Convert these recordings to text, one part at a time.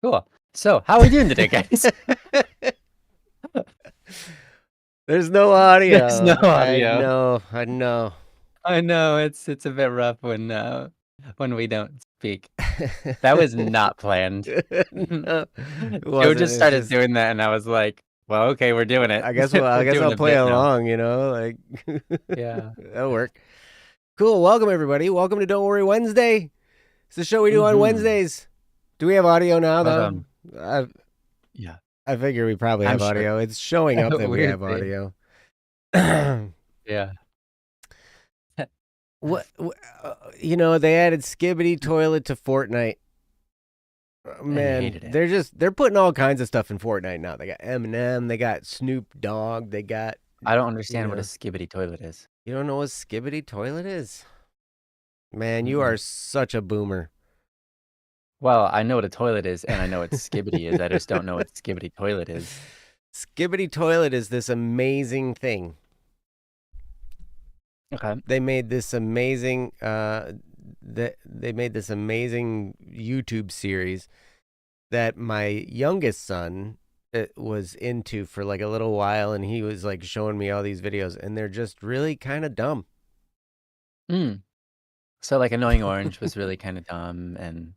Cool. So, how are we doing today, guys? There's no audio. There's no audio. I know. I know it's a bit rough when we don't speak. That was not planned. No, it Joe wasn't. just It's started doing that, and I was like, "Well, okay, we're doing it. I guess We're doing I'll a play bit now." along, like Yeah. that'll work. Cool. Welcome everybody. Welcome to Don't Worry Wednesday. It's the show we do on Wednesdays. Do we have audio now though? Yeah. I figure we probably have I'm audio. sure. It's showing up that we have Weirdly. audio. Yeah. What they added Skibbity Toilet to Fortnite. Man, hated it. they're putting all kinds of stuff in Fortnite now. They got Eminem, they got Snoop Dogg, they got. I don't understand what a skibbity toilet is. You don't know what Skibbity Toilet is? Man, you are such a boomer. Well, I know what a toilet is, and I know what skibbity is. I just don't know what skibbity toilet is. Skibbity Toilet is this amazing thing. Okay. They made this amazing they made this amazing YouTube series that my youngest son was into for like a little while, and he was like showing me all these videos, and they're just really kind of dumb. So like Annoying Orange was really kind of dumb, and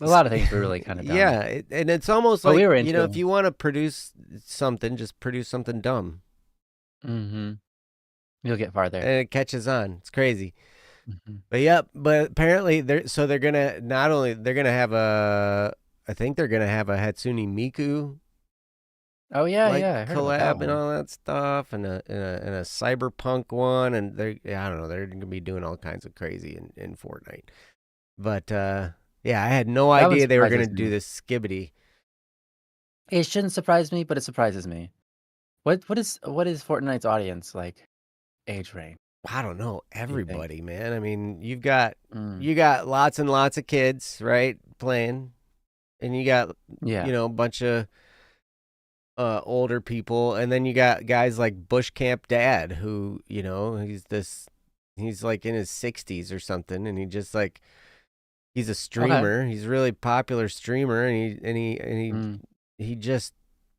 a lot of things were really kind of dumb. Yeah, and it's almost like, if you want to produce something, just produce something dumb. You'll get farther. And it catches on. It's crazy. But apparently they're gonna I think they're gonna have a Hatsune Miku. Oh yeah, I heard collab about that and all that stuff, and a cyberpunk I don't know, they're gonna be doing all kinds of crazy in Fortnite. But yeah, I had no idea they were gonna do this Skibbity. It shouldn't surprise me, but it surprises me. What is Fortnite's audience like? Age range? I don't know. Everybody, man. I mean, you got lots and lots of kids, right, playing, and you got a bunch of older people, and then you got guys like Bush Camp Dad, who he's like in his 60s or something, and he's a streamer. Okay. He's a really popular streamer, and he just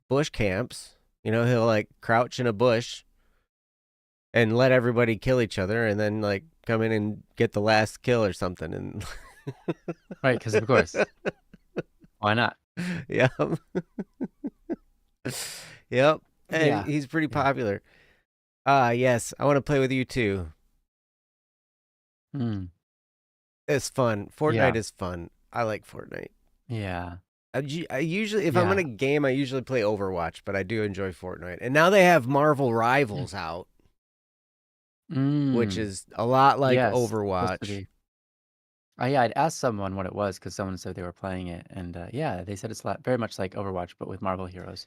bush camps. He'll like crouch in a bush and let everybody kill each other, and then like come in and get the last kill or something. And right, because of course, why not? Yeah. Yep. And he's pretty popular. Yes, I want to play with you too. It's fun. Fortnite is fun. I like Fortnite. Yeah. I usually, if I'm in a game, I usually play Overwatch, but I do enjoy Fortnite. And now they have Marvel Rivals out. Which is a lot like Overwatch. I'd asked someone what it was because someone said they were playing it, and they said it's very much like Overwatch, but with Marvel heroes.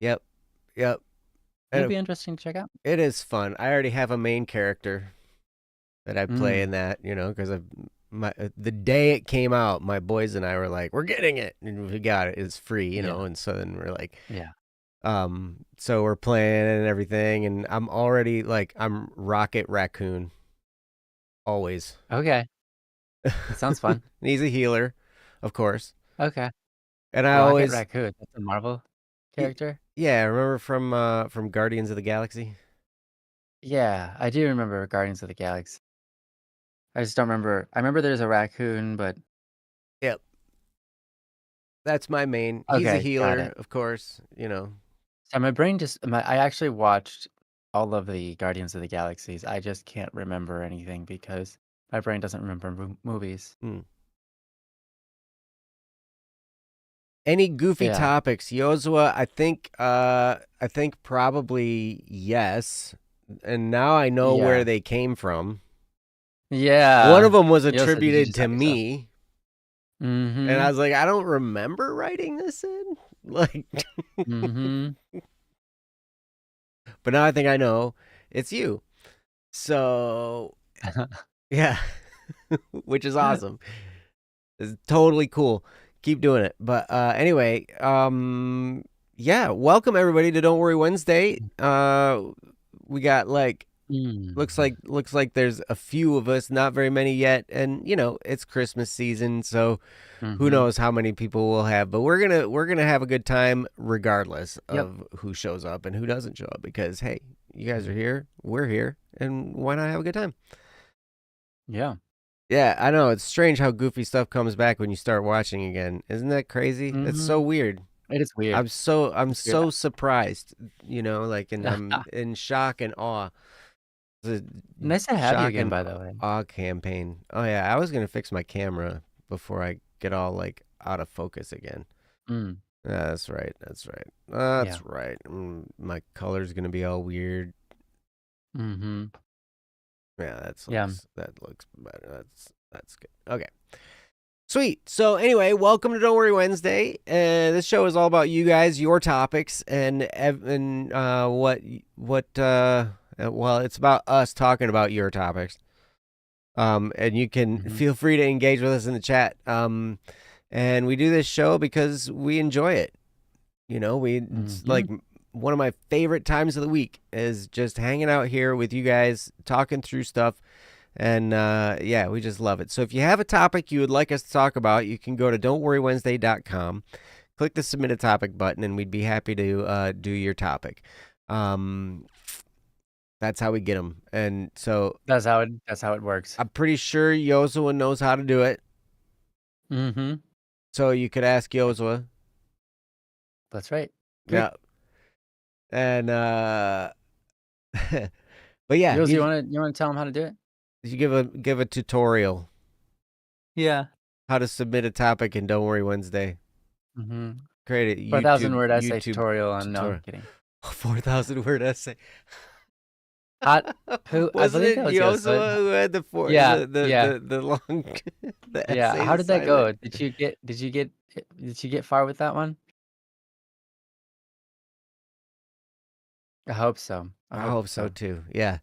Yep. It'd be interesting to check out. It is fun. I already have a main character that I play in that, because the day it came out, my boys and I were like, we're getting it, and we got it. It's free, and so then we're like, so we're playing and everything, and I'm already like, I'm Rocket Raccoon. Always. Okay. That sounds fun. He's a healer, of course. Okay. And I always Raccoon. That's a Marvel character? Yeah, remember from Guardians of the Galaxy? Yeah, I do remember Guardians of the Galaxy. I just don't remember. I remember there's a raccoon, but yep. That's my main. He's a healer, of course, So my brain I actually watched all of the Guardians of the Galaxies. I just can't remember anything because my brain doesn't remember movies. Any goofy topics, Yozua? I think probably yes. And now I know where they came from. Yeah. One of them was attributed to me. And I was like, I don't remember writing this in. Like, but now I think I know it's you. So, yeah, which is awesome. It's totally cool. Keep doing it. But anyway, welcome everybody to Don't Worry Wednesday. We got like Mhm. looks like there's a few of us, not very many yet, and it's Christmas season, so who Mhm. knows how many people we'll have, but we're gonna have a good time regardless Yep. of who shows up and who doesn't show up because hey, you guys are Mhm. here, we're here, and why not have a good time? Yeah. Yeah, I know it's strange how goofy stuff comes back when you start watching again. Isn't that crazy? It's so Mhm. weird. It is weird. I'm It's weird. so surprised, like, and I'm in shock and awe. The Nice to have you shock again, and by the way. awe campaign. Oh yeah, I was gonna fix my camera before I get all like out of focus again. Mm. Yeah, that's right. That's right. Yeah. That's right. My color's gonna be all weird. Mhm. Yeah, Yeah. that looks better. That's good. Okay. Sweet. So anyway, welcome to Don't Worry Wednesday. This show is all about you guys, your topics, and well, it's about us talking about your topics. And you can Mhm. feel free to engage with us in the chat. And we do this show because we enjoy it. It's like Mhm. one of my favorite times of the week is just hanging out here with you guys, talking through stuff. And yeah, we just love it. So if you have a topic you would like us to talk about, you can go to don'tworrywednesday.com, click the submit a topic button, and we'd be happy to do your topic. That's how we get them. And so That's how it works. I'm pretty sure Yozua knows how to do it. Mhm. So you could ask Yozua. That's right. Yeah. Great. And but yeah, Jules, you wanna tell them how to do it? you give a tutorial Yeah. how to submit a topic in Don't Worry Wednesday. Mhm. Create a 4,000 YouTube word essay YouTube tutorial on no, I'm tutorial. kidding. 4,000 word essay. Hot who I Wasn't believe it that was Yosa. Yozua who had the four Yeah, yeah, the long the yeah. essays How did that assignment? go? Did you get far with that one? I hope so. I I hope hope so so. too. Yeah.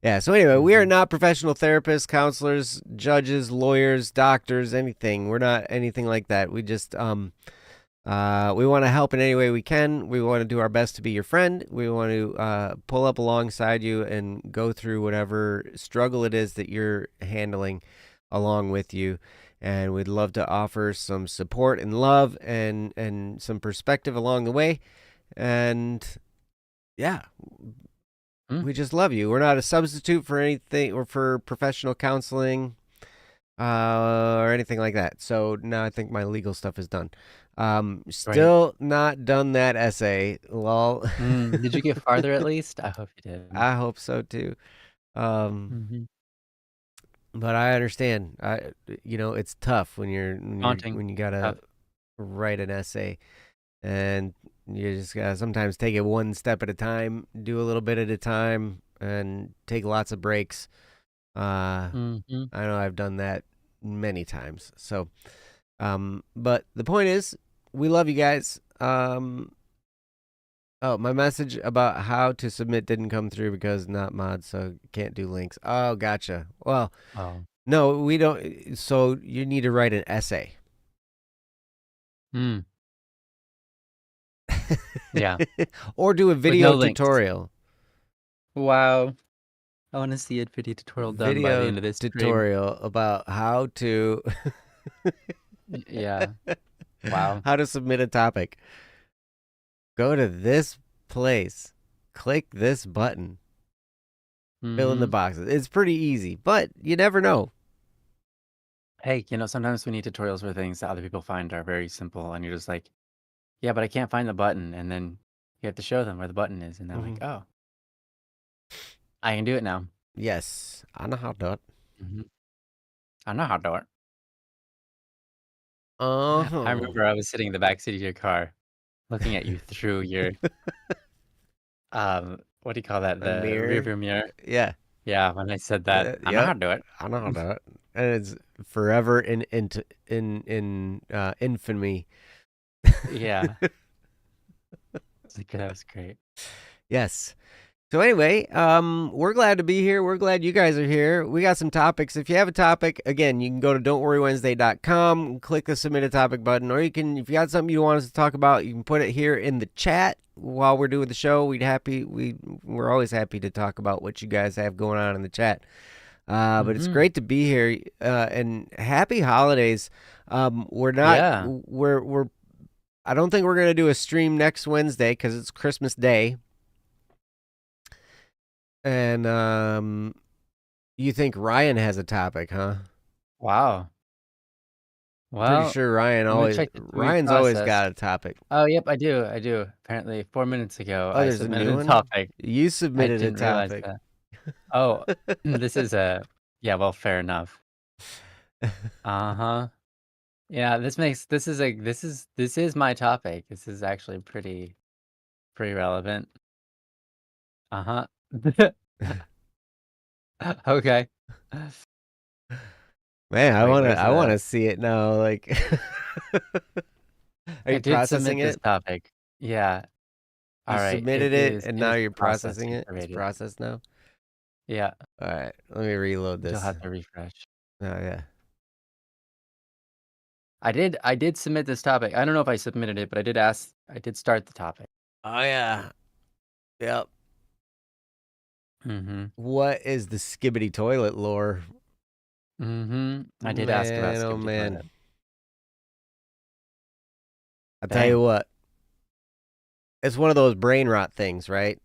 Yeah. So anyway, we are Mhm. not professional therapists, counselors, judges, lawyers, doctors, anything. We're not anything like that. We just we want to help in any way we can. We want to do our best to be your friend. We want to pull up alongside you and go through whatever struggle it is that you're handling along with you. And we'd love to offer some support and love and some perspective along the way. And yeah, Mm, we just love you. We're not a substitute for anything or for professional counseling or anything like that. So now I think my legal stuff is done. right. Still not done that essay. Lol. Did you get farther at least? I hope you did. I hope so too. Um, Mhm. but I understand. It's tough when Daunting. when you gotta Tough. write an essay, and you just gotta sometimes take it one step at a time, do a little bit at a time, and take lots of breaks. Mhm. I know I've done that many times. So, but the point is, we love you guys. Oh, my message about how to submit didn't come through because not mod, so can't do links. Oh, gotcha. Well, Oh. no, we don't. So you need to write an essay. Mm. Yeah. Or do a With no video links. tutorial. Wow. I wanna see a video tutorial done by the Video end of this stream. tutorial about how to Yeah. Wow. how to submit a topic. Go to this place, click this button, fill in the Mhm. boxes. It's pretty easy, but you never know. Hey, sometimes we need tutorials for things that other people find are very simple, and you're just like, "Yeah, but I can't find the button," and then you have to show them where the button is, and they're like, Hmm. "Oh, I can do it now." Yes, I know how to do it. Mhm. I know how to do it. I Uh-huh. remember I was sitting in the back seat of your car, looking at you through your, what do you call that? A The mirror. rearview mirror. Yeah. Yeah, when I said that, I know how Yep. to do it. I know how to do it. And it's forever in infamy. Yeah, it's like, that was great. Yes. So anyway, we're glad to be here. We're glad you guys are here. We got some topics. If you have a topic, again, you can go to don'tworrywednesday.com, click the submit a topic button, or you can, if you got something you want us to talk about, you can put it here in the chat. while we're doing the show, we're always happy to talk about what you guys have going on in the chat. But it's Mhm. great to be here, and happy holidays. We're not Yeah. we're I don't think we're gonna do a stream next Wednesday because it's Christmas Day. And you think Ryan has a topic, huh? Wow. I'm pretty Well, sure let me check the to-be Ryan's always process. got a topic. Oh, yep, I do. Apparently 4 minutes ago, Oh, I there's a new submitted a one? topic. You I submitted a didn't realize topic. that. Oh, this is a yeah, well, fair enough. Uh-huh. Yeah, this is my topic. This is actually pretty relevant. Uh-huh. Okay. Man, Wait, where's I the wanna see it now, like Are I you did processing submit this it? topic. Yeah. You Alright, submitted it and it now is you're processing processing it? for It's radio. processed now? Yeah, Alright, let me reload you'll this. have to refresh. Oh, yeah. I did submit this topic. I don't know if I submitted it, but I did start the topic. Oh, yeah. Yep. Mhm. What is the skibbity toilet lore? Mhm. I did ask about Man, oh, Skip the man. Toilet. I'll tell you Dang. what. It's one of those brain rot things, right?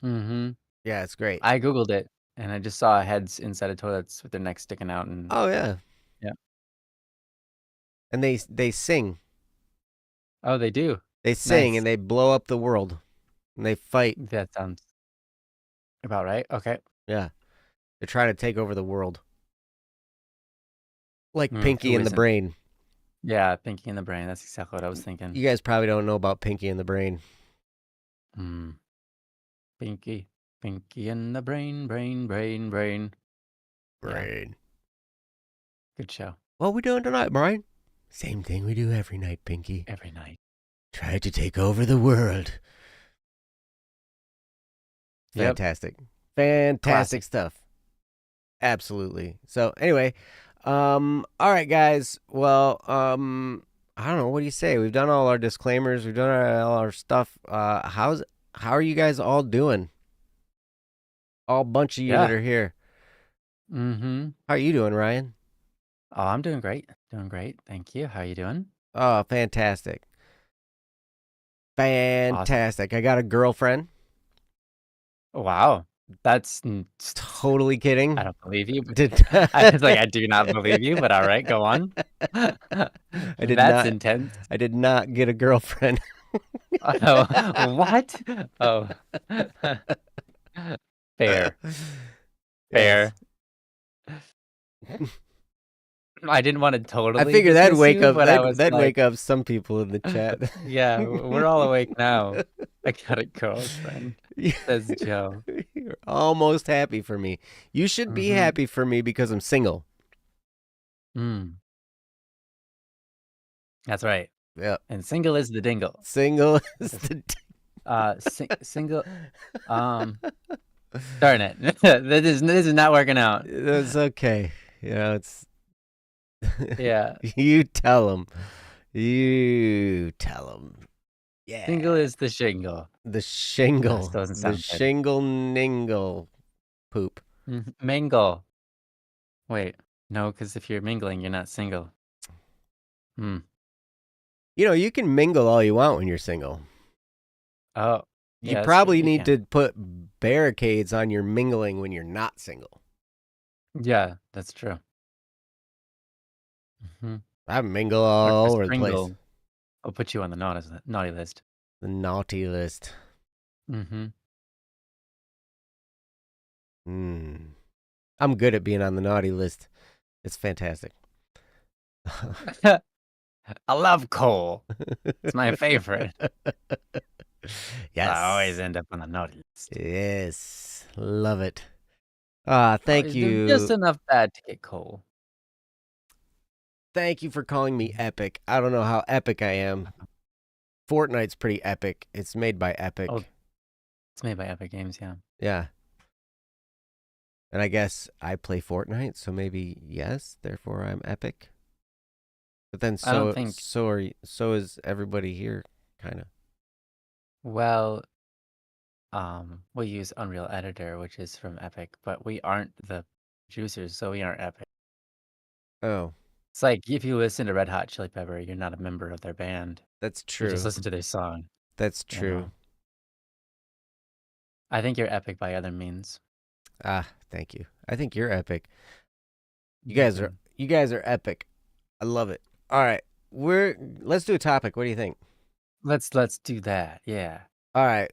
Mhm. Yeah, it's great. I Googled it, and I just saw heads inside of toilets with their necks sticking out and Oh, yeah. yeah. And they sing. Oh, they do. They sing and Nice. they blow up the world. And they fight. That sounds about right. Okay. Yeah. They're trying to take over the world. Like Pinky Who and the isn't? Brain. Yeah, Pinky in the Brain. That's exactly what I was thinking. You guys probably don't know about Pinky and the Brain. Mm. Pinky. Pinky in the Brain, brain, brain, brain. Yeah, Brain. good show. What we doing tonight, Brian? Same thing we do every night, Pinky. Every night. Try to take over the world. Yep. Fantastic. Fantastic Classic. stuff. Absolutely. So anyway, all right, guys. Well, I don't know. What do you say? We've done all our disclaimers. We've done all our stuff. How are you guys all doing? All bunch of you that Yeah. are here. Mm-hmm. How are you doing, Ryan? Oh, I'm doing great. Doing great. Thank you. How you doing? Oh, fantastic. Awesome. Fantastic. I got a girlfriend. Wow. Totally I kidding. don't believe you. But Did I was like, I do not believe you, but all right, go on. I did That's not intense. I did not get a girlfriend. Oh, what? Oh. Fair. Yes. Fair. I didn't want to I totally figure that'd dismiss wake you, up but I was that'd like, wake up some people in the chat. yeah, we're all awake now. I got a girlfriend, says Joe. You're almost happy for me. You should be Mm-hmm. happy for me because I'm single. Mm, that's right. Yep. And single is the dingle. Single is Just, the single. Darn it. This is not working out. It's okay. You know, it's Yeah. you tell them. You tell them. Single Yeah. is the shingle. The No, shingle. still doesn't The sound good. shingle ningle poop. Mingle. Wait. No, because if you're mingling, you're not single. Hmm. You know, you can mingle all you want when you're single. Oh. You Yeah, that's true. probably You need can. to put barricades on your mingling when you're not single. Yeah, that's true. Hmm. I mingle Or all Chris over the place. Pringle. I'll put you on the naughty list. The naughty list. Mm-hmm. I'm good at being on the naughty list. It's fantastic. I love coal. It's my favorite. Yes. I always end up on the naughty list. Yes. Love it. Thank Always do you. just enough bad to get coal. Thank you for calling me epic. I don't know how epic I am. Fortnite's pretty epic. It's made by Epic. Oh, it's made by Epic Games, yeah. Yeah. And I guess I play Fortnite, so maybe yes, therefore I'm epic. But then I don't think so is everybody here, kind of. Well, we use Unreal Editor, which is from Epic, but we aren't the producers, so we aren't Epic. Oh, It's like if you listen to Red Hot Chili Pepper, you're not a member of their band. that's You just true. listen to their song, That's you true. know? I think you're Epic by other means. Ah, thank you. I think you're epic. You guys are Mhm. you guys are epic. I love it. All right. Let's do a topic. What do you think? Let's do that, yeah. All right.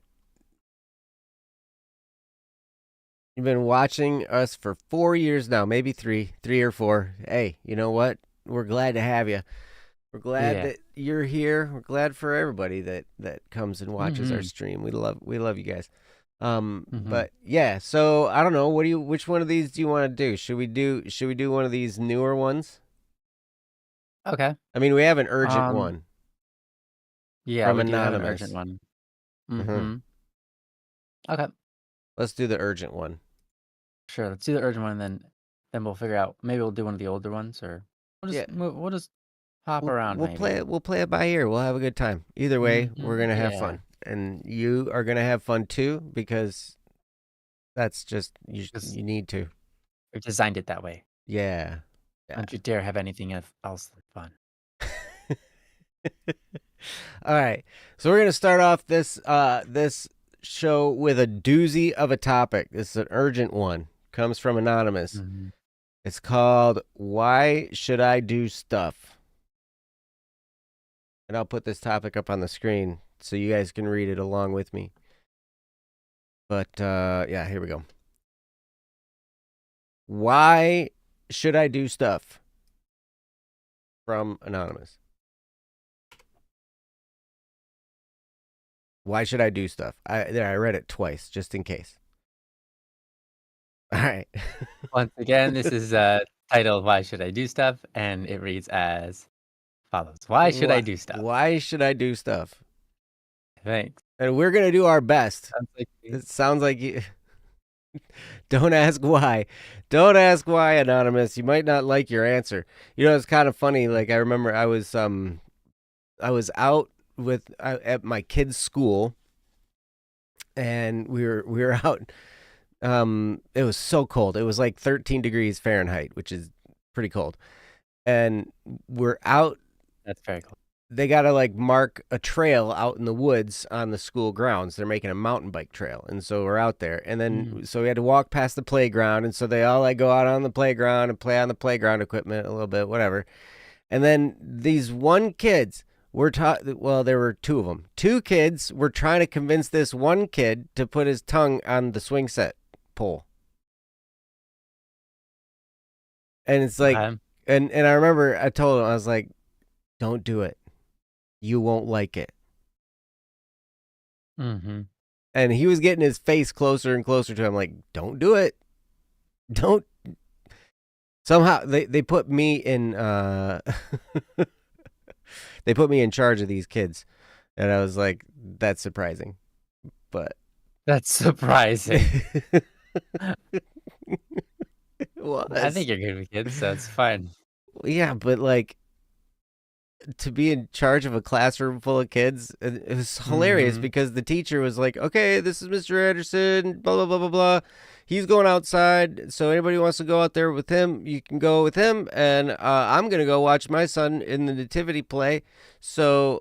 You've been watching us for 4 years now, maybe three or four. Hey, you know what? We're glad to have you. We're glad Yeah. that you're here. We're glad for everybody that comes and watches our Mhm, stream. We love you guys. mhm. But yeah, so I don't know. Which one of these do you want to do? Should we do one of these newer ones? Okay. I mean, we have an urgent Um, one yeah, from we do have an urgent Anonymous. one. Uh-huh. Mhm. Okay. Let's do the urgent one. Sure, let's do the urgent one, then we'll figure out maybe we'll do one of the older ones, or Yeah, we'll just hop around we'll play maybe. it. We'll play it by ear. We'll have a good time. Either way, we're Mhm, gonna have yeah. fun, and you are gonna have fun too because that's just Just you need to. we designed it that way. Yeah, yeah. Don't you dare have anything else than fun. All right, so we're gonna start off this show with a doozy of a topic. This is an urgent one. Comes from Anonymous. Mhm. It's called "Why Should I Do Stuff?" And I'll put this topic up on the screen so you guys can read it along with me. But yeah, here we go. Why should I do stuff? From Anonymous. Why should I do stuff? I read it twice just in case. All right. Once again, this is, titled "Why Should I Do Stuff?" and it reads as follows. Why should I why, do stuff? why should I do stuff? Thanks. And we're gonna do our best. Sounds like It sounds like you. Don't ask why. Don't ask why, Anonymous. You might not like your answer. You know, it's kind of funny. Like I remember, I was out at my kid's school, and we were out. It was so cold. It was like 13 degrees Fahrenheit, which is pretty cold. And we're out. that's very cool. They got to like mark a trail out in the woods on the school grounds. They're making a mountain bike trail. And so we're out there. And then, Mm, so we had to walk past the playground. And so they all like go out on the playground and play on the playground equipment a little bit, whatever. And then these one kids were taught, well, there were two of them. Two kids were trying to convince this one kid to put his tongue on the swing set pole. And it's like, okay. and I remember I told him, I was like, don't do it. You won't like it. Mhm. And he was getting his face closer and closer to him, like, don't do it. Don't. Somehow they put me in they put me in charge of these kids. And I was like, that's surprising. But That's surprising. it I was. think you're good with kids, so it's fine. Yeah, but like to be in charge of a classroom full of kids, it was hilarious Mhm. because the teacher was like, okay, this is Mr. Anderson, blah, blah, blah, blah, blah. He's going outside. So anybody who wants to go out there with him, you can go with him. And I'm going to go watch my son in the nativity play. So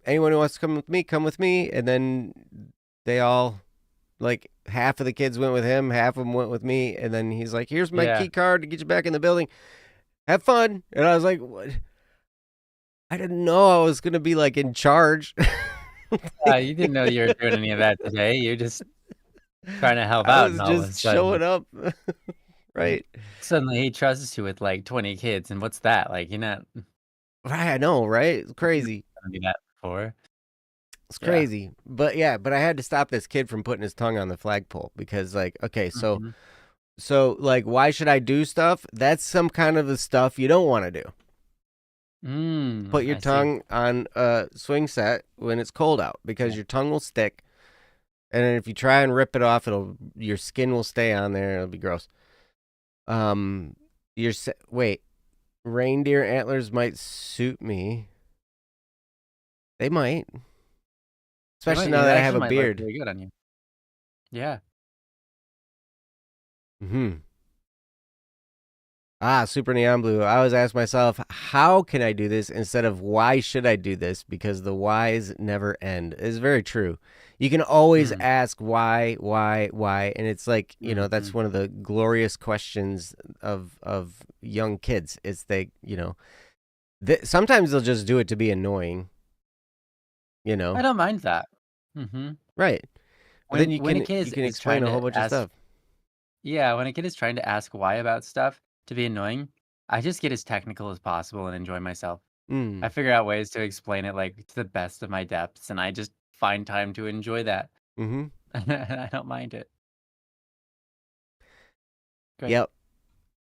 anyone who wants to come with me, come with me. And then they all, like half of the kids went with him, half of them went with me. And then he's like, here's my Yeah. key card to get you back in the building. Have fun. And I was like, what? I didn't know I was gonna be like in charge. You didn't know you were doing any of that today. You're just trying to help I out, was and all of a just showing sudden up. Right. suddenly he trusts you with, like, 20 kids, and what's that? Like, you're not Right, I know, right? It's crazy. gonna do that before. It's Yeah. crazy. But yeah, but I had to stop this kid from putting his tongue on the flagpole because like, okay, so Mhm. like why should I do stuff? That's some kind of the stuff you don't want to do. Put your I see. tongue on a swing set when it's cold out because Yeah. your tongue will stick. And then if you try and rip it off, your skin will stay on there. It'll be gross. Um, wait, reindeer antlers might suit me. They might. especially now it that I have actually a might look beard. really good on you. Yeah. Mhm. Ah, Super Neon Blue. I always ask myself, how can I do this instead of why should I do this? Because the whys never end. It's very true. You can always Mm, ask why, and it's like, that's mhm. one of the glorious questions of young kids. It's sometimes they'll just do it to be annoying, you I know. don't mind that. Mhm. Right. But then When a you kid can is explain trying a whole to bunch of ask stuff. yeah, when a kid is trying to ask why about stuff to be annoying, I just get as technical as possible and enjoy myself. I Mm. figure out ways to explain it, like, to the best of my depths, and I just find time to enjoy that. Mhm. I don't mind it. Great. Yep.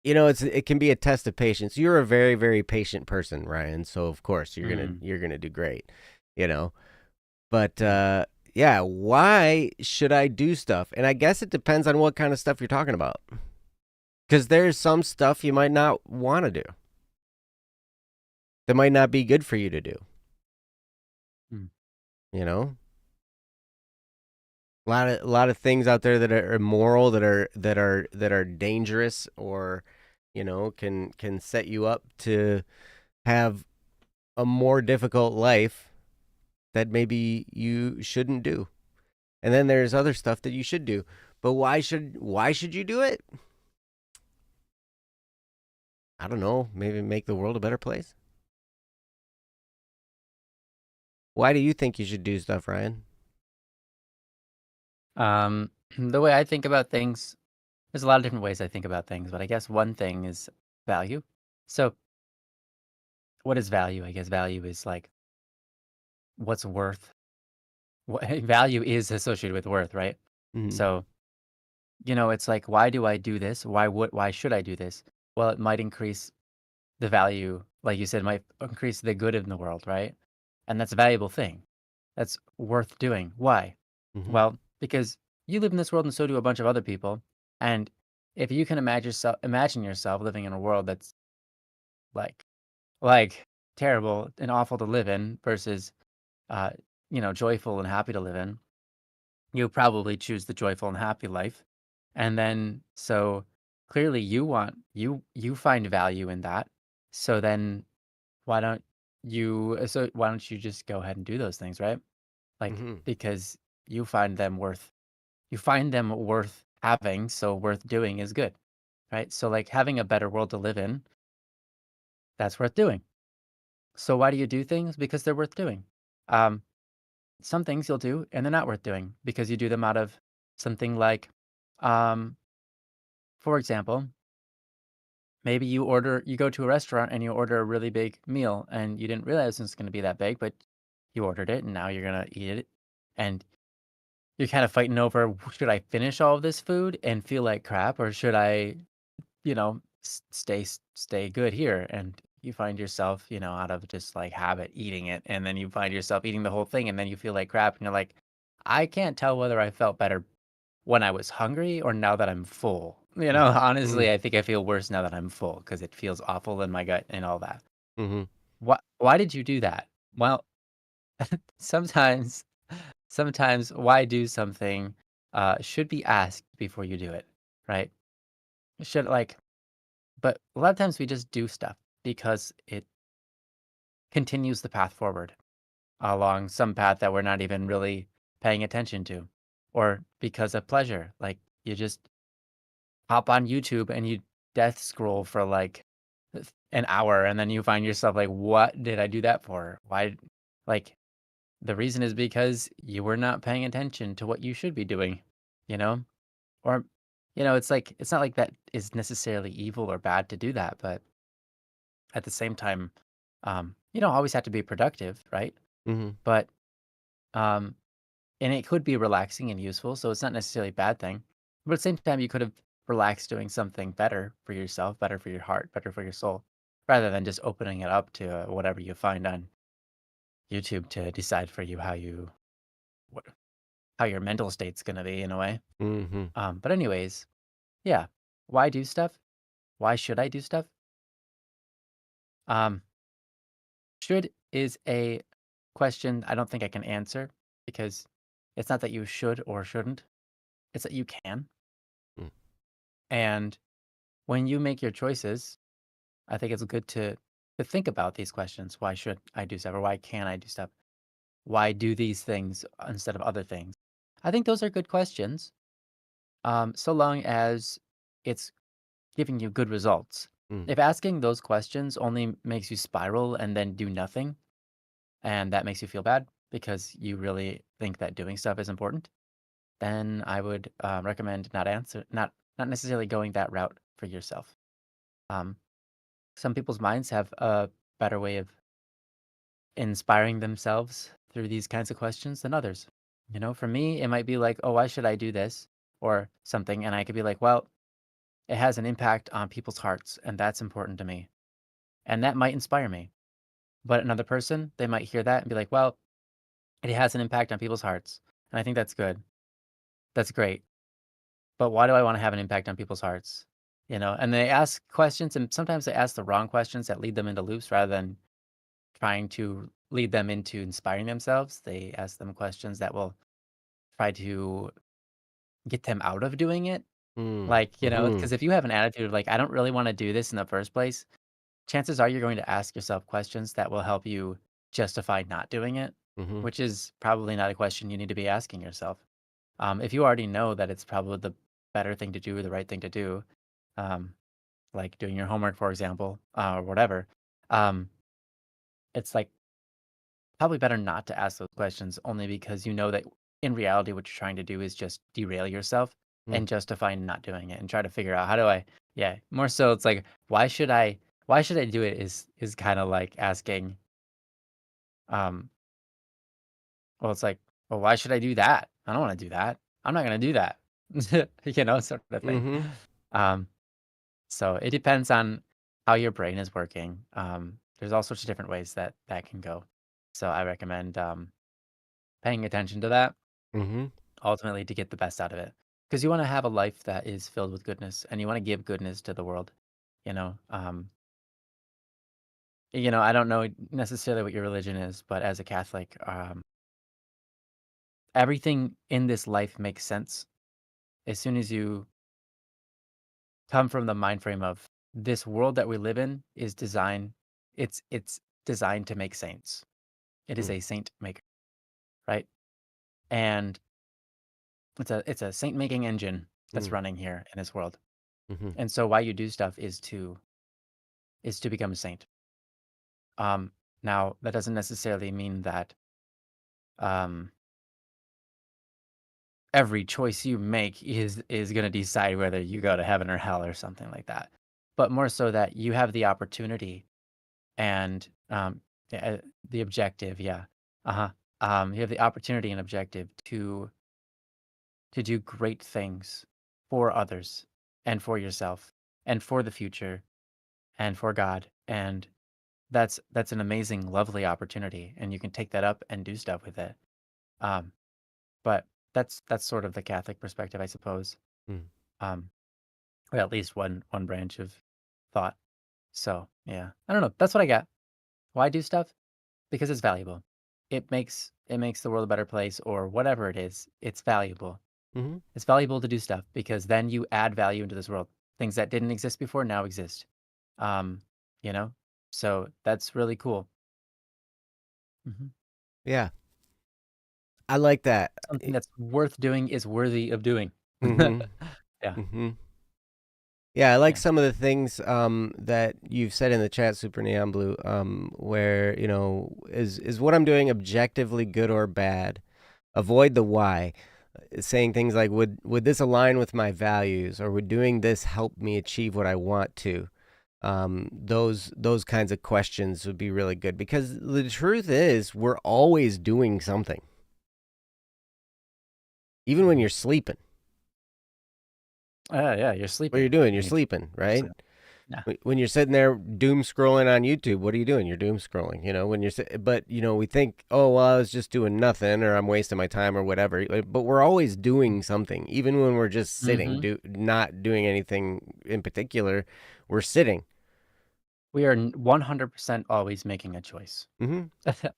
It can be a test of patience. You're a very, very patient person, Ryan. So of course Mm, you're gonna do great. You know, but yeah. yeah, why should I do stuff? And I guess it depends on what kind of stuff you're talking about. Because there's some stuff you might not want to do that might not be good for you to do. Mm. You know, a lot of things out there that are immoral, that are dangerous, or can set you up to have a more difficult life that maybe you shouldn't do. And then there's other stuff that you should do. But why should you do it? I don't know. Maybe make the world a better place. Why do you think you should do stuff, Ryan? The way I think about things, there's a lot of different ways I think about things, but I guess one thing is value. So, what is value? I guess value is like what's worth. What value is associated with worth, right? Mm-hmm. So, it's like, why do I do this? Why should I do this? Well, it might increase the value, like you said, might increase the good in the world, right? And that's a valuable thing. That's worth doing. Why? Mm-hmm. Well, because you live in this world and so do a bunch of other people. And if you can imagine yourself living in a world that's like like terrible and awful to live in versus uh, joyful and happy to live in, you probably choose the joyful and happy life. And then so clearly you find value in that. So then why don't why don't you just go ahead and do those things, right? Like Mm-hmm. because you find them worth having, so worth doing is good, right? So like having a better world to live in, that's worth doing. So why do you do things? Because they're worth doing. Um, some things you'll do and they're not worth doing because you do them out of something like, um, for example, maybe you go to a restaurant and you order a really big meal and you didn't realize it's going to be that big, but you ordered it and now you're going to eat it. And you're kind of fighting over, should I finish all of this food and feel like crap or should I stay good here, and you find yourself, out of just, like, habit eating it, and then you find yourself eating the whole thing, and then you feel like crap, and you're like, "I can't tell whether I felt better when I was hungry or now that I'm full." Mm-hmm. Honestly, I think I feel worse now that I'm full because it feels awful in my gut and all that. Mm-hmm. Why did you do that? Well, sometimes sometimes why do something, should be asked before you do it, right? Should, like But a lot of times we just do stuff because it continues the path forward along some path that we're not even really paying attention to, or because of pleasure. Like you just hop on YouTube and you death scroll for like an hour, and then you find yourself like, "What did I do that for? Why?" Like the reason is because you were not paying attention to what you should be doing, you know, or it's like it's not like that is necessarily evil or bad to do that, but at the same time, you don't always have to be productive, right? Mm-hmm. But um, and it could be relaxing and useful, so it's not necessarily a bad thing. But at the same time, you could have relaxed doing something better for yourself, better for your heart, better for your soul, rather than just opening it up to whatever you find on YouTube to decide for you what, how your mental state's gonna be in a way. Mm-hmm. But anyways, yeah. Why do stuff? Why should I do stuff? Um, should is a question I don't think I can answer. because it's not that you should or shouldn't, it's that you can. Mm. And when you make your choices, I think it's good to think about these questions. Why should I do stuff or why can't I do stuff? Why do these things instead of other things? I think those are good questions. So long as it's giving you good results. Mm. If asking those questions only makes you spiral and then do nothing, and that makes you feel bad because you really think that doing stuff is important, then I would recommend not necessarily going that route for yourself. Um, some people's minds have a better way of inspiring themselves through these kinds of questions than others. You know, for me, it might be like, oh, why should I do this or something? And I could be like, well, it has an impact on people's hearts, and that's important to me. And that might inspire me. But another person, they might hear that and be like, well, it has an impact on people's hearts. And I think that's good. That's great. But why do I want to have an impact on people's hearts? You know, and they ask questions, and sometimes they ask the wrong questions that lead them into loops rather than trying to lead them into inspiring themselves. They ask them questions that will try to get them out of doing it. Mm. Like, you know, Mhm. because if you have an attitude of like, I don't really want to do this in the first place, chances are you're going to ask yourself questions that will help you justify not doing it, Mhm. which is probably not a question you need to be asking yourself. If you already know that it's probably the better thing to do or the right thing to do, um, like doing your homework, for example, or whatever, um, it's like probably better not to ask those questions only because you know that in reality, what you're trying to do is just derail yourself Mm. and justify not doing it and try to figure out how do I, yeah, more so it's like, why should I do it is kind of like asking, um, well, it's like, well, why should I do that? I don't want to do that. I'm not going to do that, sort of thing. Mhm. Um, so it depends on how your brain is working. There's all sorts of different ways that that can go. So I recommend paying attention to that Mhm. ultimately to get the best out of it. Because you want to have a life that is filled with goodness and you want to give goodness to the world. You know, um, I don't know necessarily what your religion is, but as a Catholic, everything in this life makes sense as soon as you come from the mind frame of this world that we live in is designed it's designed to make saints. It is Mm. a saint maker, right? And it's a saint making engine that's Mm. running here in this world. Mhm. And so why you do stuff is to become a saint. Now that doesn't necessarily mean that um every choice you make is going to decide whether you go to heaven or hell or something like that. But more so that you have the opportunity and the objective, yeah. Uh-huh. You have the opportunity and objective to do great things for others and for yourself and for the future and for God. And that's an amazing, lovely opportunity, and you can take that up and do stuff with it. Um, but that's sort of the Catholic perspective, I suppose. Mm. Um, or at least one branch of thought. So yeah, I don't know. That's what I got. Why do stuff? Because it's valuable. It makes the world a better place or whatever it is. It's valuable. Mhm. It's valuable to do stuff because then you add value into this world. Things that didn't exist before now exist. Um, you know? So that's really cool. Mhm. Yeah. I like that. Something that's worth doing is worthy of doing. Mhm. Yeah, Mhm. Yeah, I like yeah. some of the things that you've said in the chat, Super Neon Blue, where is what I'm doing objectively good or bad? Avoid the why. Saying things like, would this align with my values, or would doing this help me achieve what I want to? Those kinds of questions would be really good because the truth is, we're always doing something, even when Mhm. you're sleeping. Yeah, you're What are you sleeping. doing? You're You can sleeping, right? sleep. Yeah. When you're sitting there doom scrolling on YouTube, what are you doing? You're doom scrolling, when but we think, oh, well, I was just doing nothing or I'm wasting my time or whatever. But we're always doing something, even when we're just sitting, Mhm. not doing anything in particular. We're sitting. We are 100% always making a choice. Mhm.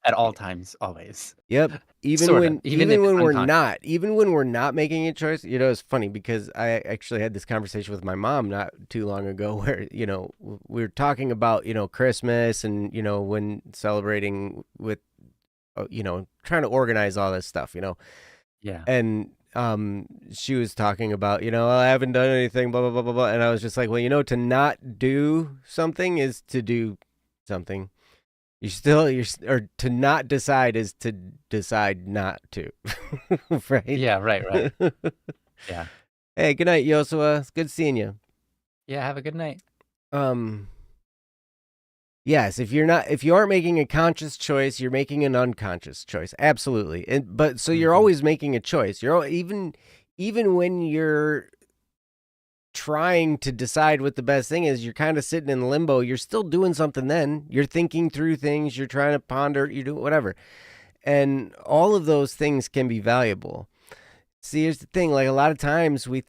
At all times, always. Yep. Sorta, even if it's unconscious. Even when we're not making a choice, it's funny because I actually had this conversation with my mom not too long ago where, we were talking about, Christmas and, when celebrating with, trying to organize all this stuff, Yeah. and she was talking about, "Well, I haven't done anything, blah blah blah blah blah," and I was just like, "Well, to not do something is to do something. Or to not decide is to decide not to." Right? Yeah, right. Yeah. Hey, good night, Yosua. It's good seeing you. Yeah, have a good night. Um, yes, if you aren't making a conscious choice, you're making an unconscious choice. Absolutely. But so you're Mhm. always making a choice. Even when you're trying to decide what the best thing is, you're kind of sitting in limbo. You're still doing something then. You're thinking through things, you're trying to ponder, you do whatever. And all of those things can be valuable. See, here's the thing, like a lot of times we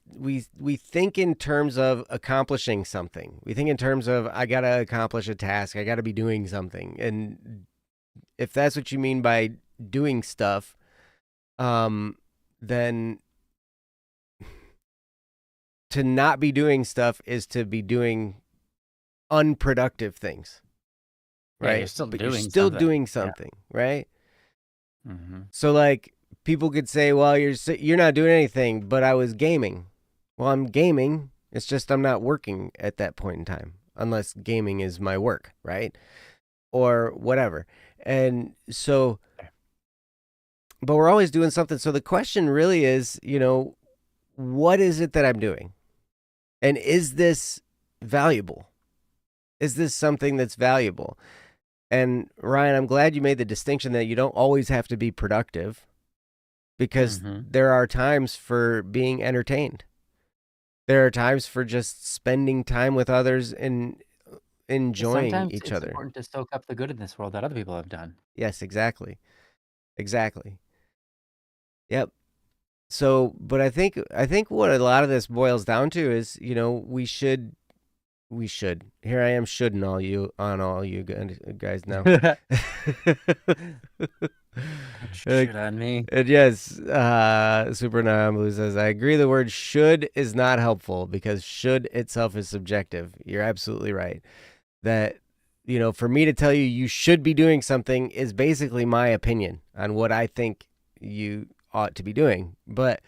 think in terms of accomplishing something. We think in terms of I got to accomplish a task, I got to be doing something. And if that's what you mean by doing stuff, then to not be doing stuff is to be doing unproductive things, Yeah, you're right? still But you're doing still something. doing Yeah. something, right? Mhm. So like people could say, "Well, you're not doing anything," but I was gaming. Well, I'm gaming. It's just I'm not working at that point in time, unless gaming is my work, right? Or whatever. And so, but we're always doing something. So the question really is, what is it that I'm doing? And is this valuable? Is this something that's valuable? And Ryan, I'm glad you made the distinction that you don't always have to be productive because Mhm. there are times for being entertained. There are times for just spending time with others and enjoying Sometimes each it's other. important to soak up the good in this world that other people have done. Yes, exactly. Exactly. Yep. So, but I think what a lot of this boils down to is, we should. Here I am shoulding all you guys now. Shit on me. And yes, Super Blue says, I agree the word should is not helpful because should itself is subjective. You're absolutely right. That, for me to tell you you should be doing something is basically my opinion on what I think you ought to be doing. But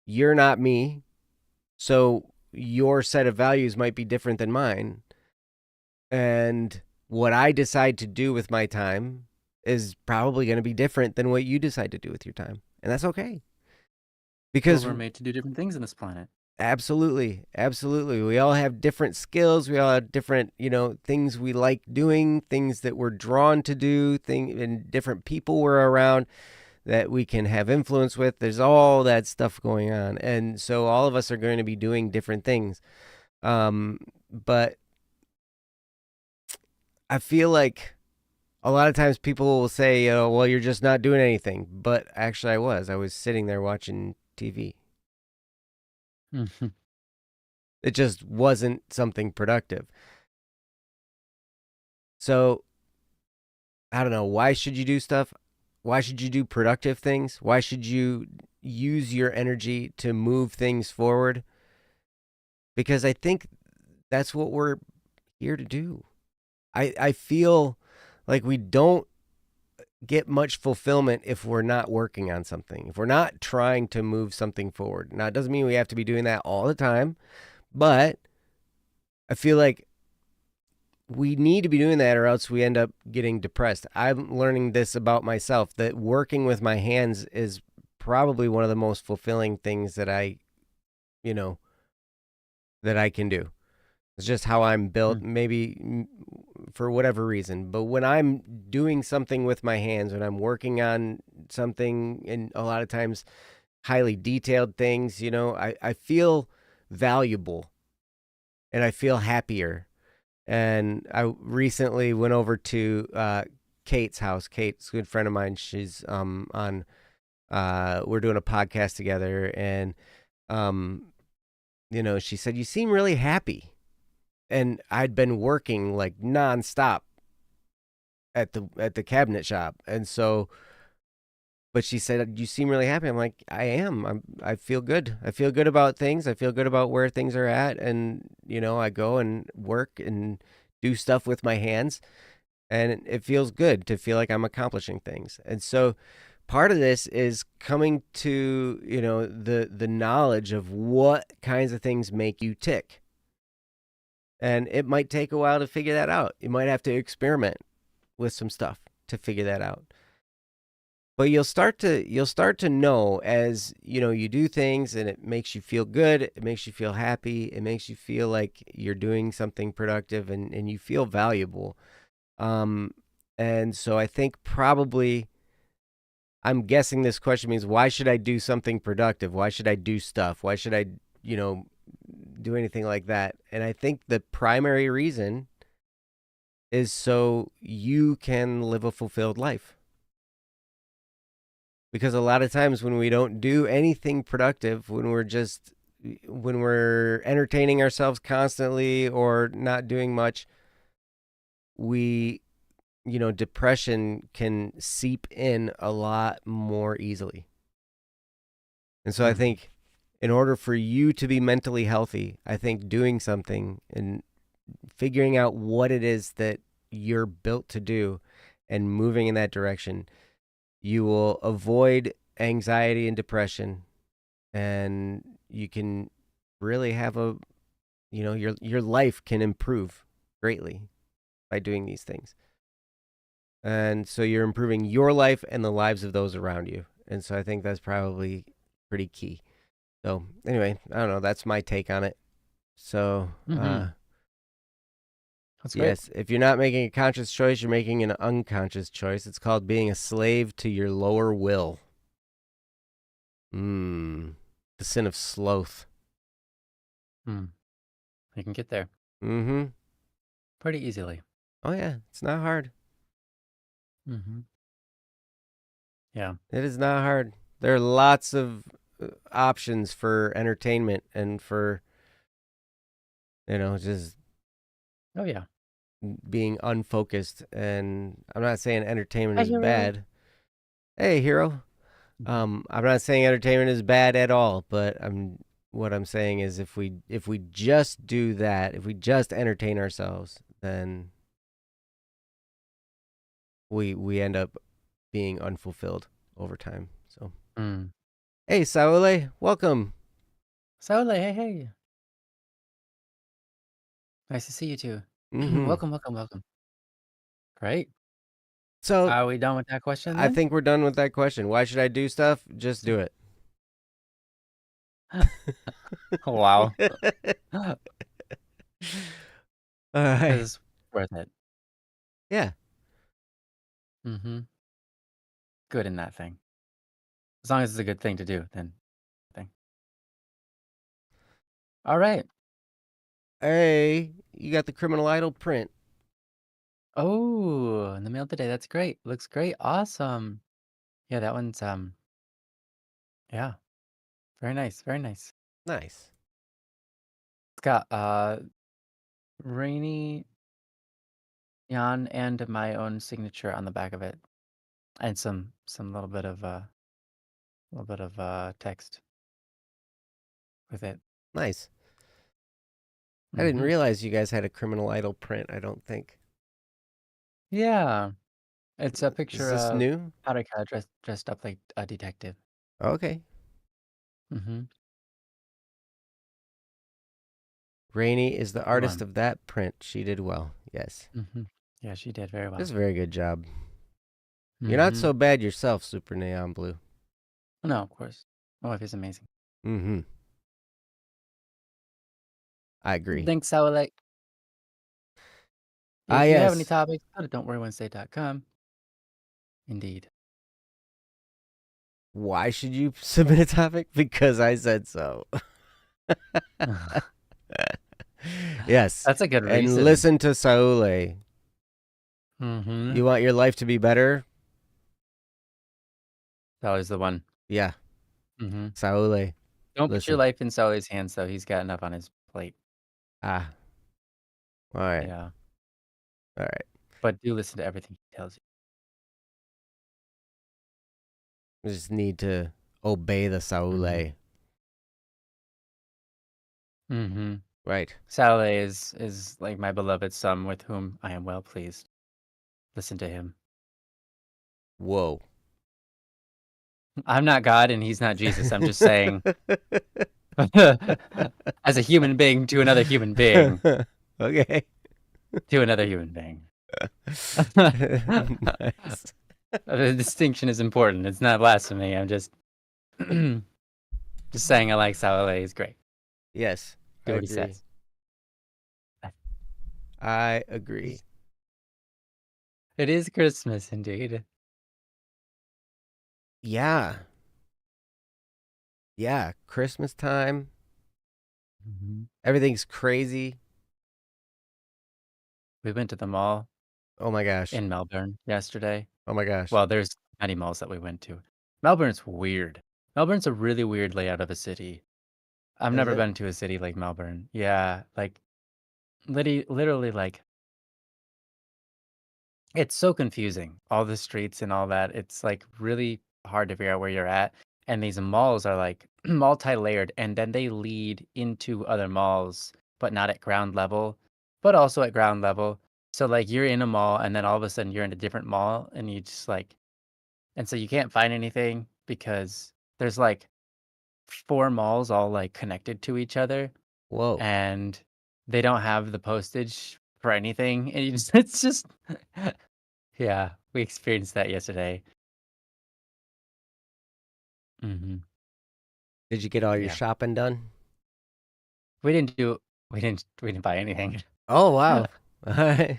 you're not me. So your set of values might be different than mine. And what I decide to do with my time is probably going to be different than what you decide to do with your time. And that's okay. Well, Because we're made to do different things on this planet. absolutely, absolutely. We all have different skills. We all have different, things we like doing, things that we're drawn to do, and different people we're around that we can have influence with. There's all that stuff going on. And so all of us are going to be doing different things. But I feel like a lot of times people will say, well, you're just not doing anything. But actually, I was sitting there watching TV. Mhm. It just wasn't something productive. So I don't know. Why should you do stuff? Why should you do productive things? Why should you use your energy to move things forward? Because I think that's what we're here to do. I feel like we don't get much fulfillment if we're not working on something, if we're not trying to move something forward. Now, it doesn't mean we have to be doing that all the time, but I feel like we need to be doing that or else we end up getting depressed. I'm learning this about myself that working with my hands is probably one of the most fulfilling things that you know, that I can do. It's just how I'm built, Mm. maybe for whatever reason. But when I'm doing something with my hands, when I'm working on something, and a lot of times highly detailed things, I feel valuable and I feel happier. And I recently went over to Kate's house. Kate's a good friend of mine. She's on. We're doing a podcast together, and she said, "You seem really happy." and I'd been working like nonstop at the cabinet shop, and so. But she said, "You seem really happy." I'm like, "I am. I feel good. I feel good about things. I feel good about where things are at, and I go and work and do stuff with my hands, and it feels good to feel like I'm accomplishing things." And so, part of this is coming to the knowledge of what kinds of things make you tick, and it might take a while to figure that out. You might have to experiment with some stuff to figure that out. But you'll start to know as you do things and it makes you feel good, it makes you feel happy, it makes you feel like you're doing something productive and you feel valuable. Um and so I think probably I'm guessing this question means, why should I do something productive? Why should I do stuff? Why should I, you know, do anything like that? And I think the primary reason is so you can live a fulfilled life. Because a lot of times when we don't do anything productive, when we're entertaining ourselves constantly or not doing much, we depression can seep in a lot more easily. And so I Mm. think in order for you to be mentally healthy, I think doing something and figuring out what it is that you're built to do and moving in that direction, you will avoid anxiety and depression, and you can really have your life can improve greatly by doing these things. And so you're improving your life and the lives of those around you. And so I think that's probably pretty key. So anyway, I don't know. That's my take on it. So Mhm. That's great. yes, if you're not making a conscious choice, you're making an unconscious choice. It's called being a slave to your lower will. The sin of sloth. Mm. You can get there Mm-hmm. pretty easily. Oh yeah, it's not hard. Mhm. Yeah. It is not hard. There are lots of options for entertainment and for just Oh, yeah. being unfocused. And I'm not saying entertainment Hi, is hero. bad. Hey, hero. Mhm. I'm not saying entertainment is bad at all, but what I'm saying is if we just do that, if we just entertain ourselves, then we end up being unfulfilled over time. So, Mm. hey, Saule, welcome. Sola, hey, hey. Nice to see you too. Mm-hmm. Welcome, welcome, welcome. Great. So Are we done with that question I then? think we're done with that question. Why should I do stuff? Just do it. Wow. All Because right. it's worth it. Yeah. Mhm. Good in that thing. As long as it's a good thing to do, then thing. All right. Hey, you got the Criminal Idol print. Oh, in the mail today. That's great. Looks great. Awesome. Yeah, that one's yeah, very nice. Very nice. Nice. It's got Rainy Yan and my own signature on the back of it, and some little bit of text with it. Nice. I didn't Mhm. realize you guys had a Criminal Idol print, I don't think. Yeah. It's a Is picture this of new? Haruka dressed up like a detective. Okay. Mhm. Rainey is the Good artist one. of that print. She did well. Yes. Mhm. Yeah, she did very That's well. a very good job. You're not Mhm. so bad yourself, Super Neon Blue. No, of course. My wife is amazing. Mm-hmm. I agree. Thanks, Sawalek. Ah, If you have any yes. topics, go to don'tworrywednesday.com. Indeed. Why should you submit a topic? Because I said so. Yes. That's a good And reason. listen to Saule. Mhm. You want your life to be better? Sally's the one. Yeah. Mhm. Saule. Don't put your Listen. life in Sally's hands, though. He's got enough on his plate. Ah. All right. Yeah. All right. But do listen to everything he tells I just need to obey the you. Mhm. Saule. Mhm. Right. Saleh is like my beloved son with whom I am well pleased. Listen to him. Whoa. I'm not God and he's not Jesus. I'm just saying as a human being to another human being Okay. to another human being. Nice. The distinction is important. It's not blasphemy. I'm just just saying I like Saleh. He's great. Yes, I Do what he agree. says. I agree. It is Christmas indeed. Yeah. Yeah. Christmas time. Mhm. Everything's crazy. We went to the mall Oh my gosh. in Melbourne yesterday. Oh my gosh. Well, there's many malls that we went to. Melbourne's weird. Melbourne's a really weird layout of a city. I've Is never it? been to a city like Melbourne. Yeah, like literally like it's so confusing. All the streets and all that. It's like really hard to figure out where you're at. And these malls are like multi-layered and then they lead into other malls, but not at ground level, but also at ground level. So like you're in a mall and then all of a sudden you're in a different mall and you just like and so you can't find anything because there's like 4 malls all like connected to each other Whoa. and they don't have the postage for anything. And you just it's just yeah, we experienced that yesterday. Mhm. Did you get all your Yeah. shopping done? We didn't do we didn't buy anything. Oh wow. All right.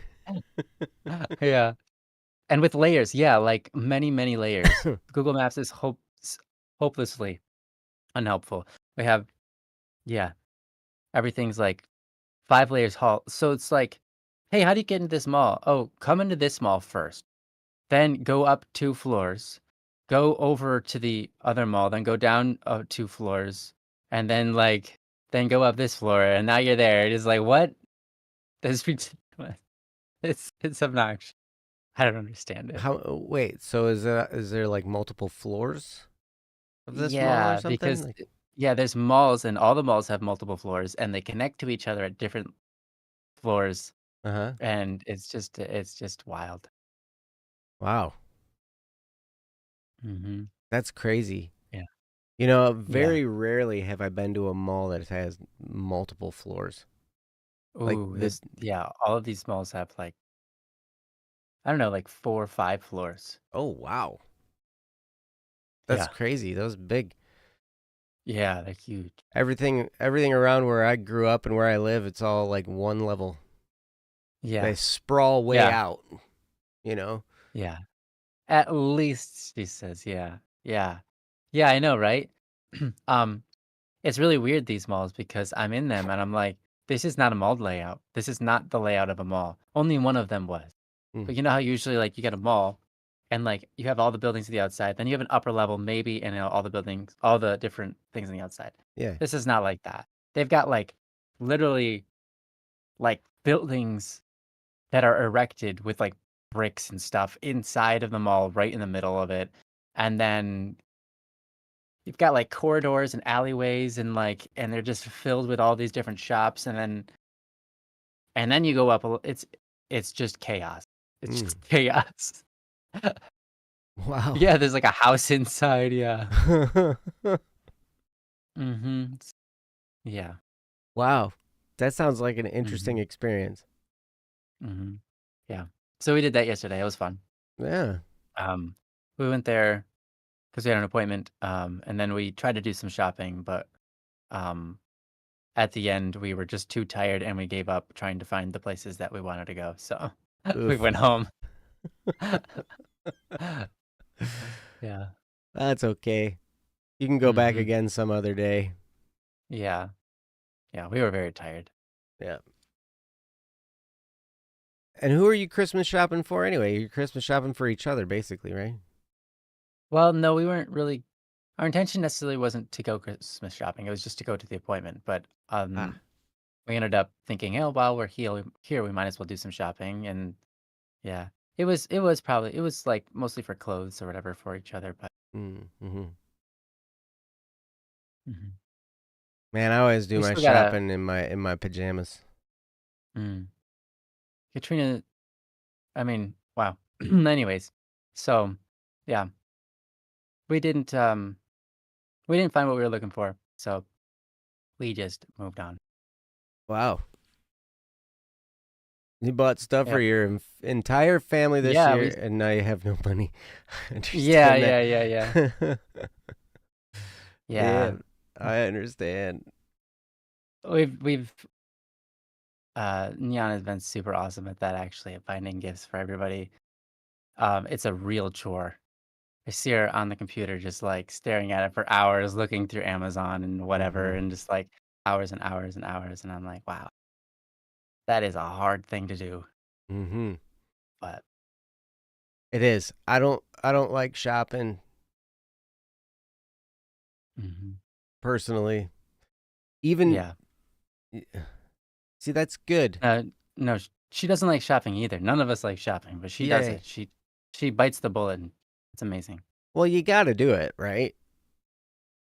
Yeah. And with layers, yeah, like many, many layers. Google Maps is hopelessly unhelpful. We have yeah, everything's like 5 layers tall. So it's like, "Hey, how do you get into this mall?" "Oh, come into this mall first. Then go up 2 floors, go over to the other mall, then go down, 2 floors, and then, like then go up this floor, and now you're there." It is like, "What?" That's ridiculous. It's obnoxious. I don't understand it. How wait, so is there like multiple floors of this mall or Yeah, something? because Like yeah, there's malls, and all the malls have multiple floors, and they connect to each other at different floors, uh-huh. and it's just wild. Wow. Mhm. That's crazy. Yeah. You know, Yeah. very rarely have I been to a mall that has multiple floors. Like Ooh, the this yeah, all of these malls have, like, I don't know, like 4 or 5 floors. oh wow. That's Yeah. crazy. That was big. Yeah, they're huge. Everything around where I grew up and where I live, it's all like one level. They Yeah. sprawl way Yeah. out, you know? Yeah. At least, she says, yeah. Yeah. Yeah, I know, right? Um, it's really weird, these malls, because I'm in them and I'm like, "This is not a mall layout. This is not the layout of a mall." Only one of them was. Mm, But you know how usually, like, you get a mall and, like, you have all the buildings to the outside, then you have an upper level maybe, and, all the buildings all the different things on the outside. yeah. This is not like that. They've got, like, literally, like, buildings that are erected with, like, bricks and stuff inside of the mall, right in the middle of it, and then you've got, like, corridors and alleyways and, like and they're just filled with all these different shops, and then you go up a l it's just chaos. It's Mm, just chaos. wow. Yeah, there's, like, a house inside, yeah. Mhm. Yeah. Wow. That sounds like an interesting Mhm. experience. Mhm. Yeah. So we did that yesterday, it was fun. Yeah. Um, we went there because we had an appointment, and then we tried to do some shopping, but, um, at the end, we were just too tired and we gave up trying to find the places that we wanted to go, so we Oof. went home. Yeah. That's okay. You can go back Mhm. again some other day. Yeah. Yeah, we were very tired. Yeah. And who are you Christmas shopping for anyway? You're Christmas shopping for each other, basically, right? Well, no, we weren't really our intention necessarily wasn't to go Christmas shopping, it was just to go to the appointment, but, Ah. we ended up thinking, "Oh, while we're here, we might as well do some shopping," and yeah. It was probably it was, like, mostly for clothes or whatever for each other, but Mm-hmm. mhm. Man, I always do We my still gotta shopping in my pajamas. mm. Katrina I mean, wow. Anyways, so, yeah, we didn't, um we didn't find what we were looking for, so we just moved on. Wow. You bought stuff for Yep. your entire family this Yeah, year, we and now you have no money. I yeah, understand yeah, yeah, yeah. that. Yeah. Man, I understand. We've Neon has been super awesome at that actually, at finding gifts for everybody. It's a real chore. I see her on the computer just, like, staring at it for hours, looking through Amazon and whatever, Mhm. and just, like, hours and hours and hours, and I'm like, "Wow, that is a hard thing to do." Mhm. But It is. I don't like shopping mhm. personally. Even Yeah. see, that's good. No, she doesn't like shopping either. None of us like shopping, but she does Yay. it. She bites the bullet, and it's amazing. Well, you got to do it, right?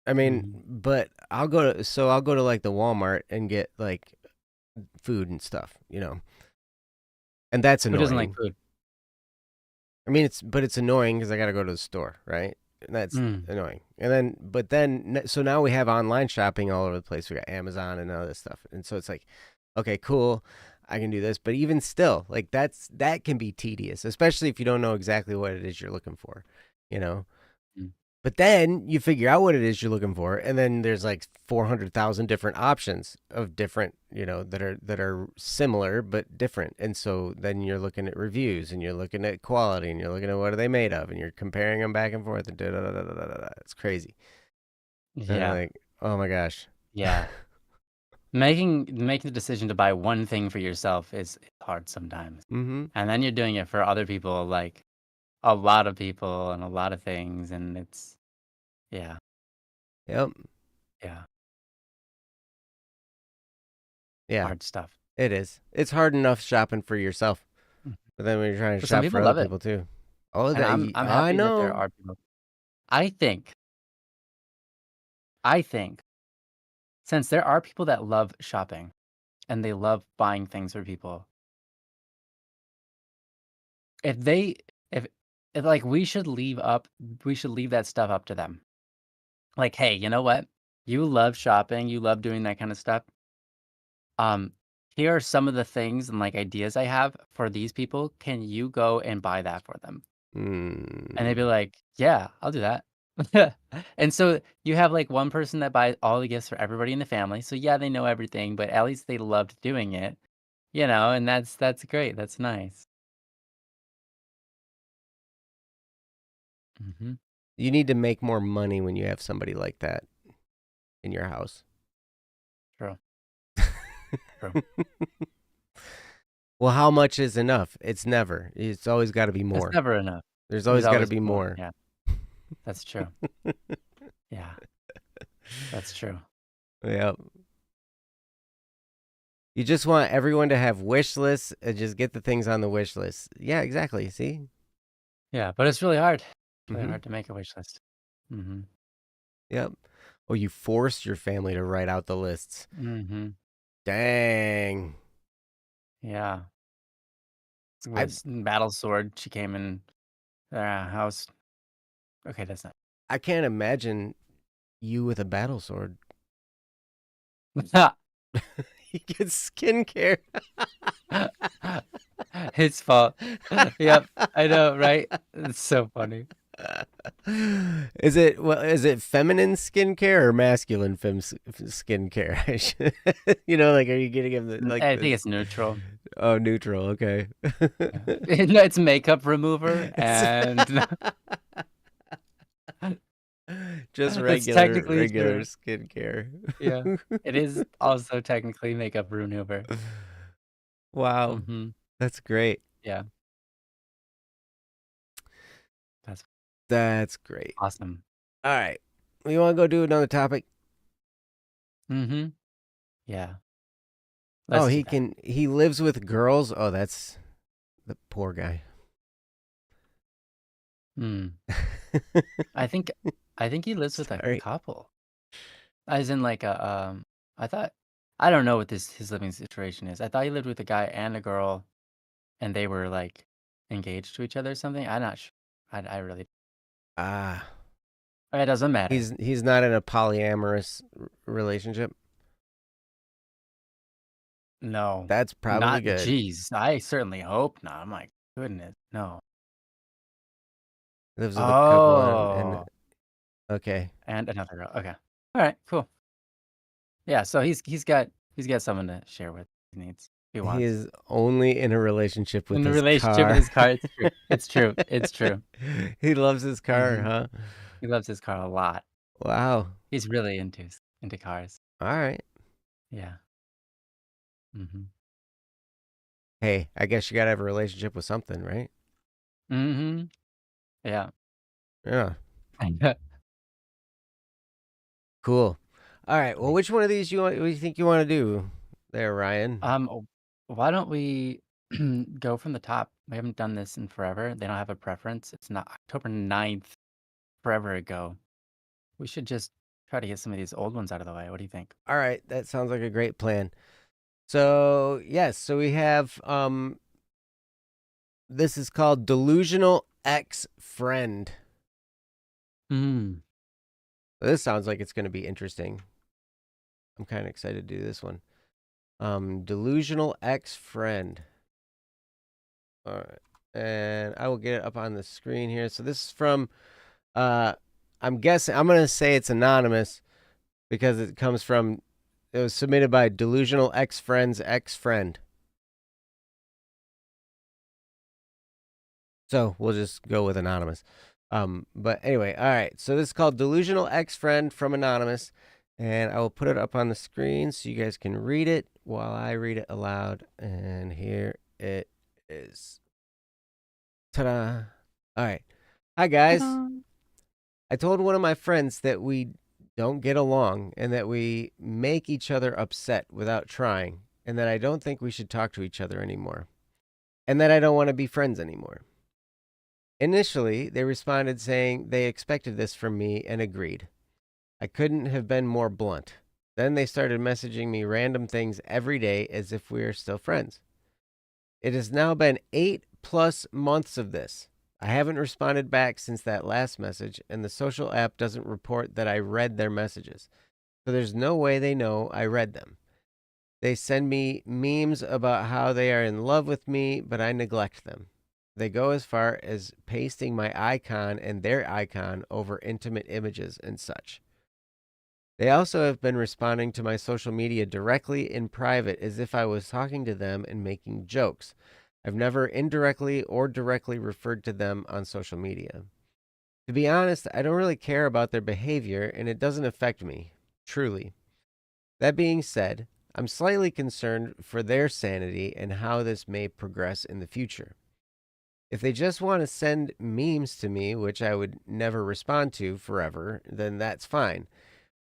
I mean, Mhm. but I'll go to like the Walmart and get like food and stuff. And that's Who doesn't like annoying. food? I mean, it's annoying because I got to go to the store, right? And that's Mm. annoying. So now we have online shopping all over the place. We got Amazon and all this stuff, and so it's like, okay, cool, I can do this. But even still, like that can be tedious, especially if you don't know exactly what it is you're looking for, you know. Mm. But then you figure out what it is you're looking for, and then there's like 400,000 different options of different, that are similar but different. And so then you're looking at reviews, and you're looking at quality, and you're looking at what are they made of, and you're comparing them back and forth, and da da da da da da. Da. It's crazy. And I'm Yeah. like, oh my gosh. Yeah. Making the decision to buy one thing for yourself is hard sometimes, Mm-hmm. and then you're doing it for other people, like, a lot of people and a lot of things, and it's yeah, Yep. yeah, Yeah. hard stuff. It is. It's hard enough shopping for yourself, Mhm. but then when you're trying to But some shop for people other love it, people too. Oh, and that I'm I happy that there know. are people I think I think since there are people that love shopping and they love buying things for people, if they if if, like, we should leave that stuff up to them. Like, "Hey, you know what? You love shopping, you love doing that kinda stuff. Um, here are some of the things and, like, ideas I have for these people. Can you go and buy that for them?" And they'd be Mm. like, "Yeah, I'll do that." And so you have, like, one person that buys all the gifts for everybody in the family, so, yeah, they know everything, but at least they loved doing it, and that's great, that's nice. Mhm. You need to make more money when you have somebody like that in your house. True, true. Well, how much is enough? It's never. It's always got to be It's more. never enough. There's There's always got to always be more, more. yeah, that's true. Yeah, that's true. Yeah. You just want everyone to have wish lists and just get the things on the wish list. Yeah, exactly. See? Yeah, but it's really hard. It's really Mm-hmm. hard to make a wish list. Mhm. Yep. Or you force your family to write out the lists. Mhm. Dang. Yeah. I With battle sword, she came in our house. Okay, that's I can't imagine you with a battle sword. not He gets skincare. his fault. Yep, I know, right? It's so funny. Is it feminine skincare or masculine skincare? Like, are you getting him like I think this? it's neutral. Oh, neutral. Okay. Yeah. No, it's makeup remover It's and just it's regular technically regular true. skincare. Yeah. It is also technically makeup remover. Wow, Mhm. that's great. Yeah. That's That's great. awesome. All right, we want to go do another topic. Mhm. Yeah. Oh, Let's do that. he lives with girls? Oh, that's the poor guy. Hmm. I think I think he lives with a Sorry. couple. As in like a I thought I don't know what this his living situation is. I thought he lived with a guy and a girl and they were like engaged to each other or something. I'm not sure. I really Ah, it doesn't matter. he's not in a polyamorous relationship. No. That's probably Not good. geez. I certainly hope not. My goodness. No. Lives with a couple and Oh, okay. and another girl. Okay. All right, cool. Yeah, so he's got someone to share with if he needs if he He wants. is only in a relationship with In a his relationship with car. his car, it's true. It's true. It's true. He loves his car, Mhm. huh? He loves his car a lot. Wow. He's really into cars. All right. Yeah. Mhm. Hey, I guess you gotta have a relationship with something, right? Mhm. Yeah. Yeah. Cool. All right. Well, Sweet. which one of these what do you think you want to do there, Ryan? Oh, why don't we go from the top? We haven't done this in forever. They don't have a preference. It's not October 9th, forever ago. We should just try to get some of these old ones out of the way. What do you think? All right. That sounds like a great plan. So, yes, so we have this is called Delusional Ex Friend. Mm. This sounds like it's going to be interesting. I'm kind of excited to do this one. Delusional Ex Friend. All right. And I will get it up on the screen here. So this is from uh I'm guessing I'm going to say it's anonymous because it comes from it was submitted by Delusional Ex Friend's ex friend. So we'll just go with anonymous. But anyway, all right. So this is called Delusional Ex Friend from Anonymous. And I will put it up on the screen so you guys can read it while I read it aloud. And here it is. Ta-da. All right. Hi guys. Ta-da. I told one of my friends that we don't get along and that we make each other upset without trying, and that I don't think we should talk to each other anymore, and that I don't want to be friends anymore. Initially, they responded saying they expected this from me and agreed. I couldn't have been more blunt. Then they started messaging me random things every day as if we are still friends. It has now been 8+ months of this. I haven't responded back since that last message, and the social app doesn't report that I read their messages. So there's no way they know I read them. They send me memes about how they are in love with me, but I neglect them. They go as far as pasting my icon and their icon over intimate images and such. They also have been responding to my social media directly in private as if I was talking to them and making jokes. I've never indirectly or directly referred to them on social media. To be honest, I don't really care about their behavior and it doesn't affect me, truly. That being said, I'm slightly concerned for their sanity and how this may progress in the future. If they just want to send memes to me, which I would never respond to forever, then that's fine.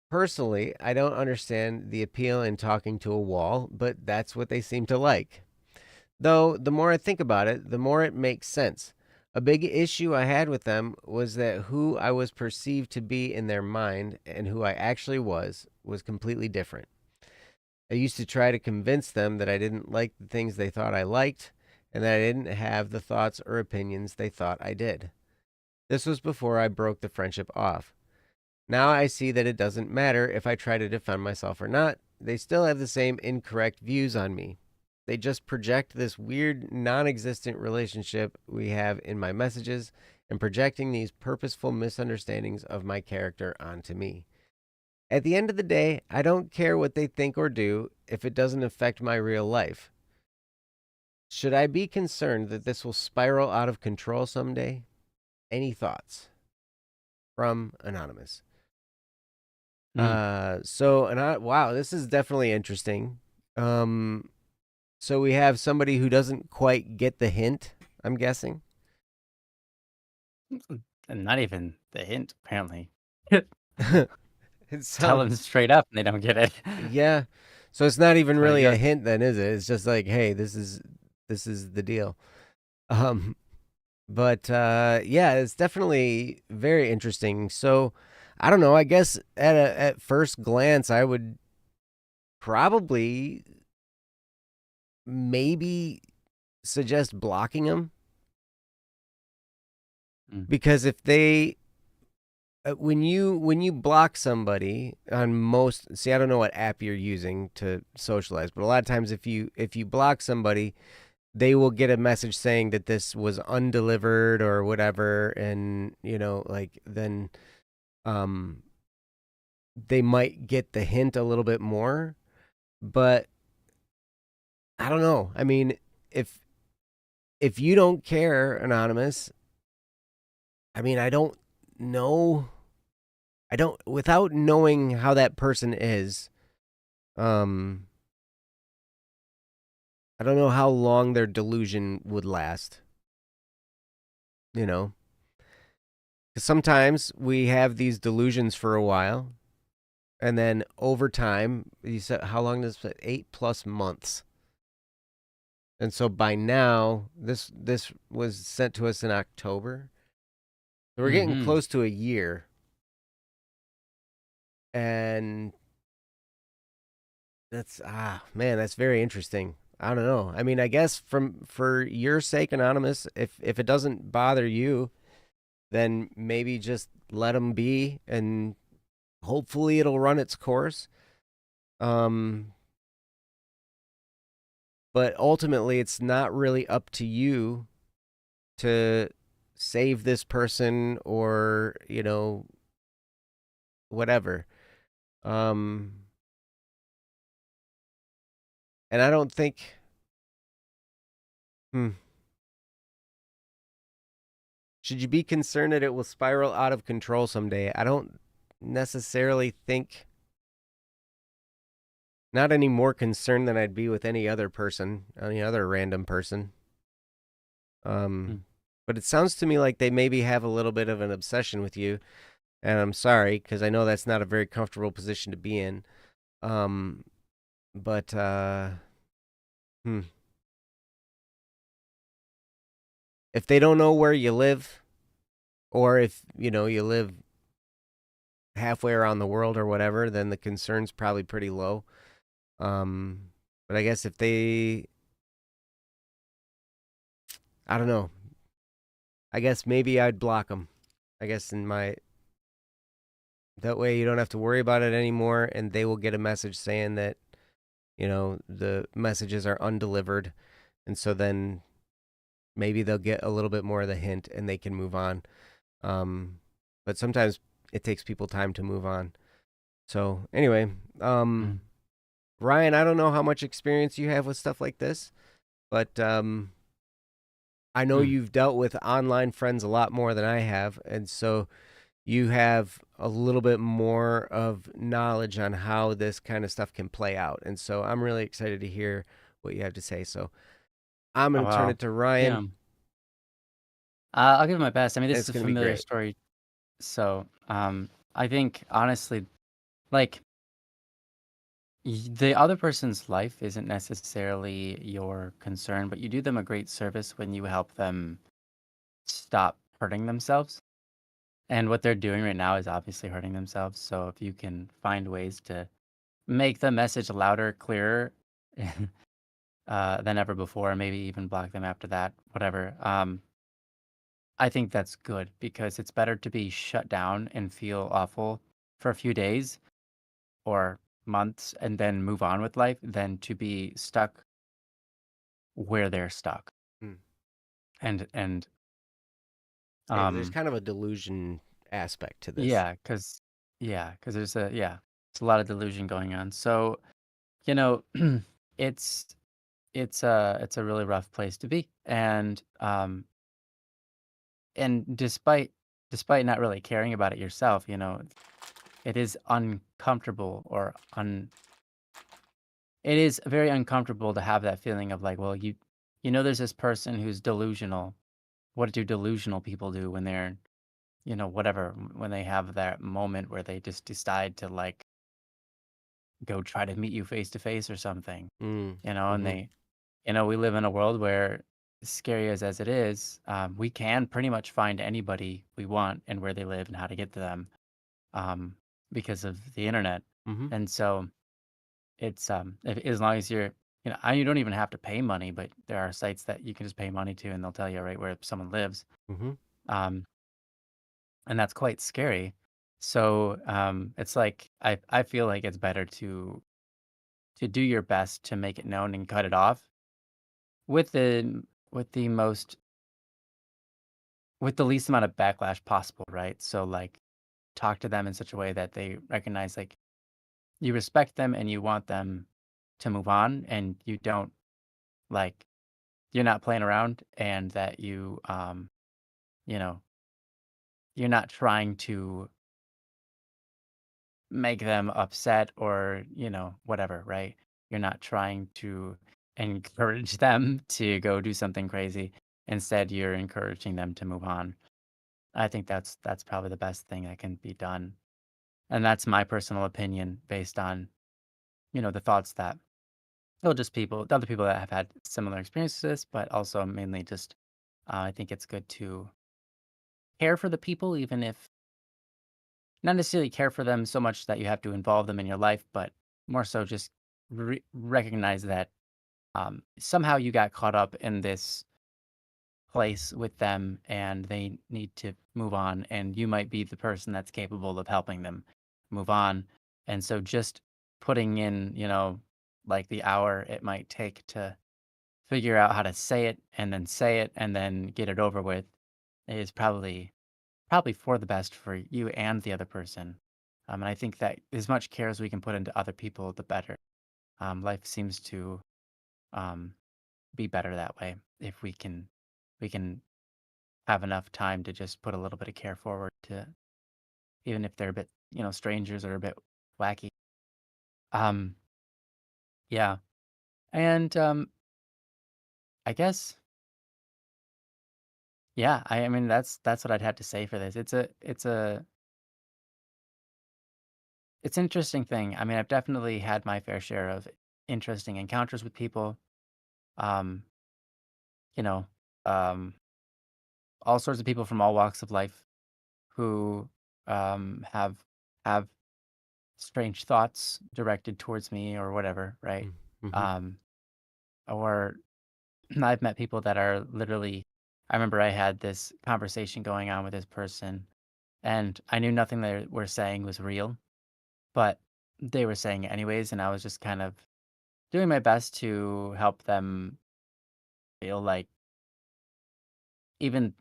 Personally, I don't understand the appeal in talking to a wall, but that's what they seem to like. Though, the more I think about it, the more it makes sense. A big issue I had with them was that who I was perceived to be in their mind and who I actually was completely different. I used to try to convince them that I didn't like the things they thought I liked and that I didn't have the thoughts or opinions they thought I did. This was before I broke the friendship off. Now I see that it doesn't matter if I try to defend myself or not, they still have the same incorrect views on me. They just project this weird, non existent relationship we have in my messages and projecting these purposeful misunderstandings of my character onto me. At the end of the day, I don't care what they think or do if it doesn't affect my real life. Should I be concerned that this will spiral out of control someday? Any thoughts? From Anonymous. Mm. Wow, this is definitely interesting. Um, so we have somebody who doesn't quite get the hint, I'm guessing. And not even the hint, apparently. It Tell sounds, them straight up and they don't get it. yeah. So it's not even So really you're a hint then, is it? It's just like, hey, this is the deal. Um, but yeah, it's definitely very interesting. So I don't know. I guess at first glance, I would probably maybe suggest blocking them mm, because if they when you block somebody on most, see, I don't know what app you're using to socialize, but a lot of times if you block somebody, they will get a message saying that this was undelivered or whatever, and like then um they might get the hint a little bit more. But I don't know. I mean, if you don't care, anonymous, I mean, I don't know. I don't, without knowing how that person is, um I don't know how long their delusion would last, you know? 'Cause sometimes we have these delusions for a while, and then over time, you said, how long does it? 8+ months. And so by now, this was sent to us in October. So we're getting mhm. close to a year. And that's man, that's very interesting. I don't know. I mean, I guess for your sake, anonymous, if it doesn't bother you, then maybe just let them be, and hopefully it'll run its course. Um, but ultimately, it's not really up to you to save this person or whatever. Um, and I don't think. Hmm, should you be concerned that it will spiral out of control someday? I don't necessarily think. Not any more concerned than I'd be with any other person, any other random person. Um, Mm. but it sounds to me like they maybe have a little bit of an obsession with you, and I'm sorry because I know that's not a very comfortable position to be in. Um, but hmm. If they don't know where you live, or if you live halfway around the world or whatever, then the concern's probably pretty low. But I guess if I don't know. I guess maybe I'd block them. I guess in my that way you don't have to worry about it anymore, and they will get a message saying that the messages are undelivered, and so then maybe they'll get a little bit more of the hint and they can move on. Um, but sometimes it takes people time to move on. So anyway, Mm. Ryan, I don't know how much experience you have with stuff like this, but I know Mm. you've dealt with online friends a lot more than I have, and so you have a little bit more of knowledge on how this kind of stuff can play out. And so I'm really excited to hear what you have to say. So I'm Oh, going to turn wow. it to Yeah. Ryan, I'll give it my best. I mean, and this it's is a going to be familiar great. story, so, I think honestly, like, the other person's life isn't necessarily your concern, but you do them a great service when you help them stop hurting themselves. And what they're doing right now is obviously hurting themselves. So if you can find ways to make the message louder, clearer, than ever before, maybe even block them after that, whatever. I think that's good because it's better to be shut down and feel awful for a few days or months and then move on with life than to be stuck where they're stuck. Hmm. And Yeah, 'cause there's um kind of a delusion aspect to this. yeah, cuz cuz it's a lot of delusion going on. So, you know, it's it's a really rough place to be. And despite not really caring about it yourself, it is uncomfortable it is very uncomfortable to have that feeling of like, well, there's this person who's delusional. What do delusional people do when they're, whatever, when they have that moment where they just decide to like go try to meet you face to face or something, Mm. and Mhm. we live in a world where, as scary as it is, we can pretty much find anybody we want and where they live and how to get to them, um, because of the internet. Mhm. And so as long as you don't even have to pay money, but there are sites that you can just pay money to and they'll tell you right where someone lives. Mhm. Um, and that's quite scary. So it's like I feel like it's better to do your best to make it known and cut it off with the most with the least amount of backlash possible, right? So like talk to them in such a way that they recognize like you respect them and you want them to move on and you don't like you're not playing around and that you know, you're not trying to make them upset or, whatever, right? You're not trying to encourage them to go do something crazy. Instead, you're encouraging them to move on. I think that's probably the best thing that can be done. And that's my personal opinion based on, the thoughts that just the other people that have had similar experiences, but also mainly just I think it's good to care for the people, even if not necessarily care for them so much that you have to involve them in your life, but more so just recognize that somehow you got caught up in this place with them and they need to move on, and you might be the person that's capable of helping them move on. And so just putting in, like the hour it might take to figure out how to say it and then get it over with is probably for the best for you and the other person. And I think that as much care as we can put into other people, the better. Life seems to um, be better that way if we can have enough time to just put a little bit of care forward to even if they're a bit, strangers or a bit wacky. Um, yeah, and I guess yeah. I mean that's what I'd have to say for this. It's an interesting thing. I mean, I've definitely had my fair share of interesting encounters with people. Um, you know, um, all sorts of people from all walks of life who have strange thoughts directed towards me or whatever, right? Mm. Mhm. Um, or I've met people that are literally. I remember I had this conversation going on with this person, and I knew nothing they were saying was real, but they were saying it anyways, and I was just kind of doing my best to help them feel like even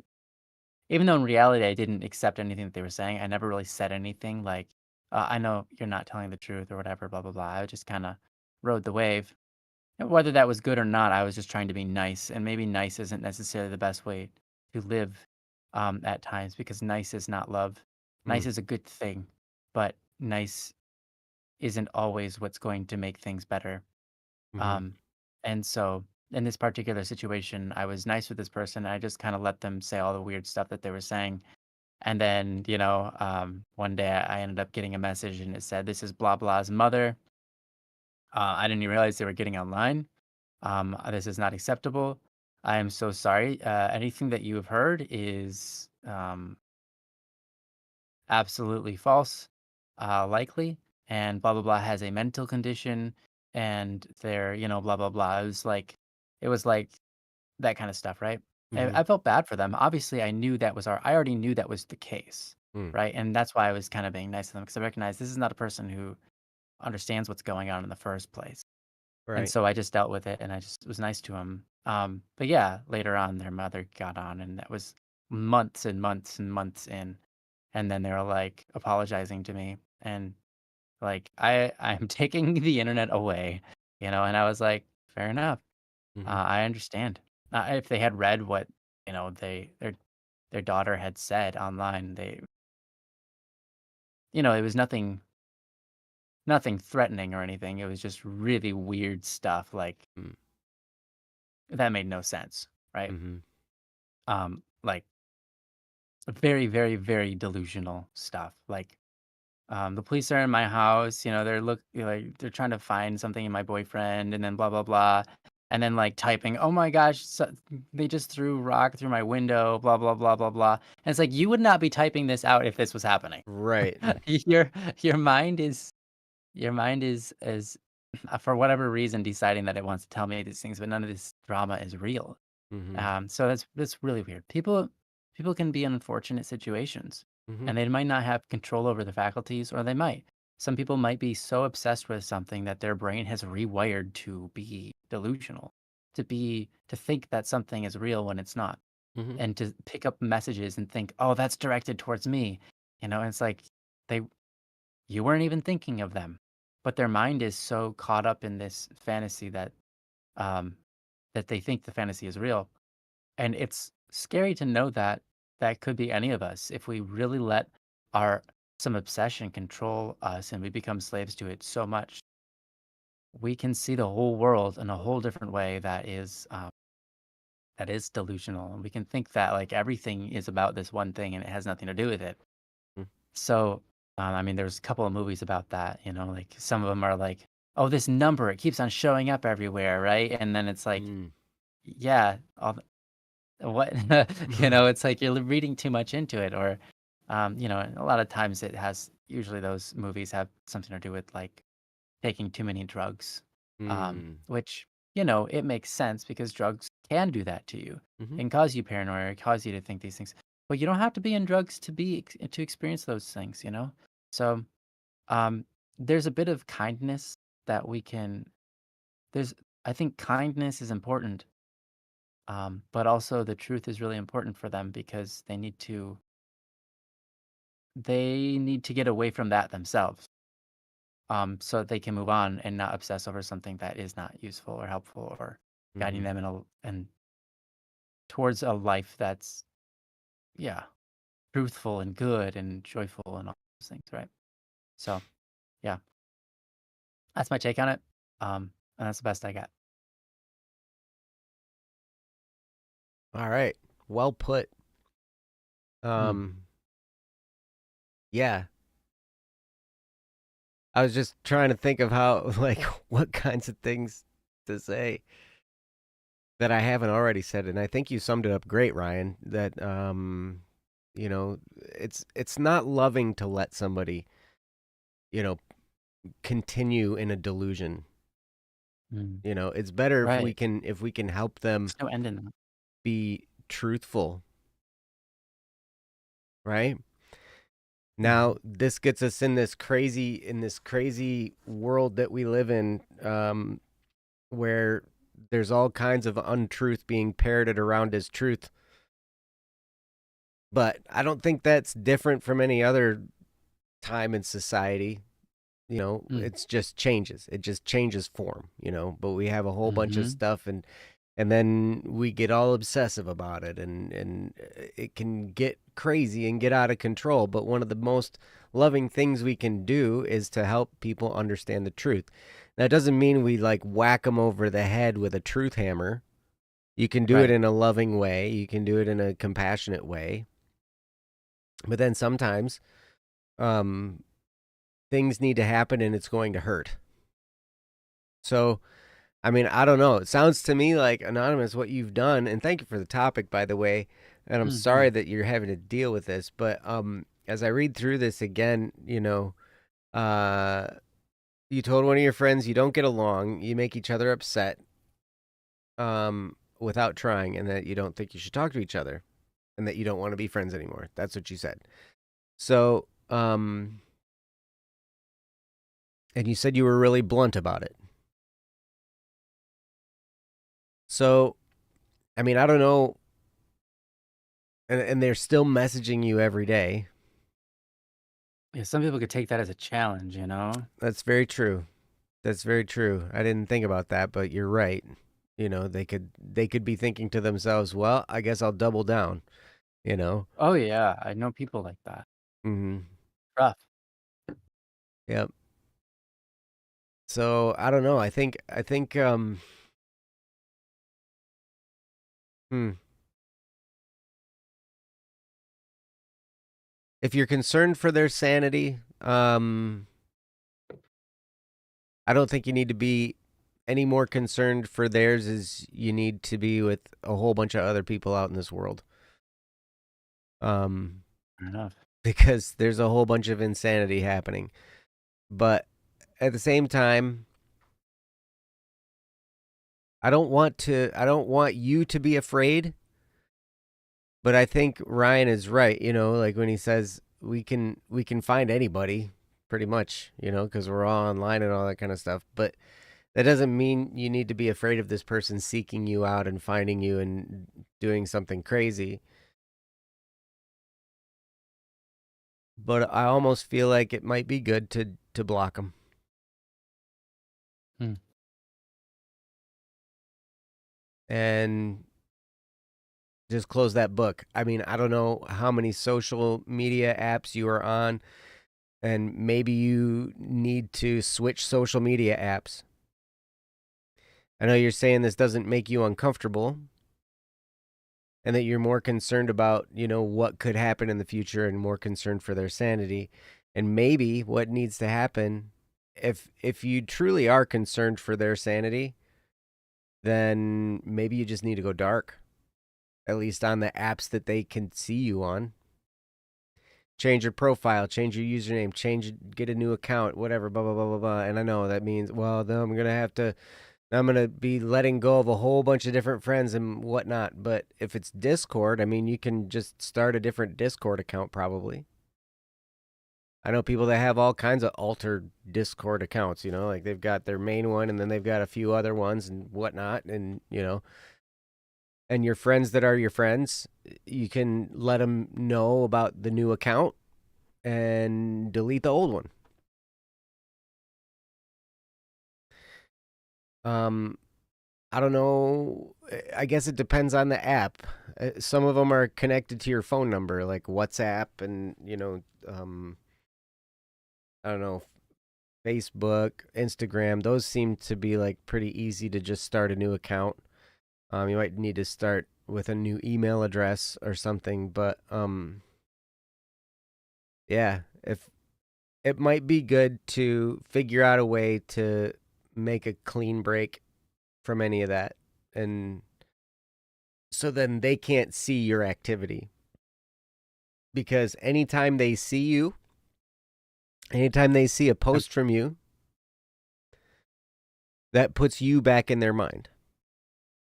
even though in reality I didn't accept anything that they were saying, I never really said anything like, "I know you're not telling the truth," or whatever, blah blah blah. I just kind of rode the wave. And whether that was good or not, I was just trying to be nice, and maybe nice isn't necessarily the best way to live at times because nice is not love. Nice Mm. is a good thing, but nice isn't always what's going to make things better. Mhm. Um, and so in this particular situation, I was nice with this person. I just kind of let them say all the weird stuff that they were saying. And then, one day I ended up getting a message and it said, "This is blah blah's mother." I didn't even realize they were getting online. This is not acceptable. I am so sorry. Anything that you have heard is absolutely false, likely, and blah blah blah has a mental condition, and they're blah blah blah. It was like that kind of stuff, right? Mhm. I felt bad for them. Obviously, I already knew that was the case, Mm. right? And that's why I was kind of being nice to them because I recognized this is not a person who understands what's going on in the first place. And Right. so I just dealt with it and I just was nice to him. But yeah, later on, their mother got on, and that was months and months and months in. And then they were like apologizing to me and like, I'm taking the internet away, and I was like, fair enough. Mhm. I understand. If they had read what, their daughter had said online, it was nothing threatening or anything. It was just really weird stuff like Mm. that made no sense, right? Mhm. Like very, very, very delusional stuff. Like The police are in my house, they're trying to find something in my boyfriend, and then blah blah blah, and then like typing, oh my gosh, they just threw rock through my window, blah blah blah blah blah. And it's like you would not be typing this out if this was happening. Right. your your mind is your mind is for whatever reason deciding that it wants to tell me these things, but none of this drama is real. Mhm. So that's really weird. People can be in unfortunate situations, Mhm. and they might not have control over the faculties, or they might. Some people might be so obsessed with something that their brain has rewired to be delusional, to think that something is real when it's not, Mhm. and to pick up messages and think, "Oh, that's directed towards me." And it's like they you weren't even thinking of them, but their mind is so caught up in this fantasy um, that they think the fantasy is real. And it's scary to know that that could be any of us if we really let our some obsession control us and we become slaves to it so much. We can see the whole world in a whole different way that is delusional, and we can think that like everything is about this one thing and it has nothing to do with it. Mm. So, I mean, there's a couple of movies about that. Like some of them are like, oh, this number, it keeps on showing up everywhere, right? And then it's like, Mm. yeah, what it's like you're reading too much into it, or a lot of times usually those movies have something to do with like taking too many drugs, Mm. which it makes sense because drugs can do that to you Mhm. and cause you paranoia, cause you to think these things, but you don't have to be in drugs to experience those things. So um there's a bit of kindness that we can there's I think kindness is important, but also the truth is really important for them because they need to get away from that themselves, so that they can move on and not obsess over something that is not useful or helpful or guiding Mhm. them and towards a life that's, yeah, truthful and good and joyful and all those things, right? So yeah, that's my take on it. And that's the best I got. All right. Well put. Mm, Um, yeah. I was just trying to think of how, like, what kinds of things to say that I haven't already said, and I think you summed it up great, Ryan. That it's not loving to let somebody, you know, continue in a delusion. mm, It's better if we right. can help them There's no end in that. be truthful, right? Now, Mhm. this gets us in this crazy world that we live in, where there's all kinds of untruth being parroted around as truth. But I don't think that's different from any other time in society. Mm, It's just changes. It just changes form. But we have a whole bunch of mhm. stuff, and then we get all obsessive about it, and it can get crazy and get out of control. But one of the most loving things we can do is to help people understand the truth. That doesn't mean we like whack them over the head with a truth hammer. You can do it Right. in a loving way. You can do it in a compassionate way. But then sometimes um, things need to happen and it's going to hurt. So, I mean, I don't know. It sounds to me like, Anonymous, what you've done, and thank you for the topic, by the way. And I'm sorry Mhm. that you're having to deal with this, but as I read through this again, uh, you told one of your friends you don't get along, you make each other upset without trying, and that you don't think you should talk to each other, and that you don't want to be friends anymore. That's what you said. So, and you said you were really blunt about it. So, I mean, I don't know, and they're still messaging you every day. Yeah, some people could take that as a challenge. That's very true. That's very true. I didn't think about that, but you're right. They could be thinking to themselves, "Well, I guess I'll double down." You know. Oh, yeah, I know people like that. Mm-hmm. Rough. Yep. So I don't know. I think. Hmm. If you're concerned for their sanity, I don't think you need to be any more concerned for theirs as you need to be with a whole bunch of other people out in this world. Fair enough. Because there's a whole bunch of insanity happening. But at the same time, I don't want you to be afraid, but I think Ryan is right, like when he says we can find anybody pretty much, because we're all online and all that kind of stuff. But that doesn't mean you need to be afraid of this person seeking you out and finding you and doing something crazy. But I almost feel like it might be good to block them. And just close that book. I mean, I don't know how many social media apps you are on, and maybe you need to switch social media apps. I know you're saying this doesn't make you uncomfortable and that you're more concerned about, what could happen in the future and more concerned for their sanity. And maybe what needs to happen, if you truly are concerned for their sanity, then maybe you just need to go dark, at least on the apps that they can see you on. Change your profile, change your username, get a new account, whatever, blah, blah, blah, blah, blah. And I know that means, well, then I'm going to be letting go of a whole bunch of different friends and whatnot. But if it's Discord, I mean, you can just start a different Discord account probably. I know people that have all kinds of altered Discord accounts, like they've got their main one and then they've got a few other ones and whatnot. And, and your friends that are your friends, you can let them know about the new account and delete the old one. I don't know. I guess it depends on the app. Some of them are connected to your phone number, like WhatsApp and, I don't know, Facebook, Instagram. Those seem to be like pretty easy to just start a new account. You might need to start with a new email address or something, but yeah, if it might be good to figure out a way to make a clean break from any of that, and so then they can't see your activity. Because anytime they see a post from you, that puts you back in their mind.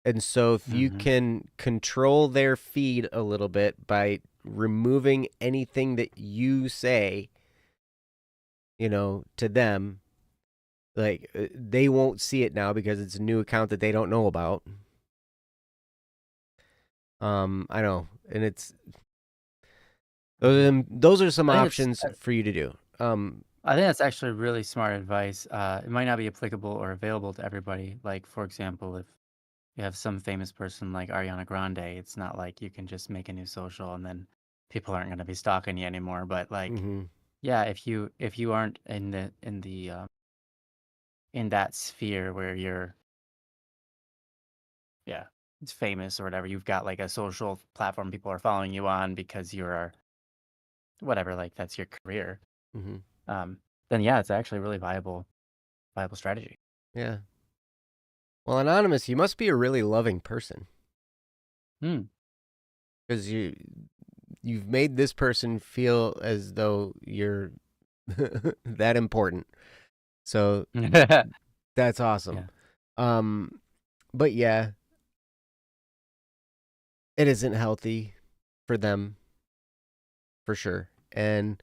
And so if you can control their feed a little bit by removing anything that you say, to them, like they won't see it now because it's a new account that they don't know about. I know, and it's those are some options for you to do. I think that's actually really smart advice. It might not be applicable or available to everybody. Like, for example, if you have some famous person like Ariana Grande, it's not like you can just make a new social and then people aren't going to be stalking you anymore. But like, yeah, if you aren't in that sphere where you're, yeah, it's famous or whatever, you've got like a social platform people are following you on because you're whatever, like that's your career. Then yeah, it's actually a really viable strategy. Yeah. Well, Anonymous, you must be a really loving person. Because you've made this person feel as though you're that important. So that's awesome. Yeah. But yeah, it isn't healthy for them, for sure. And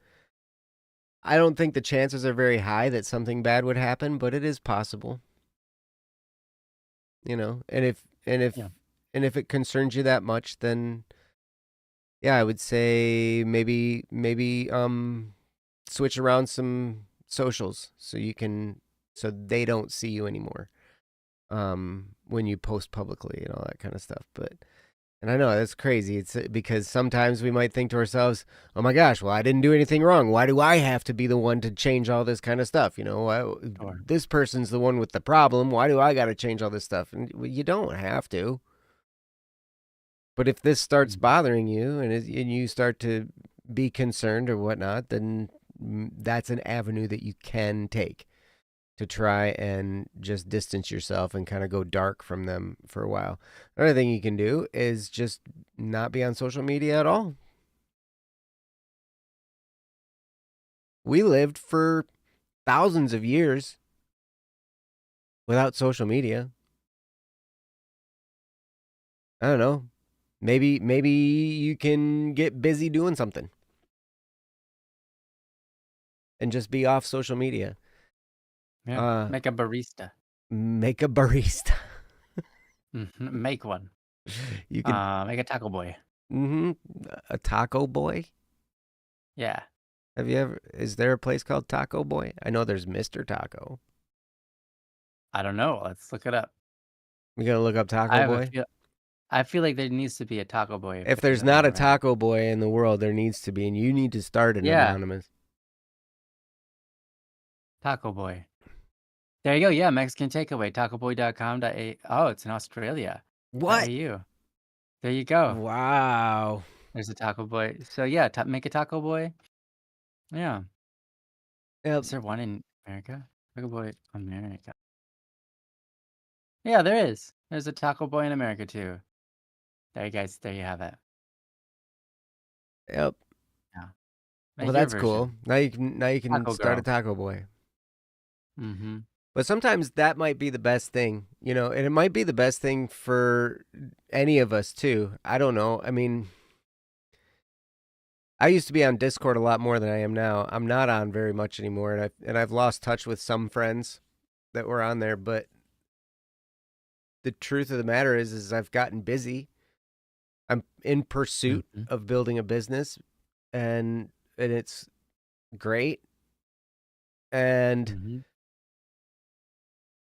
I don't think the chances are very high that something bad would happen, but it is possible. And if it concerns you that much, then yeah, I would say maybe switch around some socials so they don't see you anymore when you post publicly and all that kind of stuff. And I know that's crazy. It's because sometimes we might think to ourselves, "Oh my gosh, well I didn't do anything wrong. Why do I have to be the one to change all this kind of stuff? This person's the one with the problem. Why do I got to change all this stuff?" And you don't have to. But if this starts bothering you and you start to be concerned or whatnot, then that's an avenue that you can take to try and just distance yourself and kind of go dark from them for a while. Another thing you can do is just not be on social media at all. We lived for thousands of years without social media. I don't know. Maybe you can get busy doing something and just be off social media. Yeah. Make a barista. Make a barista. Make one. You can Make a taco boy. a taco boy. Yeah. Have you ever? Is there a place called Taco Boy? I know there's Mr. Taco. I don't know. Let's look it up. You gonna look up I Taco have a Boy? feel. I feel like there needs to be a taco boy if If there's there's not a anywhere. Taco Boy in the world, there needs to be, and you need to start an Yeah, anonymous. taco boy. There you go. Yeah, Mexican takeaway. Tacoboy.com.a. Oh, it's in Australia. What? .au. There you go. Wow. There's a taco boy. So yeah, make a taco boy. Yeah. Yep. Is there one in America? Taco boy America. Yeah, there is. There's a taco boy in America too. There you guys. There you have it. Yep. Yeah. Well, Make your that's cool. version. Now you can Taco start a girl. Taco Boy. Mm-hmm. But sometimes that might be the best thing, and it might be the best thing for any of us too. I don't know. I mean, I used to be on Discord a lot more than I am now. I'm not on very much anymore, and I've lost touch with some friends that were on there. But the truth of the matter is I've gotten busy. I'm in pursuit Mm-hmm. of building a business, and it's great. And Mm-hmm.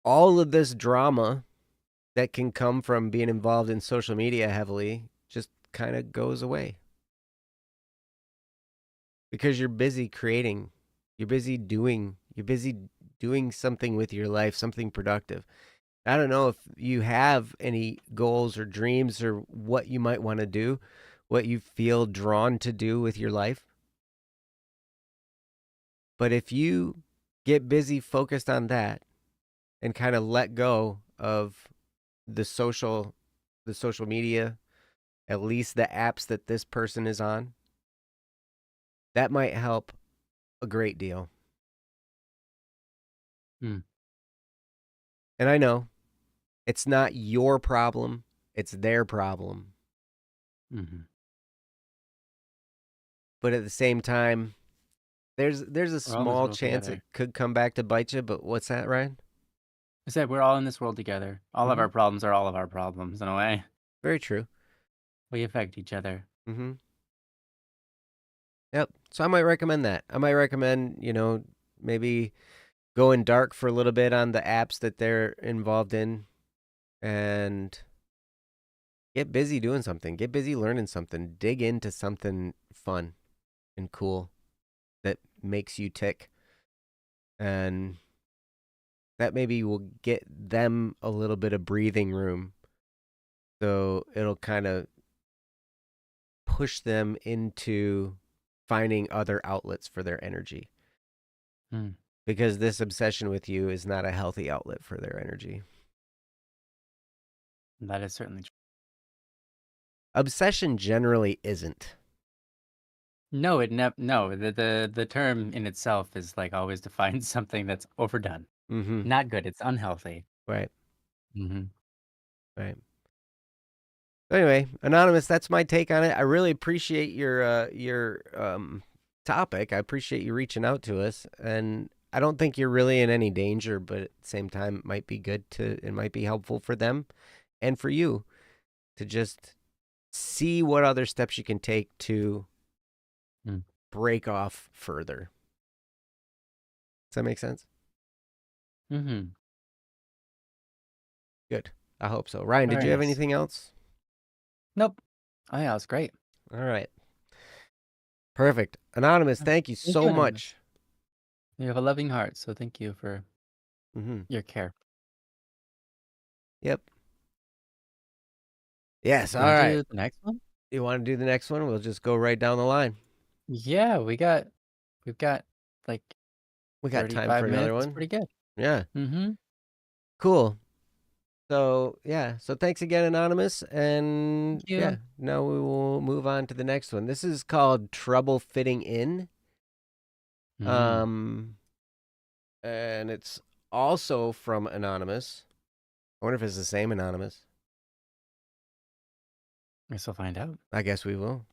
all of this drama that can come from being involved in social media heavily just kind of goes away because you're busy creating, you're busy doing something with your life, something productive. I don't know if you have any goals or dreams or what you might want to do, what you feel drawn to do with your life. But if you get busy focused on that and kind of let go of the social the social media, at least the apps that this person is on, that might help a great deal. Mm. And I know it's not your problem, it's their problem. Mm-hmm. But at the same time, there's a We're all in this small world chance it together. could come back to bite you, but what's that, Ryan? I said we're all in this world together. All of Mhm. our problems are all of our problems in a way. Very true. We affect each other. Mhm. Yep. So I might recommend that. I might recommend, maybe going dark for a little bit on the apps that they're involved in and get busy doing something. Get busy learning something. Dig into something fun and cool that makes you tick. And that maybe will get them a little bit of breathing room. So it'll kind of push them into finding other outlets for their energy. Mm. Because this obsession with you is not a healthy outlet for their energy. That is certainly true. Obsession generally isn't. No, no. The term in itself is like always defines something that's overdone. Mm-hmm. Not good. It's unhealthy. Right. Mm-hmm. Right. Anyway, anonymous, that's my take on it. I really appreciate your topic. I appreciate you reaching out to us, and I don't think you're really in any danger, but at the same time, it might be helpful for them and for you to just see what other steps you can take to Mm. break off further. Does that make sense? Mm-hmm. Good. I hope so. Ryan, did Very you have nice. anything else? Nope. Oh yeah, it's great. All right. Perfect. Anonymous, Yeah. thank you Thank so you, Anonymous. much. You have a loving heart, so thank you for Mm-hmm. your care. Yep. Yes. You All want to right. do the next one? You want to do the next one? We'll just go right down the line. Yeah, we've got like We got time 35 for another minutes is one. pretty good. Yeah. Mm-hmm. Cool. So, yeah. So thanks again, Anonymous. And Thank yeah, you. now we will move on to the next one. This is called Trouble Fitting In. Mm. Um, and it's also from Anonymous. I wonder if it's the same Anonymous. Guess we'll find out. I guess we will.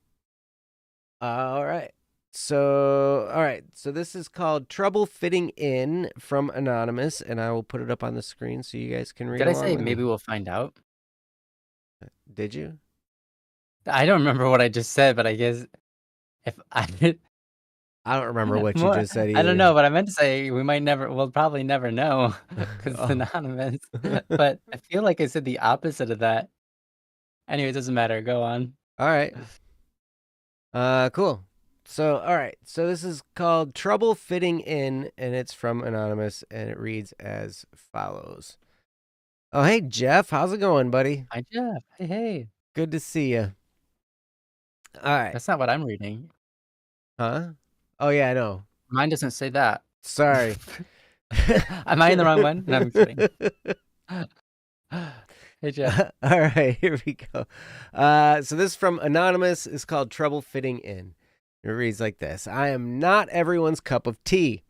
All right. So this is called Trouble Fitting In from Anonymous, and I will put it up on the screen so you guys can read Did I along say with me. maybe we'll find out? Did you? I don't remember what I just said, but I guess if I did, I don't remember what you more, just said I don't either. know, but I meant to say we'll probably never know because it's Oh. anonymous. But I feel like I said the opposite of that. Anyway, it doesn't matter. Go on. All right. Cool. So, all right. So this is called Trouble Fitting In, and it's from Anonymous, and it reads as follows. Oh, hey, Jeff. How's it going, buddy? Hi, Jeff. Hey, hey. Good to see you. All right. That's not what I'm reading. Huh? Oh, yeah, I know. Mine doesn't say that. Sorry. Am I in the wrong one? No, I'm kidding. Hey, Jeff. All right, here we go. So this from Anonymous is called Trouble Fitting In. It reads like this. I am not everyone's cup of tea.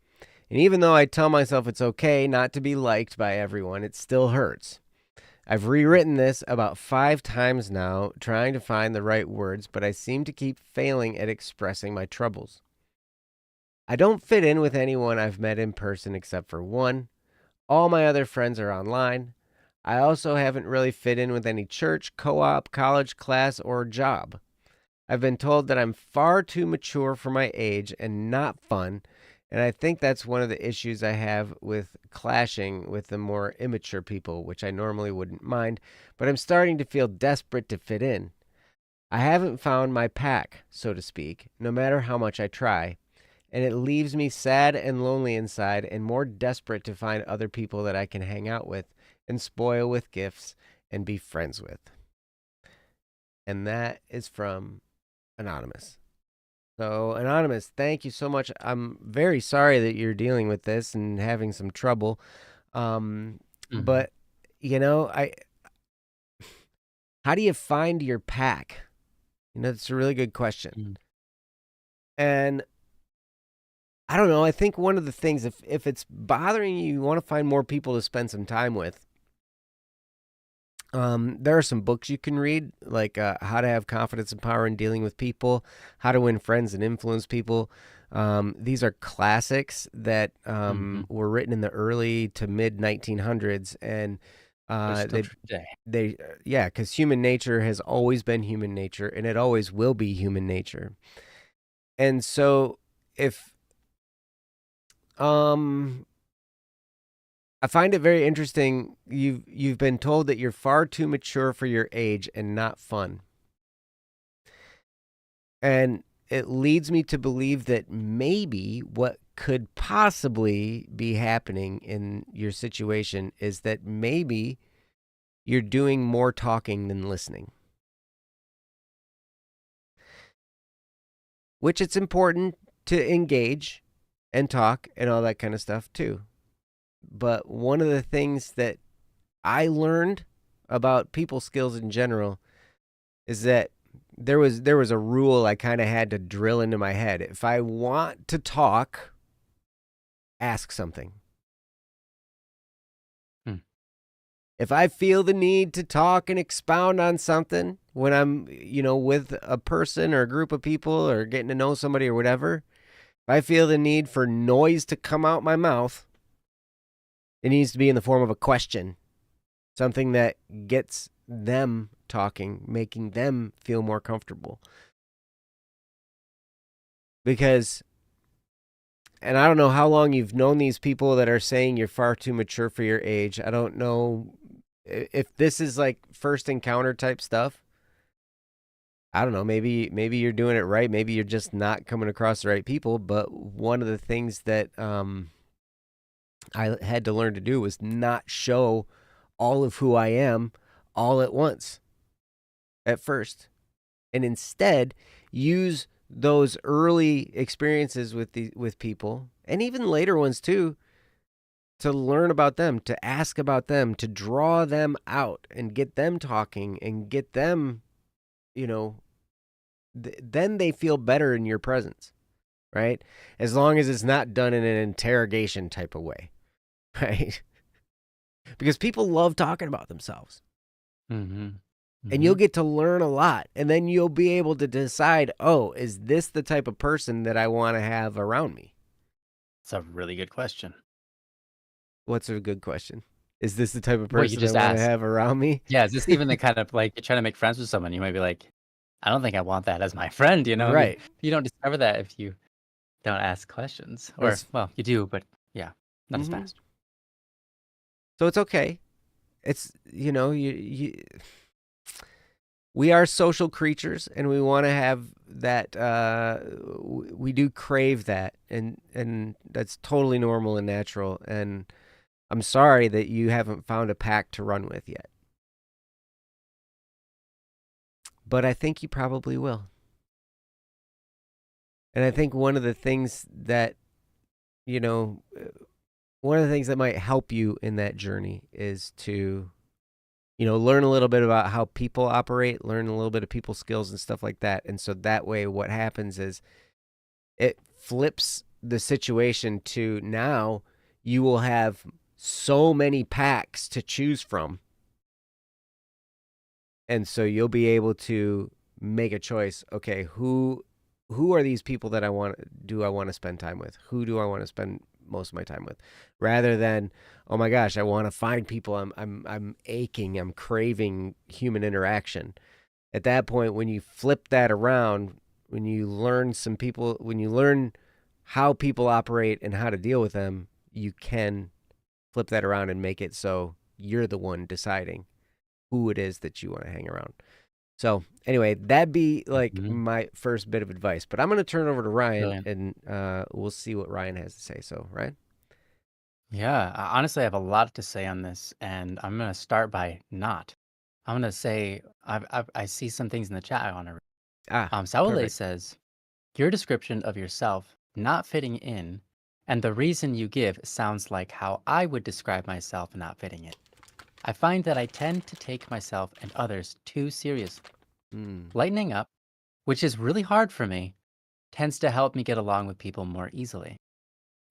And even though I tell myself it's okay not to be liked by everyone, it still hurts. I've rewritten this about 5 times now, trying to find the right words, but I seem to keep failing at expressing my troubles. I don't fit in with anyone I've met in person except for one. All my other friends are online. I also haven't really fit in with any church, co-op, college class, or job. I've been told that I'm far too mature for my age and not fun, and I think that's one of the issues I have with clashing with the more immature people, which I normally wouldn't mind, but I'm starting to feel desperate to fit in. I haven't found my pack, so to speak, no matter how much I try, and it leaves me sad and lonely inside and more desperate to find other people that I can hang out with and spoil with gifts and be friends with. And that is from Anonymous. So, Anonymous, thank you so much. I'm very sorry that you're dealing with this and having some trouble. Mhm. But how do you find your pack? That's a really good question. Mm. And I don't know. I think one of the things, if it's bothering you, you want to find more people to spend some time with. There are some books you can read, like How to Have Confidence and Power in Dealing with People, How to Win Friends and Influence People. These are classics that were written in the early to mid 1900s, and Still true today. because human nature has always been human nature, and it always will be human nature. And so, if I find it very interesting. You've been told that you're far too mature for your age and not fun. And it leads me to believe that maybe what could possibly be happening in your situation is that maybe you're doing more talking than listening. Which it's important to engage and talk and all that kind of stuff too. But one of the things that I learned about people skills in general is that there was a rule I kind of had to drill into my head. If I want to talk, ask something. If I feel the need to talk and expound on something when I'm, with a person or a group of people or getting to know somebody or whatever, if I feel the need for noise to come out my mouth, it needs to be in the form of a question, something that gets them talking, making them feel more comfortable. Because, and I don't know how long you've known these people that are saying you're far too mature for your age. I don't know if this is like first encounter type stuff. I don't know. Maybe you're doing it right. Maybe you're just not coming across the right people. But one of the things that I had to learn to do was not show all of who I am all at once at first, and instead use those early experiences with people and even later ones too, to learn about them, to ask about them, to draw them out and get them talking and get them, you know, then they feel better in your presence, right? As long as it's not done in an interrogation type of way, right? Because people love talking about themselves. Mm-hmm. And you'll Mm-hmm. get to learn a lot. And then you'll be able to decide, oh, is this the type of person that I want to have around me? It's a really good question. What's a good question? Is this the type of Well, you person I just want to asked. have around me? Yeah, is this even the kind of like you're trying to make friends with someone? You might be like, I don't think I want that as my friend. Right. You don't discover that if you don't ask questions, or That's well, you do, but yeah, not as mm-hmm. fast. So it's okay. It's we are social creatures, and we want to have that. We do crave that, and that's totally normal and natural. And I'm sorry that you haven't found a pack to run with yet, but I think you probably will. And I think one of the things that you know, one of the things that might help you in that journey is to learn a little bit about how people operate, learn a little bit of people skills and stuff like that. And so that way, what happens is it flips the situation to now you will have so many packs to choose from. And so you'll be able to make a choice. Okay, who are these people that I want to spend time with? Who do I want to spend most of my time with? Rather than, oh my gosh, I want to find people. I'm aching, I'm craving human interaction. At that point, when you flip that around, when you learn how people operate and how to deal with them, you can flip that around and make it so you're the one deciding who it is that you want to hang around. So anyway, that'd be like Mhm. my first bit of advice. But I'm going to turn it over to Ryan, Brilliant. and we'll see what Ryan has to say. So Ryan, Yeah, honestly, I have a lot to say on this, and I'm gonna start by not. I'm gonna say I see some things in the chat I want to read. Saule perfect. says your description of yourself not fitting in, and the reason you give sounds like how I would describe myself not fitting in. I find that I tend to take myself and others too seriously. Mm, Lightening up, which is really hard for me, tends to help me get along with people more easily.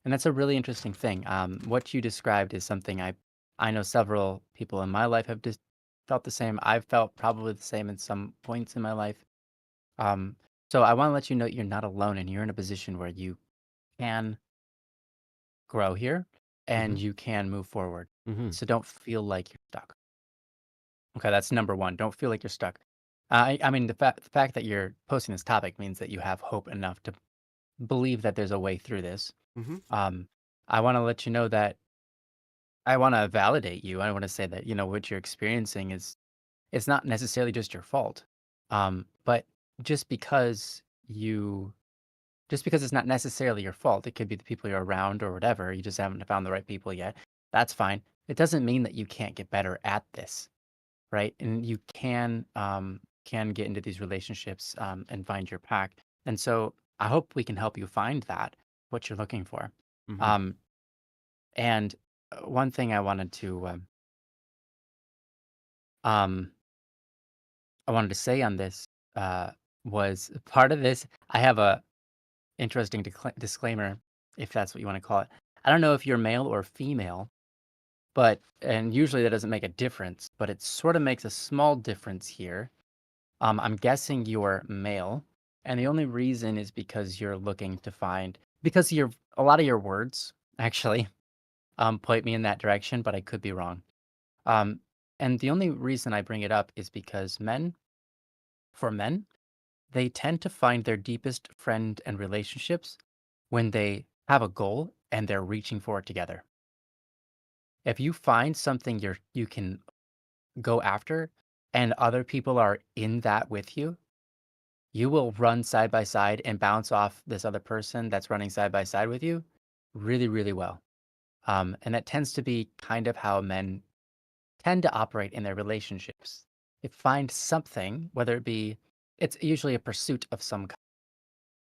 And that's a really interesting thing. What you described is something I know several people in my life have just felt the same. I've felt probably the same in some points in my life. Um, so I want to let you know you're not alone and you're in a position where you can grow here mm-hmm, and you can move forward. mm-hmm, So don't feel like you're stuck. Okay, that's number one. Don't feel like you're stuck. I mean, the fact that you're posting this topic means that you have hope enough to believe that there's a way through this. mm-hmm, Um, I want to let you know that I want to validate you. I want to say that what you're experiencing is it's not necessarily just your fault. But just because you just because it's not necessarily your fault, it could be the people you're around or whatever. You just haven't found the right people yet. That's fine. It doesn't mean that you can't get better at this, right? And you can get into these relationships and find your pack. And so I hope we can help you find that what you're looking for. mm-hmm, Um, and one thing um, I wanted to say on this uh, was part of this. I have a interesting disclaimer, if that's what you want to call it. I don't know if you're male or female, and usually that doesn't make a difference, but it sort of makes a small difference here. I'm guessing you're male, and the only reason is because you're looking to find because a lot of your words actually point me in that direction, but I could be wrong. Um, and the only reason I bring it up is because for men, they tend to find their deepest friend and relationships when they have a goal and they're reaching for it together. If you find something you can go after and other people are in that with you, you will run side by side and bounce off this other person that's running side by side with you really, really well. And that tends to be kind of how men tend to operate in their relationships. They find something, whether it be, it's usually a pursuit of some kind.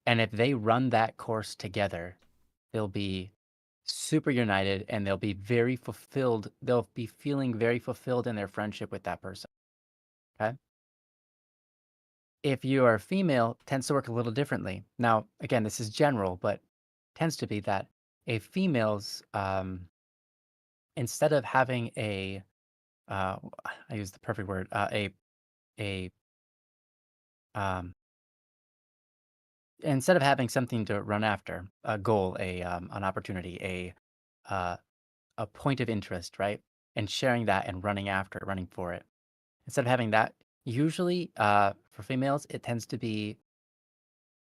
And if they run that course together, they'll be super united and they'll be very fulfilled. They'll be feeling very fulfilled in their friendship with that person. Okay. If you are female, it tends to work a little differently. Now, again, this is general, but tends to be that a female's instead of having a uh, I use the perfect word a um, instead of having something to run after, a goal, an opportunity, uh, a point of interest, right? And sharing that and running after it, running for it. Instead of having that, usually for females, it tends to be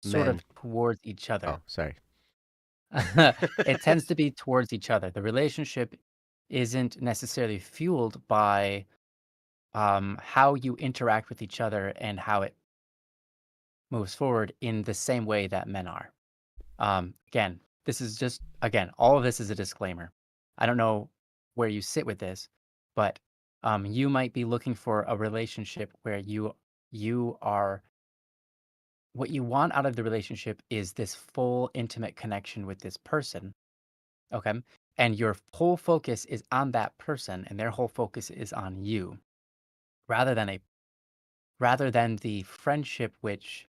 sort Men. of towards each Oh, other. sorry. It tends to be towards each other. The relationship isn't necessarily fueled by how you interact with each other and how it moves forward in the same way that men are. Again, this is just again, all of this is a disclaimer. I don't know where you sit with this, but you might be looking for a relationship where you are what you want out of the relationship is this full intimate connection with this person. Okay. And your whole focus is on that person and their whole focus is on you rather than a rather than the friendship which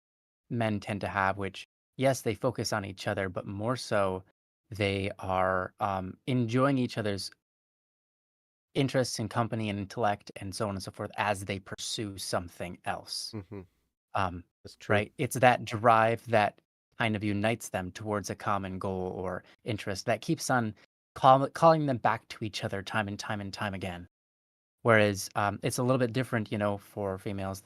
men tend to have, which, yes, they focus on each other, but more so they are enjoying each other's interests and company and intellect and so on and so forth as they pursue something else. Hmm. Um, That's true. right? It's that drive that kind of unites them towards a common goal or interest that keeps on calling them back to each other time and time and time again. Whereas it's a little bit different, for females.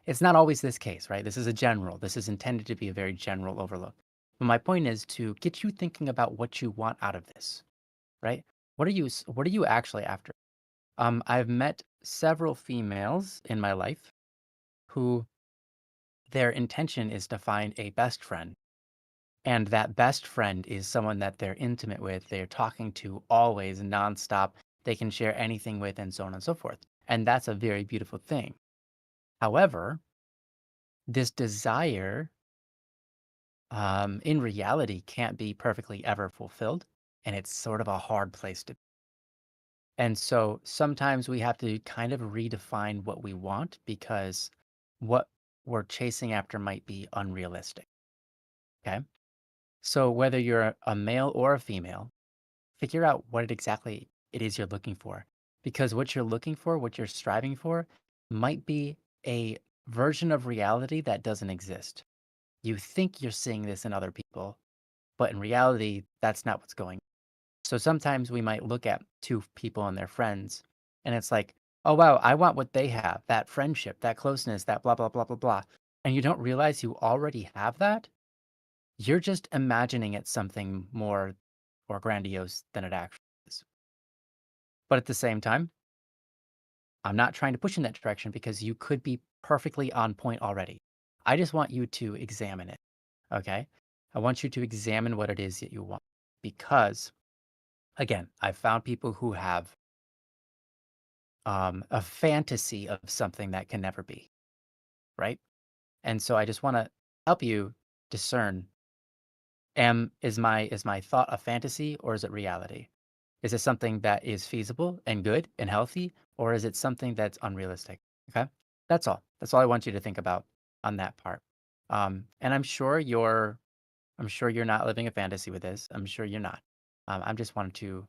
It's not always this case, right? This is a general. This is intended to be a very general overlook. But my point is to get you thinking about what you want out of this, right? What are you actually after? I've met several females in my life who their intention is to find a best friend. And that best friend is someone that they're intimate with, they're talking to always nonstop, they can share anything with, and so on and so forth. And that's a very beautiful thing. However, this desire in reality can't be perfectly ever fulfilled. And it's sort of a hard place to. And so sometimes we have to kind of redefine what we want because what we're chasing after might be unrealistic. Okay. So whether you're a male or a female, figure out what exactly it is you're looking for. Because what you're looking for, what you're striving for, might be a version of reality that doesn't exist. You think you're seeing this in other people, but in reality, that's not what's going on. So sometimes we might look at two people and their friends, and it's like, oh, wow, I want what they have, that friendship, that closeness, that blah, blah, blah, blah, blah. And you don't realize you already have that. You're just imagining it something more or grandiose than it actually is. But at the same time, I'm not trying to push in that direction because you could be perfectly on point already. I just want you to examine it. Okay. I want you to examine what it is that you want because, again, I've found people who have a fantasy of something that can never be, right? And so I just want to help you discern is my thought a fantasy or is it reality? Is it something that is feasible and good and healthy, or is it something that's unrealistic? Okay. That's all. That's all I want you to think about on that part. And I'm sure you're not living a fantasy with this. I'm sure you're not. I'm just wanted to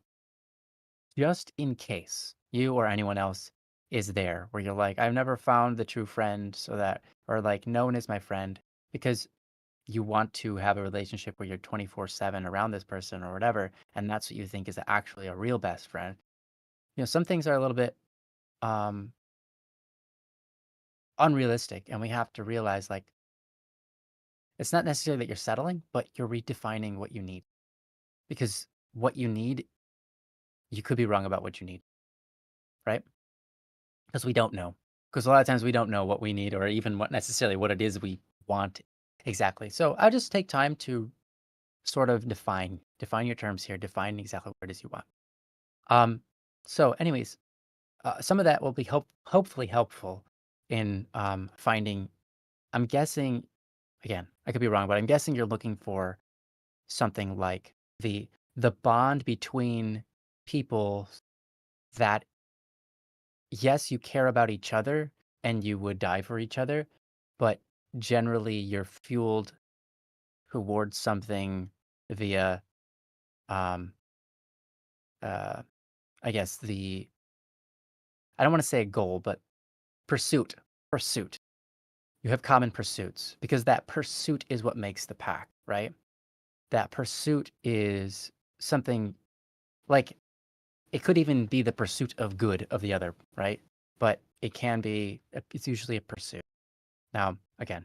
just in case you or anyone else is there where you're like, I've never found the true friend so that, or like, no one is my friend because you want to have a relationship where you're 24/7 around this person or whatever, and that's what you think is actually a real best friend. Some things are a little bit um, unrealistic, and we have to realize like it's not necessarily that you're settling, but you're redefining what you need because what you need, you could be wrong about what you need, right? Because we don't know. Because a lot of times we don't know what we need or even what necessarily what it is we want exactly. So I just take time to sort of define your terms here, define exactly what it is you want. Um, so anyways, some of that will be hopefully helpful in finding. I'm guessing again, I could be wrong, but I'm guessing you're looking for something like the bond between people that, yes, you care about each other and you would die for each other, but generally you're fueled towards something via, um, uh, I guess I don't want to say a goal, but pursuit, pursuit. You have common pursuits because that pursuit is what makes the pack, right? That pursuit is something like it could even be the pursuit of good of the other, right? But it can be, it's usually a pursuit. Now, again,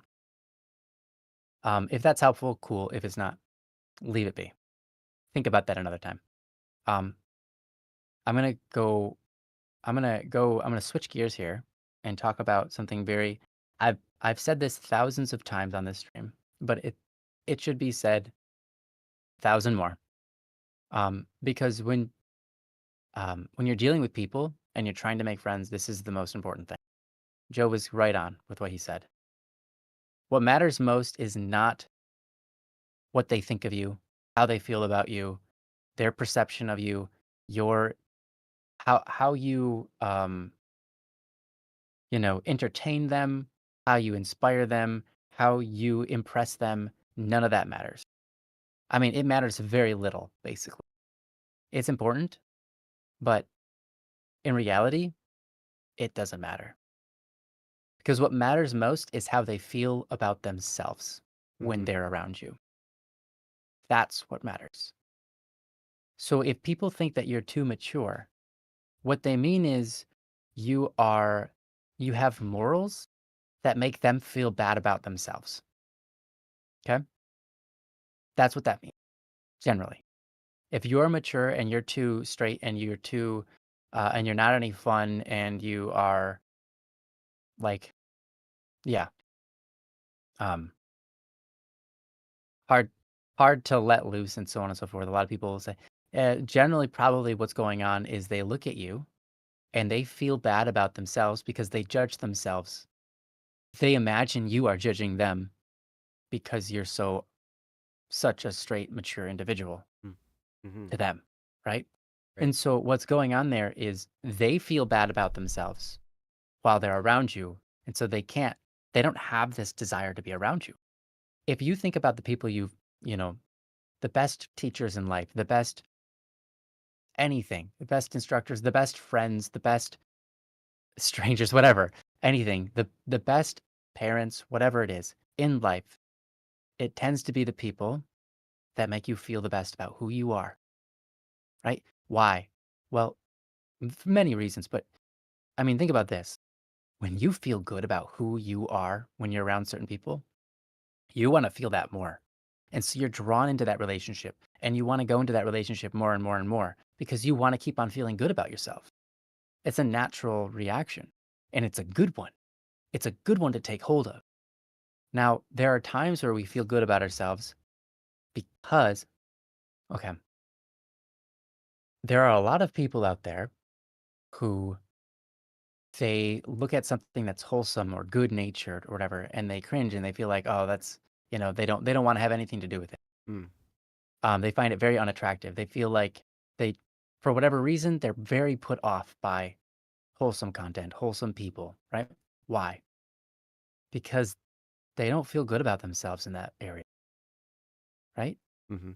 if that's helpful, cool. If it's not, leave it be. Think about that another time. Um, I'm gonna go. I'm gonna switch gears here and talk about something very. I've said this thousands of times on this stream, but it should be said thousand more. Because when you're dealing with people and you're trying to make friends, this is the most important thing. Joe was right on with what he said. What matters most is not what they think of you, how they feel about you, their perception of you, your how you entertain them, how you inspire them, how you impress them. None of that matters. I mean, it matters very little, basically. It's important, but in reality, it doesn't matter. Because what matters most is how they feel about themselves when Mhm. they're around you. That's what matters. So if people think that you're too mature, what they mean is you are you have morals that make them feel bad about themselves. Okay? That's what that means generally. If you're mature and you're too straight and you're too and you're not any fun and you are like yeah, um hard hard to let loose and so on and so forth. A lot of people will say generally probably what's going on is they look at you and they feel bad about themselves because they judge themselves. They imagine you are judging them because you're such a straight, mature individual Mm. Mhm. to them, right? Right. And so what's going on there is they feel bad about themselves while they're around you. And so they don't have this desire to be around you. If you think about the people you know, the best teachers in life, the best anything, the best instructors, the best friends, the best strangers, whatever, anything, the best parents, whatever it is in life, it tends to be the people that make you feel the best about who you are, right? Why? Well, for many reasons, but I mean, think about this. When you feel good about who you are when you're around certain people, you want to feel that more. And so you're drawn into that relationship and you want to go into that relationship more and more and more because you want to keep on feeling good about yourself. It's a natural reaction and it's a good one. It's a good one to take hold of. Now, there are times where we feel good about ourselves because, okay, there are a lot of people out there who they look at something that's wholesome or good natured or whatever, and they cringe and they feel like, oh, that's, they don't want to have anything to do with it. Mm. They find it very unattractive. They feel like they, for whatever reason, they're very put off by wholesome content, wholesome people, right? Why? Because they don't feel good about themselves in that area, right? Mhm.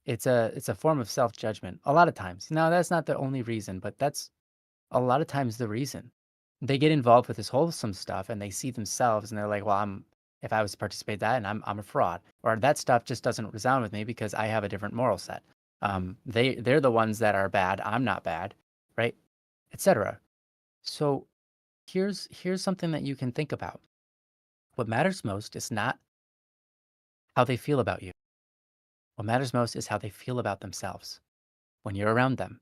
It's a form of self-judgment a lot of times. Now, that's not the only reason, but that's a lot of times the reason. They get involved with this wholesome stuff and they see themselves and they're like, "Well, if I was to participate in that and I'm a fraud." Or that stuff just doesn't resound with me because I have a different moral set. Mhm. They're the ones that are bad, I'm not bad, right? Etc. So, here's something that you can think about. What matters most is not how they feel about you. What matters most is how they feel about themselves when you're around them.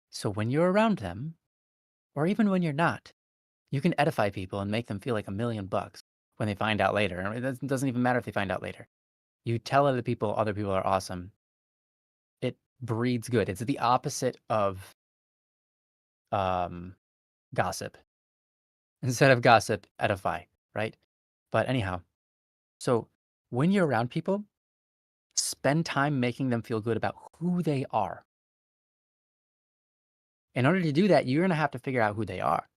So when you're around them, or even when you're not, you can edify people and make them feel like $1,000,000 when they find out later. I mean, it doesn't even matter if they find out later. You tell other people are awesome. It breeds good. It's the opposite of um, gossip. Instead of gossip, edify, right? But anyhow, so when you're around people, Spend time making them feel good about who they are. In order to do that, you're gonna have to figure out who they are.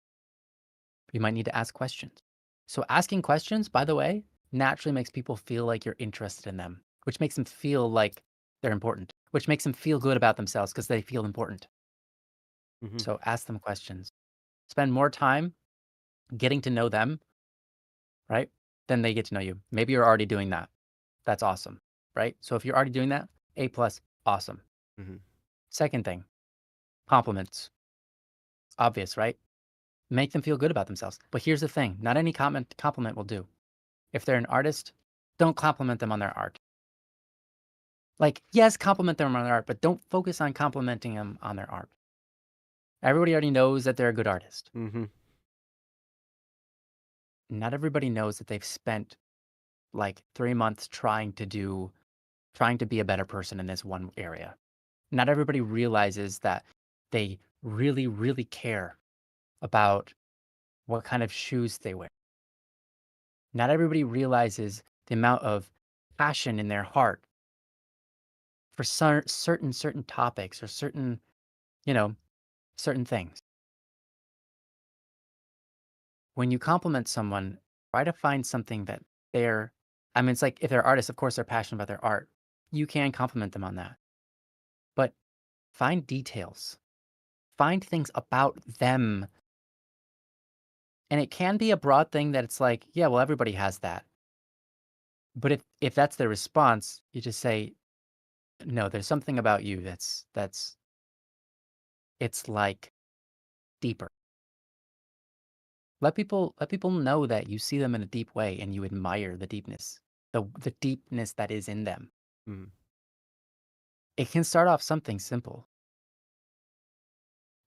You might need to ask questions. So asking questions, by the way, naturally makes people feel like you're interested in them, which makes them feel like they're important, which makes them feel good about themselves because they feel important. Mhm. So ask them questions. Spend more time getting to know them, right? Than they get to know you. Maybe you're already doing that. That's awesome, right? So if you're already doing that, A plus, awesome. Mhm. Second thing, compliments. Obvious, right? Make them feel good about themselves. But here's the thing, not any compliment will do. If they're an artist, don't compliment them on their art. Like, yes, compliment them on their art, but don't focus on complimenting them on their art. Everybody already knows that they're a good artist. Mhm. Not everybody knows that they've spent like 3 months trying to be a better person in this one area. Not everybody realizes that they really, really care about what kind of shoes they wear. Not everybody realizes the amount of passion in their heart for certain topics or you know, certain things. When you compliment someone, try to find something that they're I mean, it's like if they're artists, of course, they're passionate about their art. You can compliment them on that. But find details. Find things about them. And it can be a broad thing that it's like, yeah, well, everybody has that. But if that's their response, you just say, no, there's something about you that's it's like deeper. Let people know that you see them in a deep way and you admire the deepness, the deepness that is in them. Mhm. It can start off something simple.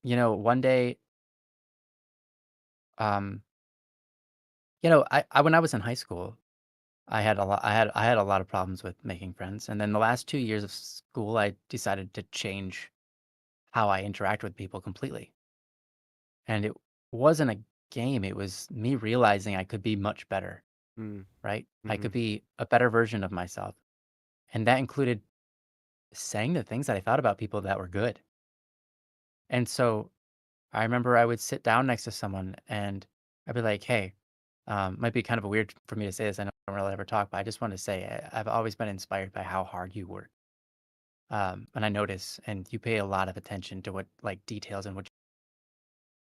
One day, um, I when I was in high school, I had a lot of problems with making friends. And then the last 2 years of school, I decided to change how I interact with people completely. And it wasn't a game. It was me realizing I could be much better, Mm. right? I could Mhm. be a better version of myself. And that included saying the things that I thought about people that were good. And so I remember I would sit down next to someone and I'd be like, hey, might be kind of weird for me to say this. I don't really ever talk, but I just want to say I've always been inspired by how hard you work. And I notice, and you pay a lot of attention to what like details and what.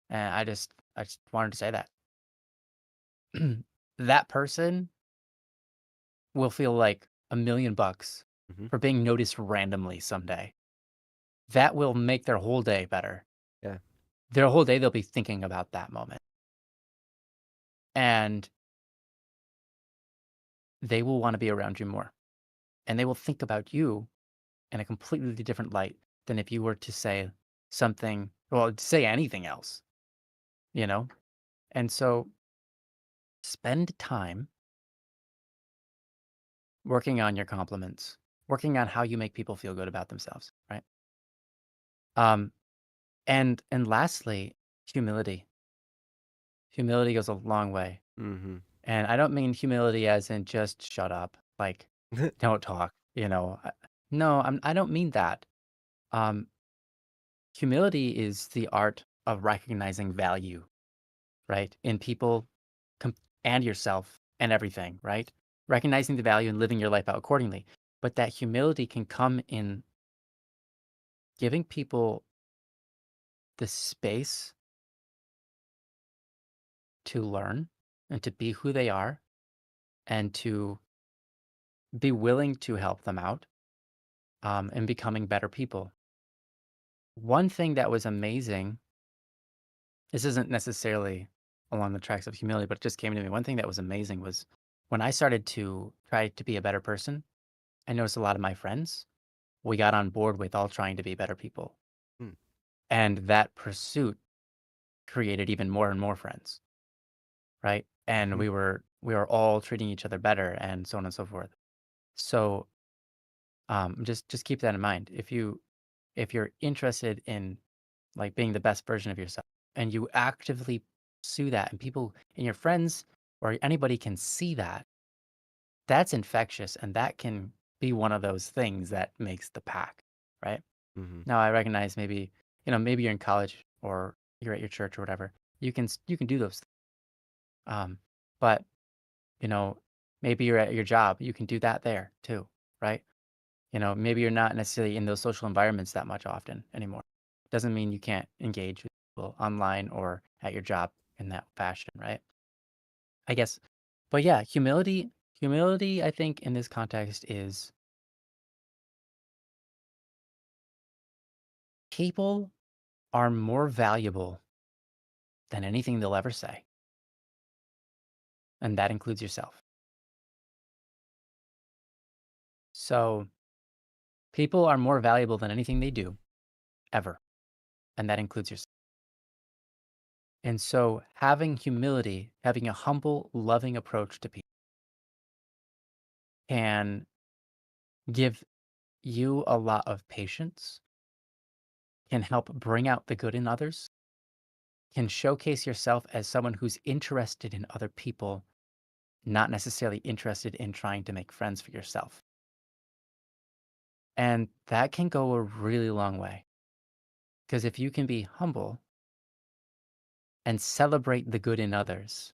And I just wanted to say that that person will feel like $1,000,000 Mhm. for being noticed randomly someday. That will make their whole day better. Yeah. Their whole day, they'll be thinking about that moment. And they will wanna be around you more, and they will think about you in a completely different light than if you were to say something well, to say anything else, you know? And so, spend time working on your compliments, working on how you make people feel good about themselves, right? Um, and lastly, humility. Humility goes a long way, Mhm. and I don't mean humility as in just shut up, like, don't talk, no, I don't mean that. Um, Humility is the art of recognizing value, right? In people and yourself and everything, right? Recognizing the value and living your life out accordingly. But that humility can come in giving people the space to learn and to be who they are and to be willing to help them out and becoming better people. One thing that was amazing, this isn't necessarily along the tracks of humility, but it just came to me. One thing that was amazing was when I started to try to be a better person, I noticed a lot of my friends, we got on board with all trying to be better people. Mm. And that pursuit created even more and more friends, right? And Mhm. we were all treating each other better and so on and so forth. So just keep that in mind. If you're interested in like being the best version of yourself and you actively pursue that and people and your friends or anybody can see that, that's infectious and that can be one of those things that makes the pack, right? Mm-hmm. Now I recognize maybe, maybe you're in college or you're at your church or whatever. You can do those, um, but you know, maybe you're at your job. You can do that there too, right? Maybe you're not necessarily in those social environments that much often anymore. Doesn't mean you can't engage with people online or at your job in that fashion, right? I guess. But yeah, humility, I think in this context is people are more valuable than anything they'll ever say. And that includes yourself. So people are more valuable than anything they do ever. And that includes yourself. And so having humility, having a humble, loving approach to people can give you a lot of patience, can help bring out the good in others, can showcase yourself as someone who's interested in other people, not necessarily interested in trying to make friends for yourself. And that can go a really long way. Because if you can be humble and celebrate the good in others,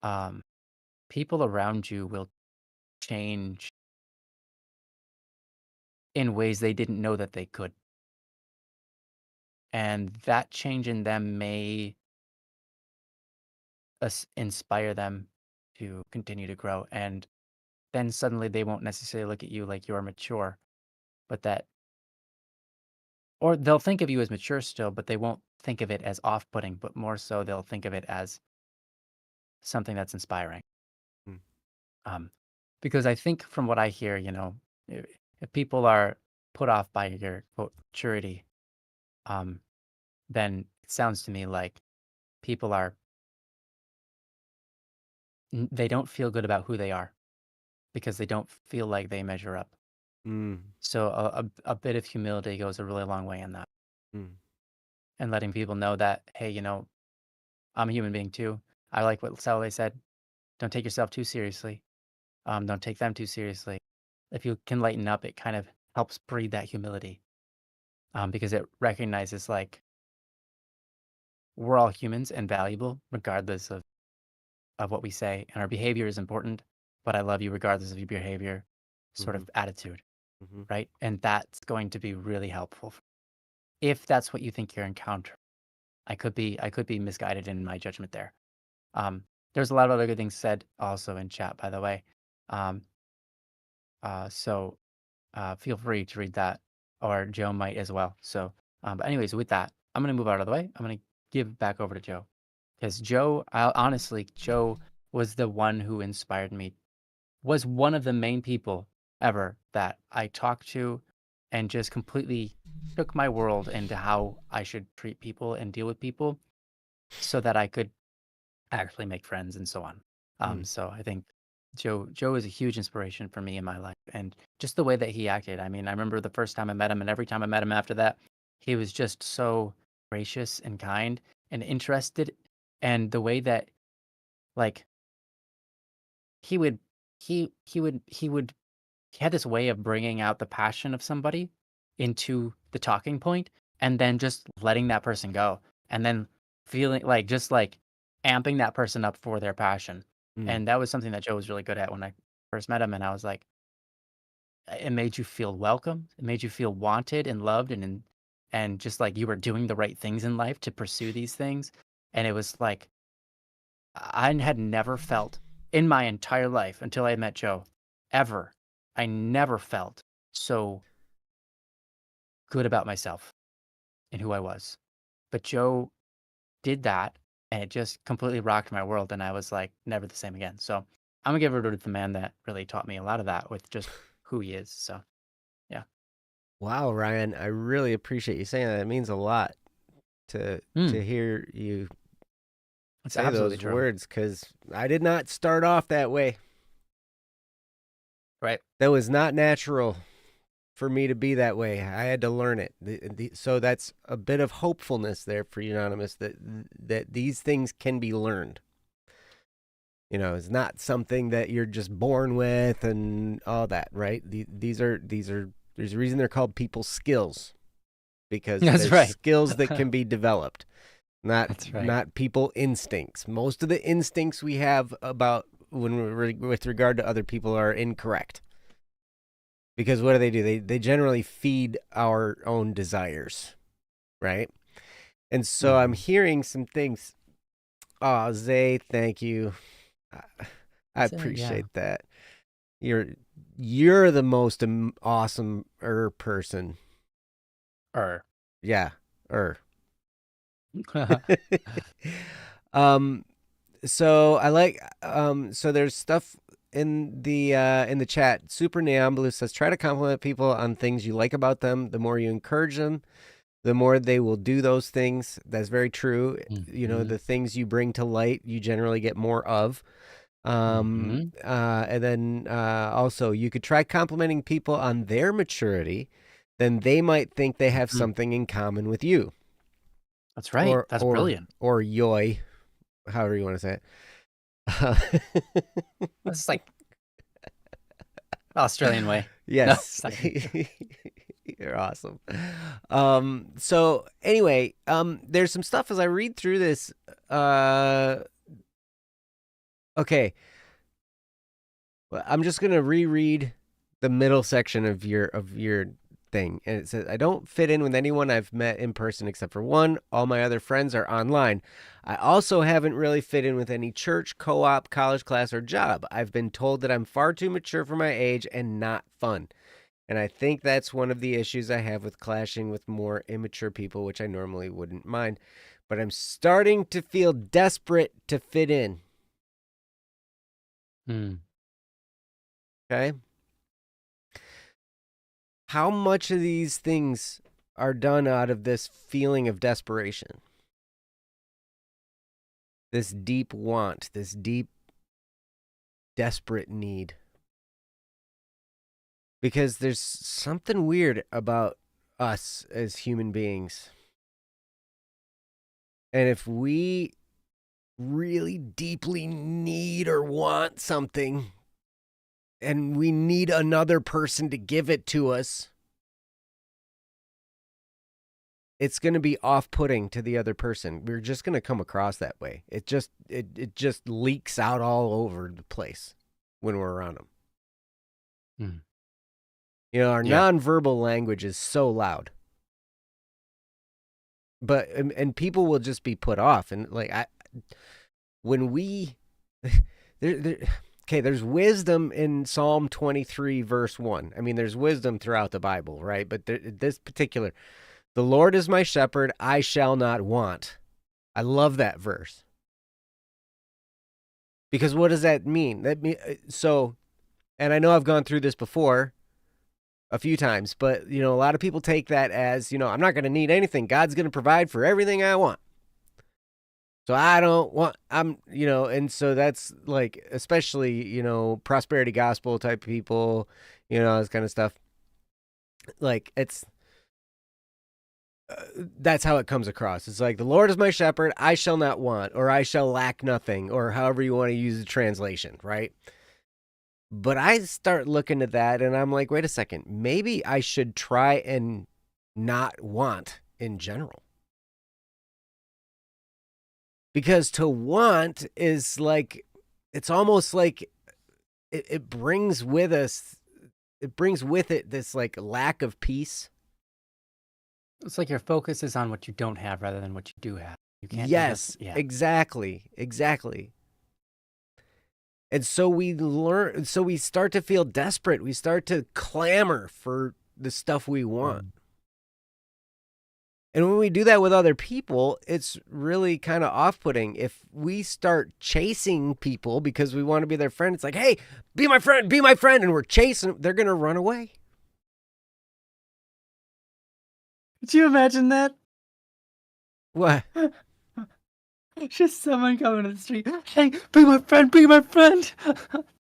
um, people around you will change in ways they didn't know that they could. And that change in them may inspire them to continue to grow. And then suddenly they won't necessarily look at you like you're mature, but that, or they'll think of you as mature still, but they won't think of it as off putting, but more so they'll think of it as something that's inspiring. Mm. Um, because I think from what I hear, if people are put off by your quote maturity, um, then it sounds to me like people they don't feel good about who they are because they don't feel like they measure up. Mm. So a bit of humility goes a really long way in that, Mm. and letting people know that, hey, I'm a human being too. I like what Sally said. Don't take yourself too seriously. Don't take them too seriously. If you can lighten up, it kind of helps breed that humility, because it recognizes like we're all humans and valuable regardless of what we say, and our behavior is important. But I love you regardless of your behavior, sort Mm-hmm. of attitude, Mm-hmm. right? And that's going to be really helpful if that's what you think you're encountering. I could be misguided in my judgment there. Um, there's a lot of other good things said also in chat, by the way. Um, so feel free to read that, or Joe might as well. So, but anyways, with that, I'm gonna move out of the way. I'm gonna give back over to Joe, because honestly, Joe was the one who inspired me. Was one of the main people ever that I talked to, and just completely took my world into how I should treat people and deal with people, so that I could actually make friends and so on. Mm. So I think Joe is a huge inspiration for me in my life, and just the way that he acted. I mean, I remember the first time I met him, and every time I met him after that, he was just so gracious and kind and interested, and the way that like he would he would he had this way of bringing out the passion of somebody into the talking point, and then just letting that person go, and then feeling like just like amping that person up for their passion. Mm. And that was something that Joe was really good at when I first met him. And I was like, it made you feel welcome. It made you feel wanted and loved, and just like you were doing the right things in life to pursue these things. And it was like I had never felt in my entire life until I met Joe, ever. I never felt so good about myself and who I was. But Joe did that, and it just completely rocked my world, and I was like never the same again. So I'm gonna give it to the man that really taught me a lot of that with just who he is. So yeah. Wow, Ryan, I really appreciate you saying that. It means a lot to Mm, hear you it's say absolutely those true. words because I did not start off that way. Right. That was not natural for me to be that way. I had to learn it. So that's a bit of hopefulness there for you, Anonymous, that these things can be learned. It's not something that you're just born with and all that, right? These are there's a reason they're called people skills, because That's they're right. skills that can be developed, not That's right. not people instincts. Most of the instincts we have about when we're with regard to other people are incorrect. Because what do? They generally feed our own desires, right? And so I'm Mhm. hearing some things. Oh, Zay, thank you. I Yeah. appreciate that. You're you're the most awesome person. Or Yeah. um so I like so there's stuff in the chat. Super Neon says try to compliment people on things you like about them. The more you encourage them, the more they will do those things. That's very true. Mhm. The things you bring to light, you generally get more of. Mhm. And then also, you could try complimenting people on their maturity. Then they might think they have Mhm. something in common with you, That's right. or That's or brilliant. or yoy, however you want to say it. That's like Australian way. No, Yes. it's not gonna You're awesome. So anyway, there's some stuff as I read through this. Okay. Well, I'm just gonna reread the middle section of your thing, and it says, "I don't fit in with anyone I've met in person except for one. All my other friends are online. I also haven't really fit in with any church, co-op, college class, or job. I've been told that I'm far too mature for my age and not fun. And I think that's one of the issues I have with clashing with more immature people, which I normally wouldn't mind. But I'm starting to feel desperate to fit in." Mm. Okay. How much of these things are done out of this feeling of desperation? This deep want, this deep, desperate need? Because there's something weird about us as human beings. And if we really deeply need or want something, and we need another person to give it to us, it's going to be off-putting to the other person. We're just going to come across that way. It just leaks out all over the place when we're around them. Mm. Our Yeah. nonverbal language is so loud, but and people will just be put off. And like when we there, okay, there's wisdom in Psalm 23 verse 1. I mean, there's wisdom throughout the Bible, right? But this particular, "The Lord is my shepherd, I shall not want." I love that verse. Because what does that mean? And I know I've gone through this before a few times, but a lot of people take that as, I'm not going to need anything. God's going to provide for everything I want. So I don't want, and so that's like, especially, prosperity gospel type people, this kind of stuff. Like that's how it comes across. It's like, "The Lord is my shepherd, I shall not want," or "I shall lack nothing," or however you want to use the translation, right? But I start looking at that and I'm like, wait a second, maybe I should try and not want in general. Because to want is like, it's almost like it brings with it this like lack of peace. It's like your focus is on what you don't have rather than what you do have. You just Yes, yeah. exactly. And so we start to feel desperate. We start to clamor for the stuff we want. Mm. And when we do that with other people, it's really kind of off-putting. If we start chasing people because we want to be their friend, it's like, "Hey, be my friend, and we're chasing them, they're going to run away. Could you imagine that? What? Just someone coming to the street. "Hey, be my friend, be my friend."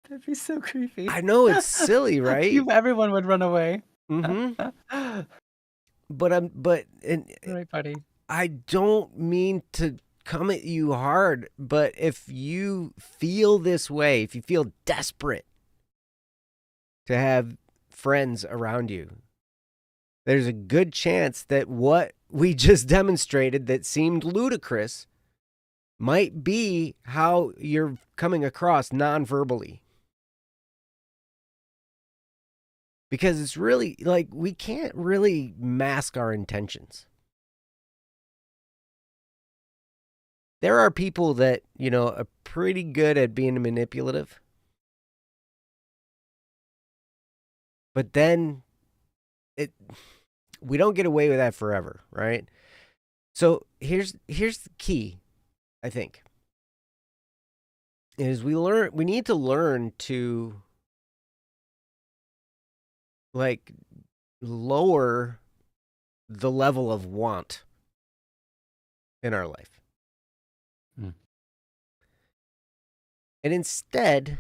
That'd be so creepy. I know it's silly, right? Everyone would run away. Mm-hmm. But Very funny. I don't mean to come at you hard. But if you feel this way, if you feel desperate to have friends around you, there's a good chance that what we just demonstrated that seemed ludicrous might be how you're coming across non-verbally. Because it's really, like, we can't really mask our intentions. There are people that, are pretty good at being manipulative. But then we don't get away with that forever, right? So here's the key, I think, is we need to learn to lower the level of want in our life. And instead,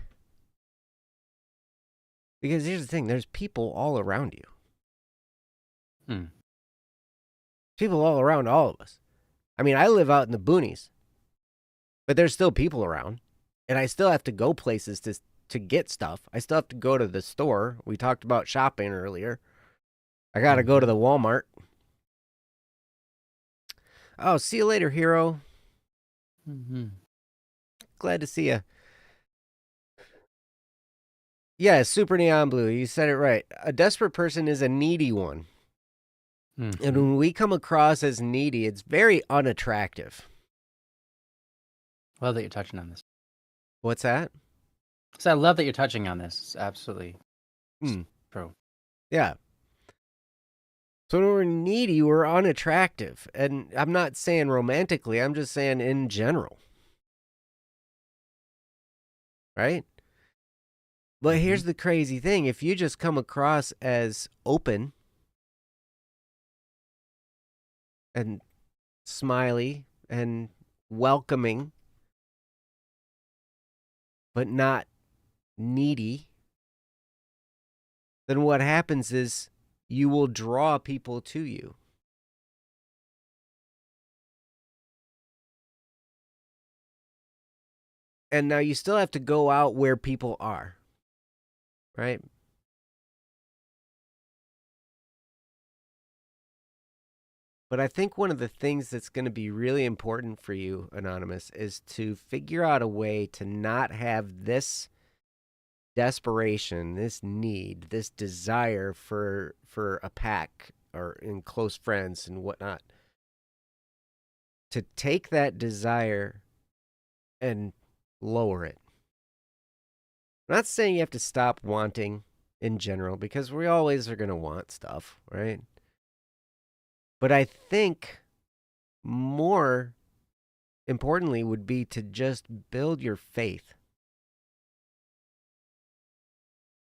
because here's the thing, there's people all around you. People all around all of us. I mean, I live out in the boonies, but there's still people around, and I still have to go places to get stuff. I still have to go to the store. We talked about shopping earlier. I got to go to the Walmart. Oh, see you later, hero. Glad to see you. Yeah, super neon blue. You said it right. A desperate person is a needy one. And when we come across as needy, it's very unattractive. Love that you're touching on this. What's that? So I love that you're touching on this. It's absolutely true. Yeah. So when we're needy, we're unattractive. And I'm not saying romantically, I'm just saying in general. Right? But here's the crazy thing. If you just come across as open and smiley and welcoming, but not needy, then what happens is you will draw people to you. And now you still have to go out where people are, right? But I think one of the things that's going to be really important for you, Anonymous, is to figure out a way to not have this desperation, this need, this desire for a pack or in close friends and whatnot, to take that desire and lower it. I'm not saying you have to stop wanting in general, because we always are going to want stuff, right? But I think more importantly would be to just build your faith.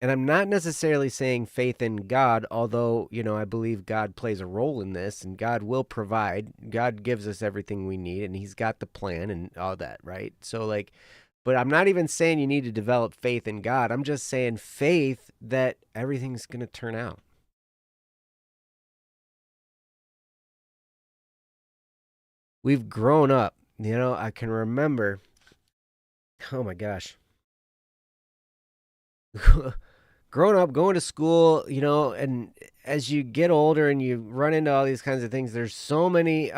And I'm not necessarily saying faith in God, although, I believe God plays a role in this and God will provide. God gives us everything we need and he's got the plan and all that, right? So but I'm not even saying you need to develop faith in God. I'm just saying faith that everything's going to turn out. We've grown up. I can remember, oh my gosh. Growing up, going to school, and as you get older and you run into all these kinds of things, there's so many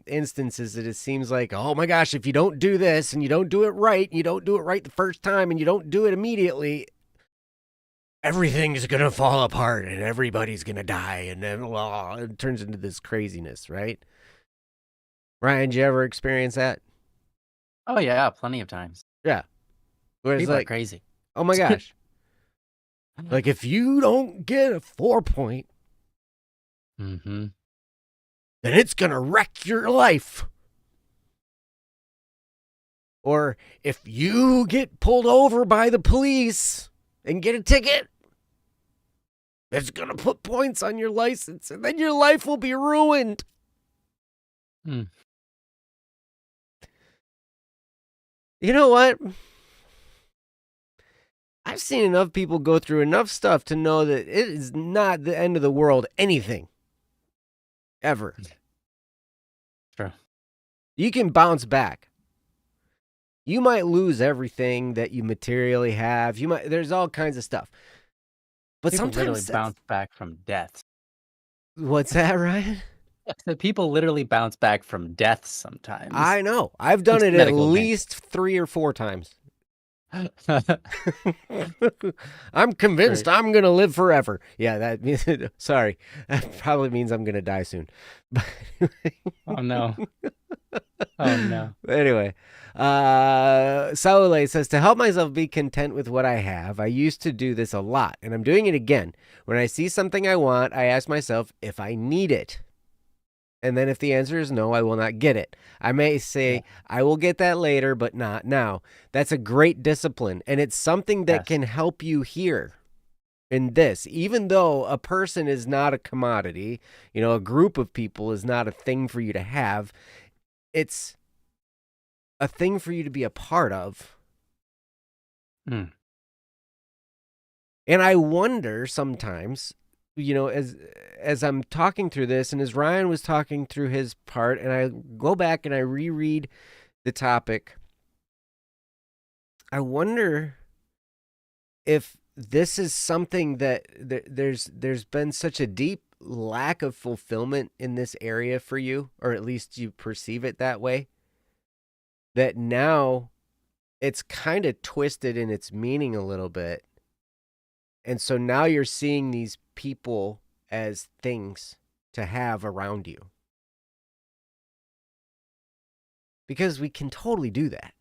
instances that it seems like, oh my gosh, if you don't do this and you don't do it right, and you don't do it right the first time and you don't do it immediately, everything's going to fall apart and everybody's going to die. And then it turns into this craziness, right? Ryan, did you ever experience that? Oh, yeah, plenty of times. Yeah. Where it's People are crazy. Oh my gosh. Like, if you don't get a 4-point, then it's going to wreck your life. Or if you get pulled over by the police and get a ticket, it's going to put points on your license, and then your life will be ruined. You know what? I've seen enough people go through enough stuff to know that it is not the end of the world, anything. Ever. True. You can bounce back. You might lose everything that you materially have. There's all kinds of stuff. But People literally sometimes bounce back from death. what's that, Ryan? So people literally bounce back from death sometimes. I know. I've done It's it at medical advances. least 3 or 4 times. I'm convinced I'm going to live forever. Yeah, that means, sorry. That probably means I'm going to die soon. But Oh no. Oh no. anyway, Saule says, to help myself be content with what I have, I used to do this a lot, and I'm doing it again. When I see something I want, I ask myself if I need it. And then if the answer is no, I will not get it. I may say, I will get that later, but not now. That's a great discipline, and it's something that can help you here in this. Even though a person is not a commodity, a group of people is not a thing for you to have, it's a thing for you to be a part of. Mm. And I wonder sometimes, as I'm talking through this, and as Ryan was talking through his part, and I go back and I reread the topic, I wonder if this is something that there's been such a deep lack of fulfillment in this area for you, or at least you perceive it that way, that now it's kind of twisted in its meaning a little bit. And so now you're seeing these people as things to have around you. Because we can totally do that.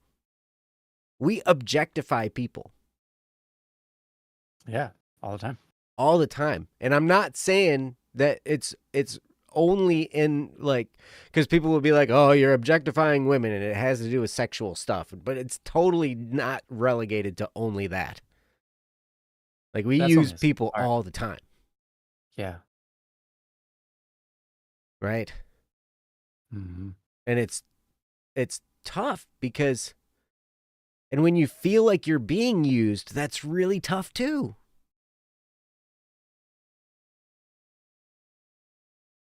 We objectify people. Yeah, all the time. All the time. And I'm not saying that it's only in because people will be like, oh, you're objectifying women and it has to do with sexual stuff. But it's totally not relegated to only that. Like we use people all the time. Yeah. Right? Mm-hmm. And it's tough because, and when you feel like you're being used, that's really tough too.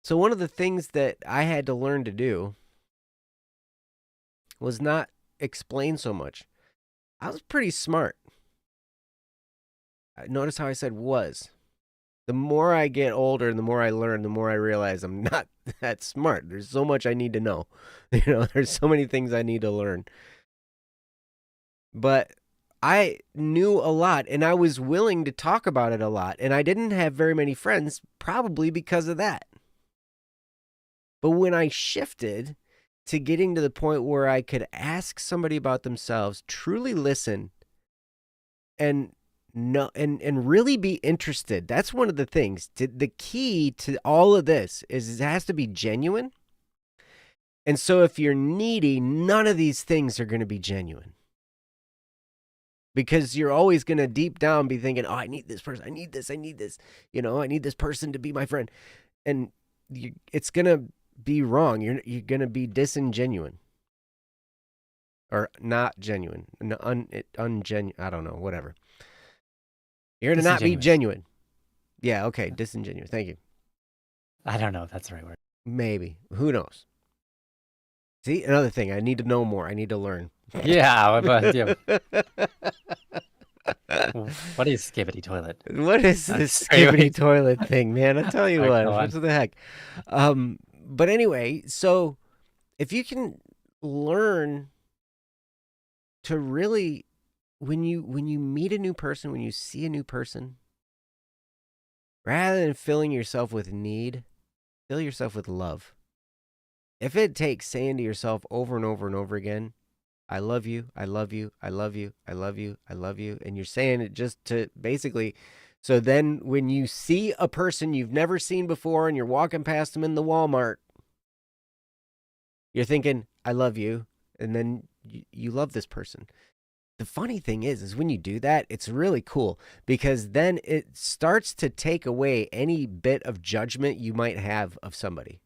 So one of the things that I had to learn to do was not explain so much. I was pretty smart. Notice how I said was. The more I get older and the more I learn, the more I realize I'm not that smart. There's so much I need to know. There's so many things I need to learn. But I knew a lot and I was willing to talk about it a lot. And I didn't have very many friends, probably because of that. But when I shifted to getting to the point where I could ask somebody about themselves, truly listen, and really be interested. That's one of the things. The key to all of this is it has to be genuine. And so if you're needy, none of these things are going to be genuine. Because you're always going to deep down be thinking, oh, I need this person. I need this. I need this. I need this person to be my friend. And it's going to be wrong. You're going to be disingenuine. Or not genuine. Ungenuine. I don't know. Whatever. You're going to not be genuine. Yeah, okay. Disingenuous. Thank you. I don't know if that's the right word. Maybe. Who knows? See, another thing. I need to know more. I need to learn. Yeah, but yeah. What is skibbity toilet? What is this skibbity toilet thing, man? I tell you what the heck? But anyway, so if you can learn to really, when you meet a new person, when you see a new person, rather than filling yourself with need, fill yourself with love. If it takes saying to yourself over and over and over again, I love you, I love you, I love you, I love you, I love you, and you're saying it just to basically, so then when you see a person you've never seen before and you're walking past them in the Walmart, you're thinking, I love you, and then you love this person. The funny thing is when you do that, it's really cool because then it starts to take away any bit of judgment you might have of somebody.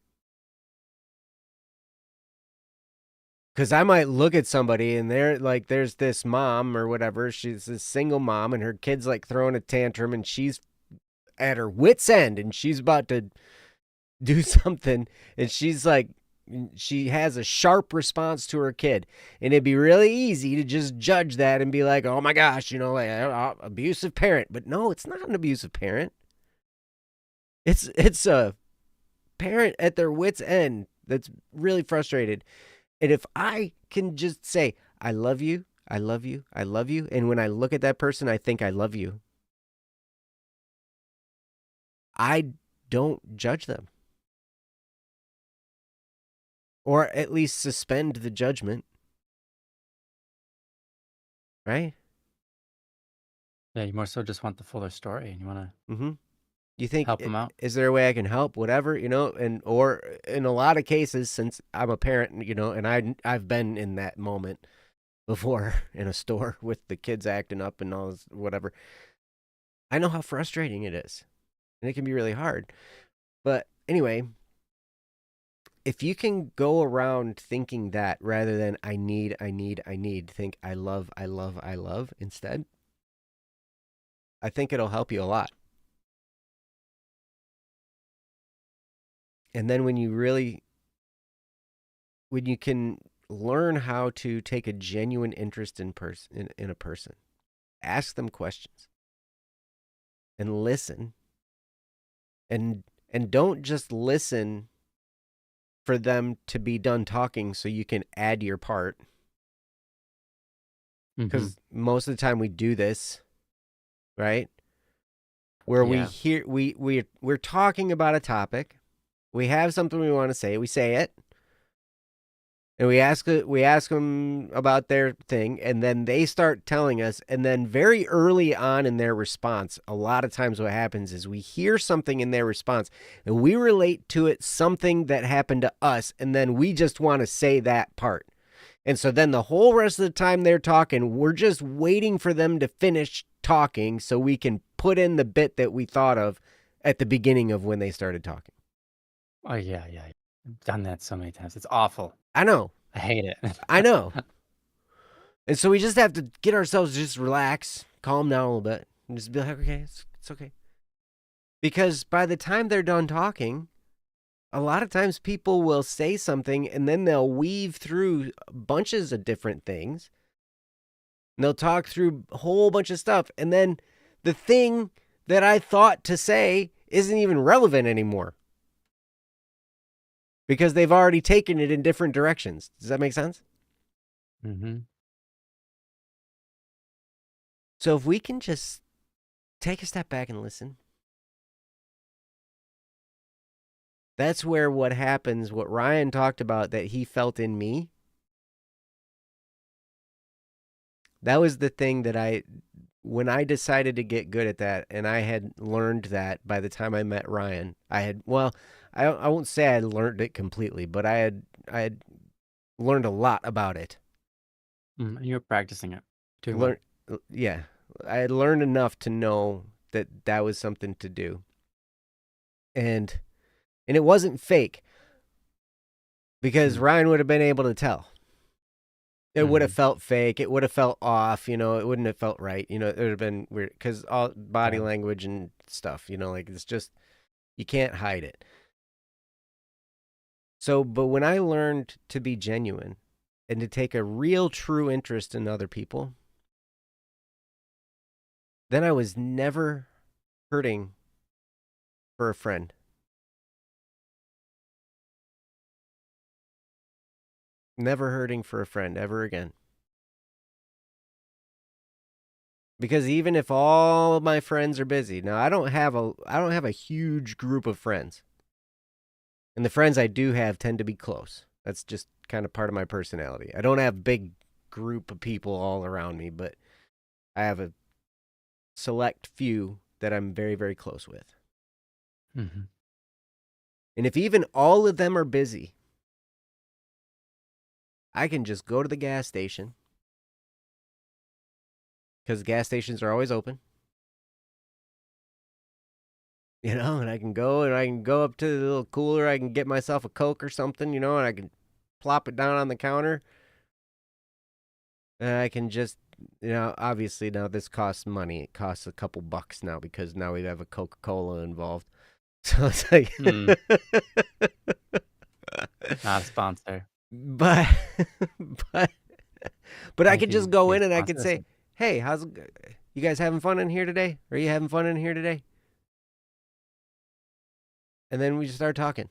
Because I might look at somebody and they're like, there's this mom or whatever. She's a single mom and her kid's like throwing a tantrum and she's at her wit's end and she's about to do something. And she's like, she has a sharp response to her kid, and it'd be really easy to just judge that and be like, oh my gosh, like, abusive parent. But no, it's not an abusive parent. It's a parent at their wit's end that's really frustrated. And if I can just say, I love you, I love you, I love you, and when I look at that person, I think I love you, I don't judge them. Or at least suspend the judgment. Right? Yeah, you more so just want the fuller story, and you want to Mm-hmm. You think, help them out. is there a way I can help? Whatever, or in a lot of cases, since I'm a parent, and I've been in that moment before in a store with the kids acting up and all this, whatever. I know how frustrating it is, and it can be really hard. But anyway, if you can go around thinking that rather than I need, think I love instead, I think it'll help you a lot. And then when you can learn how to take a genuine interest in a person, ask them questions and listen, and don't just listen for them to be done talking so you can add your part. Because most of the time we do this, right? Where we're talking about a topic, we have something we want to say, we say it, and we ask them about their thing, and then they start telling us, and then very early on in their response, a lot of times what happens is we hear something in their response, and we relate to it something that happened to us, and then we just want to say that part. And so then the whole rest of the time they're talking, we're just waiting for them to finish talking so we can put in the bit that we thought of at the beginning of when they started talking. Oh, yeah. I've done that so many times. It's awful. I know. I hate it. I know. And so we just have to get ourselves to just relax, calm down a little bit, and just be like, okay, it's okay. Because by the time they're done talking, a lot of times people will say something and then they'll weave through bunches of different things. And they'll talk through a whole bunch of stuff. And then the thing that I thought to say isn't even relevant anymore. Because they've already taken it in different directions. Does that make sense? Mm-hmm. So if we can just take a step back and listen, that's where what happens, what Ryan talked about that he felt in me, that was the thing that when I decided to get good at that, and I had learned that by the time I met Ryan, I won't say I learned it completely, but I had learned a lot about it. You were practicing it. Yeah, I had learned enough to know that was something to do. And it wasn't fake, because Ryan would have been able to tell. It would have felt fake. It would have felt off. It wouldn't have felt right. It would have been weird because all body language and stuff, like it's just, you can't hide it. So, but when I learned to be genuine and to take a real, true interest in other people, then I was never hurting for a friend. Never hurting for a friend ever again. Because even if all of my friends are busy, now I don't have a huge group of friends. And the friends I do have tend to be close. That's just kind of part of my personality. I don't have a big group of people all around me, but I have a select few that I'm very, very close with. Mm-hmm. And if even all of them are busy, I can just go to the gas station, because gas stations are always open. And I can go up to the little cooler, I can get myself a Coke or something, and I can plop it down on the counter. And I can just, obviously now this costs money. It costs a couple bucks now because now we have a Coca-Cola involved. So it's like, Not a sponsor. But but but I Thank could you just for go your in and I could say, sponsorship. "Hey, how's it you guys having fun in here today? Are you having fun in here today?" And then we just start talking.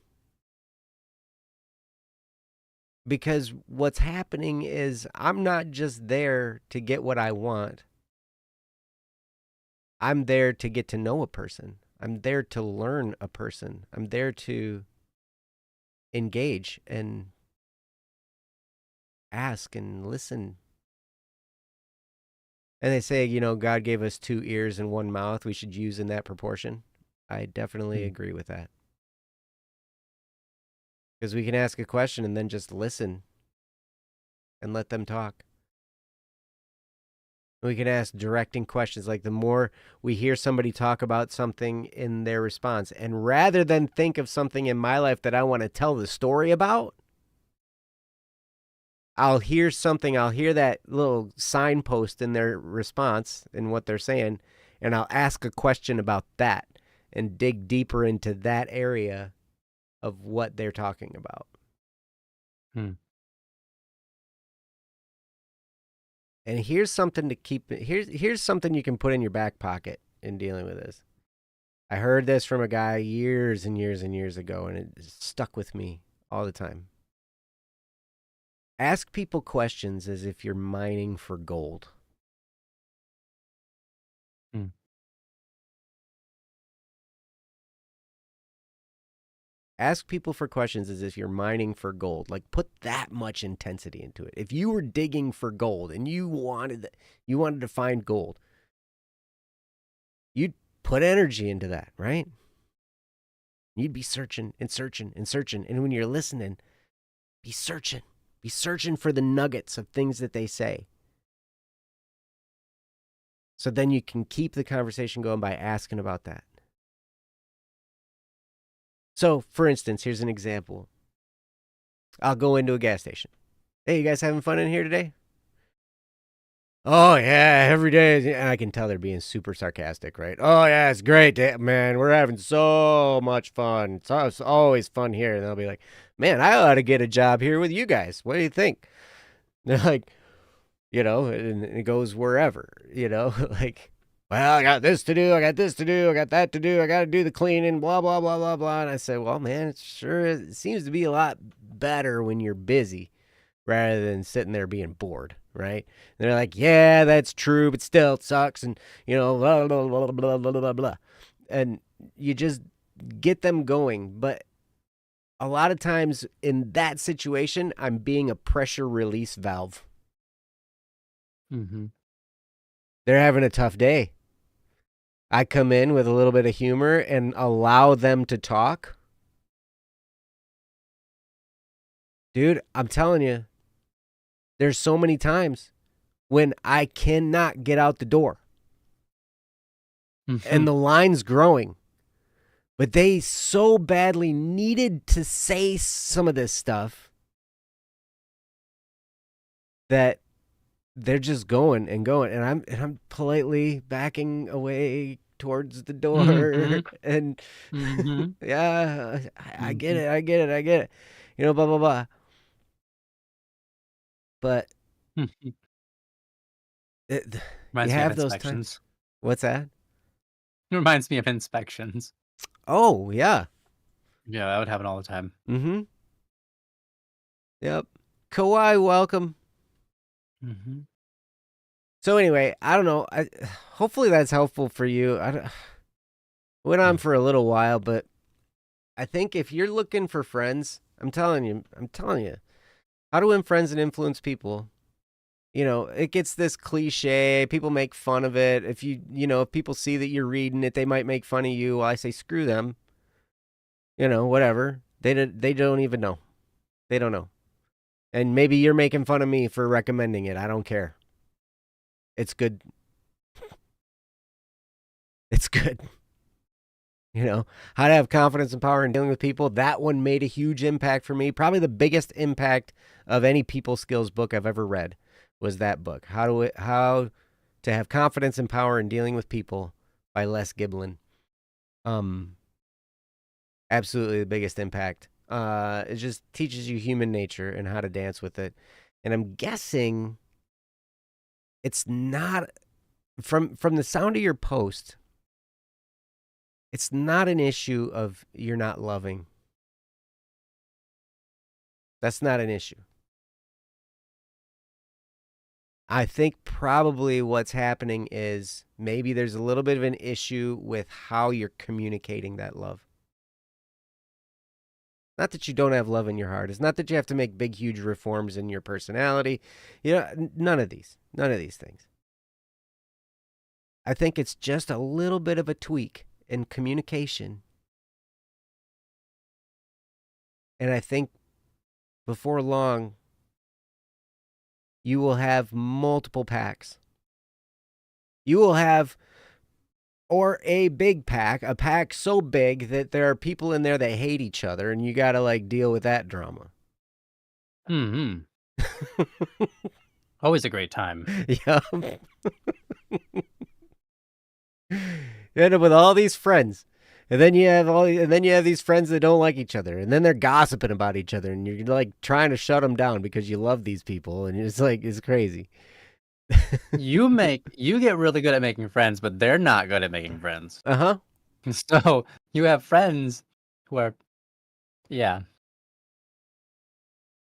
Because what's happening is I'm not just there to get what I want. I'm there to get to know a person. I'm there to learn a person. I'm there to engage and ask and listen. And they say, God gave us 2 ears and 1 mouth. We should use in that proportion. I definitely Mm, agree with that. Because we can ask a question and then just listen and let them talk. We can ask directing questions. Like the more we hear somebody talk about something in their response, and rather than think of something in my life that I want to tell the story about, I'll hear something, I'll hear that little signpost in their response and what they're saying, and I'll ask a question about that and dig deeper into that area of what they're talking about. mm, And here's something to keep here's something you can put in your back pocket in dealing with this. I heard this from a guy years and years and years ago, and it stuck with me all the time. Ask people questions as if you're mining for gold. mm, Ask people for questions as if you're mining for gold. Like put that much intensity into it. If you were digging for gold and you wanted to find gold, you'd put energy into that, right? You'd be searching and searching and searching. And when you're listening, be searching. Be searching for the nuggets of things that they say. So then you can keep the conversation going by asking about that. So, for instance, here's an example. I'll go into a gas station. Hey, you guys having fun in here today? Oh, yeah, every day. And I can tell they're being super sarcastic, right? Oh, yeah, it's great, man. We're having so much fun. It's always fun here. And they'll be like, man, I ought to get a job here with you guys. What do you think? They're like, and it goes wherever, like, well, I got this to do, I got this to do, I got that to do, I got to do the cleaning, blah, blah, blah, blah, blah. And I said, well, man, it seems to be a lot better when you're busy rather than sitting there being bored, right? And they're like, yeah, that's true, but still it sucks. And, blah, blah, blah, blah, blah, blah, blah. And you just get them going. But a lot of times in that situation, I'm being a pressure release valve. mm-hmm. They're having a tough day. I come in with a little bit of humor and allow them to talk. Dude, I'm telling you, there's so many times when I cannot get out the door. Mm-hmm. And the line's growing. But they so badly needed to say some of this stuff that they're just going and going, and I'm politely backing away towards the door, Mm-hmm. and Mm-hmm. yeah, I get Mm-hmm. it, I get it, I get it, blah blah blah. But you Reminds me of have those times. inspections. What's that? It reminds me of inspections. Oh yeah. Yeah, that would happen all the time. Mm-hmm. Yep. Kawhi, welcome. Mm-hmm. So anyway, I don't know. Hopefully that's helpful for you. Went on Mm. for a little while, but I think if you're looking for friends, I'm telling you, how to win friends and influence people. It gets this cliche. People make fun of it. If if people see that you're reading it, they might make fun of you. Well, I say screw them. Whatever. They don't even know. They don't know. And maybe you're making fun of me for recommending it. I don't care. It's good. It's good. How to have confidence and power in dealing with people. That one made a huge impact for me. Probably the biggest impact of any people skills book I've ever read was that book. How to have confidence and power in dealing with people by Les Giblin. Absolutely the biggest impact It just teaches you human nature and how to dance with it. And I'm guessing it's not from the sound of your post, it's not an issue of you're not loving. That's not an issue. I think probably what's happening is maybe there's a little bit of an issue with how you're communicating that love. Not that you don't have love in your heart. It's not that you have to make big, huge reforms in your personality. You know, none of these things. I think it's just a little bit of a tweak in communication. And I think before long, you will have multiple packs. You will have, or a big pack, a pack so big that there are people in there that hate each other, and you got to like deal with that drama. Hmm. Always a great time. Yeah. You end up with all these friends. And then you have these friends that don't like each other, and then they're gossiping about each other, and you're like trying to shut them down because you love these people, and it's like it's crazy. You get really good at making friends, but they're not good at making friends. Uh-huh. So you have friends who are, yeah,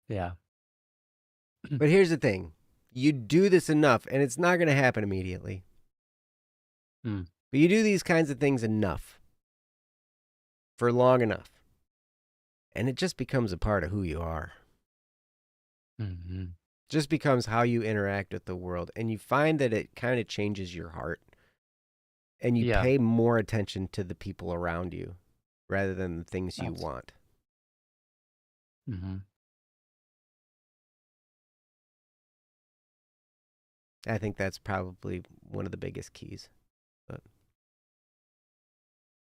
yeah. But here's the thing. You do this enough, and it's not going to happen immediately. Hmm. But you do these kinds of things enough for long enough, and it just becomes a part of who you are. Mm-hmm. Just becomes how you interact with the world, and you find that it kind of changes your heart, and you Yeah, pay more attention to the people around you rather than the things you that's. want. Mm-hmm. I think that's probably one of the biggest keys. But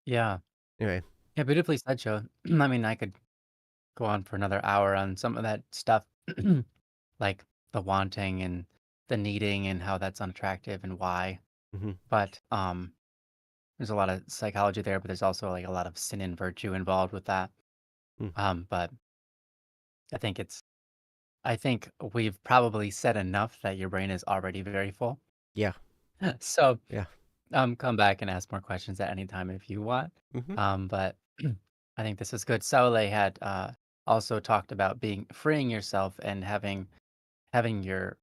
Yeah, anyway, yeah. Beautifully said, Joe. I mean, I could go on for another hour on some of that stuff, like the wanting and the needing and how that's unattractive and why. mm-hmm. But there's a lot of psychology there, but there's also like a lot of sin and virtue involved with that. Mm. But I think it's I think we've probably said enough that your brain is already very full. Yeah, So yeah. come back and ask more questions at any time if you want. Mm-hmm. But I think this is good. Saule had also talked about being freeing yourself and having your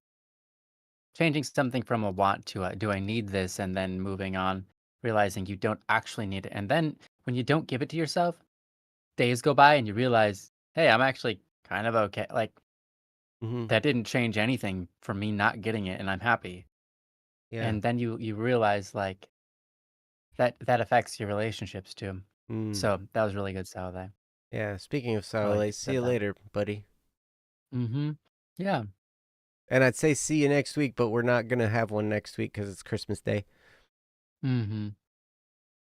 changing something from a want to a do I need this, and then moving on, realizing you don't actually need it. And then when you don't give it to yourself, days go by and you realize, hey, I'm actually kind of okay. Like Mm-hmm. that didn't change anything for me not getting it, and I'm happy. Yeah. And then you realize like that affects your relationships too. Mm. So that was really good, Saule. Yeah. Speaking of I like Saturday, that you see said you that. later, buddy. Mm-hmm. Yeah. And I'd say see you next week, but we're not gonna have one next week because it's Christmas Day, Mm-hmm.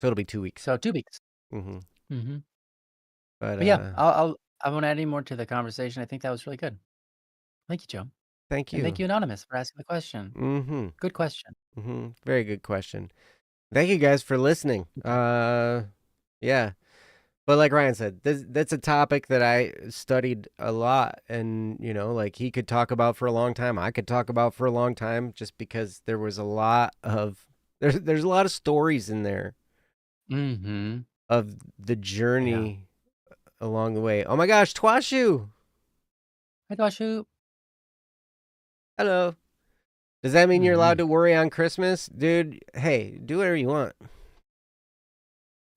so it'll be 2 weeks. So 2 weeks. Mm-hmm. Mm-hmm. But But yeah, I won't add any more to the conversation. I think that was really good. Thank you, Joe. thank And thank you. you, Anonymous, for asking the question. Mm-hmm. Good question. Mm-hmm. Very good question. Thank you guys for listening. Okay. Yeah. But like Ryan said, that's a topic that I studied a lot, and like he could talk about for a long time. I could talk about for a long time, just because there was a lot of there's a lot of stories in there Mm-hmm. of the Yeah. journey along the way. Oh my gosh, Twashu! Hi, Dashu. Hello. Does that mean you're Mm-hmm. allowed to worry on Christmas, dude? Hey, do whatever you want.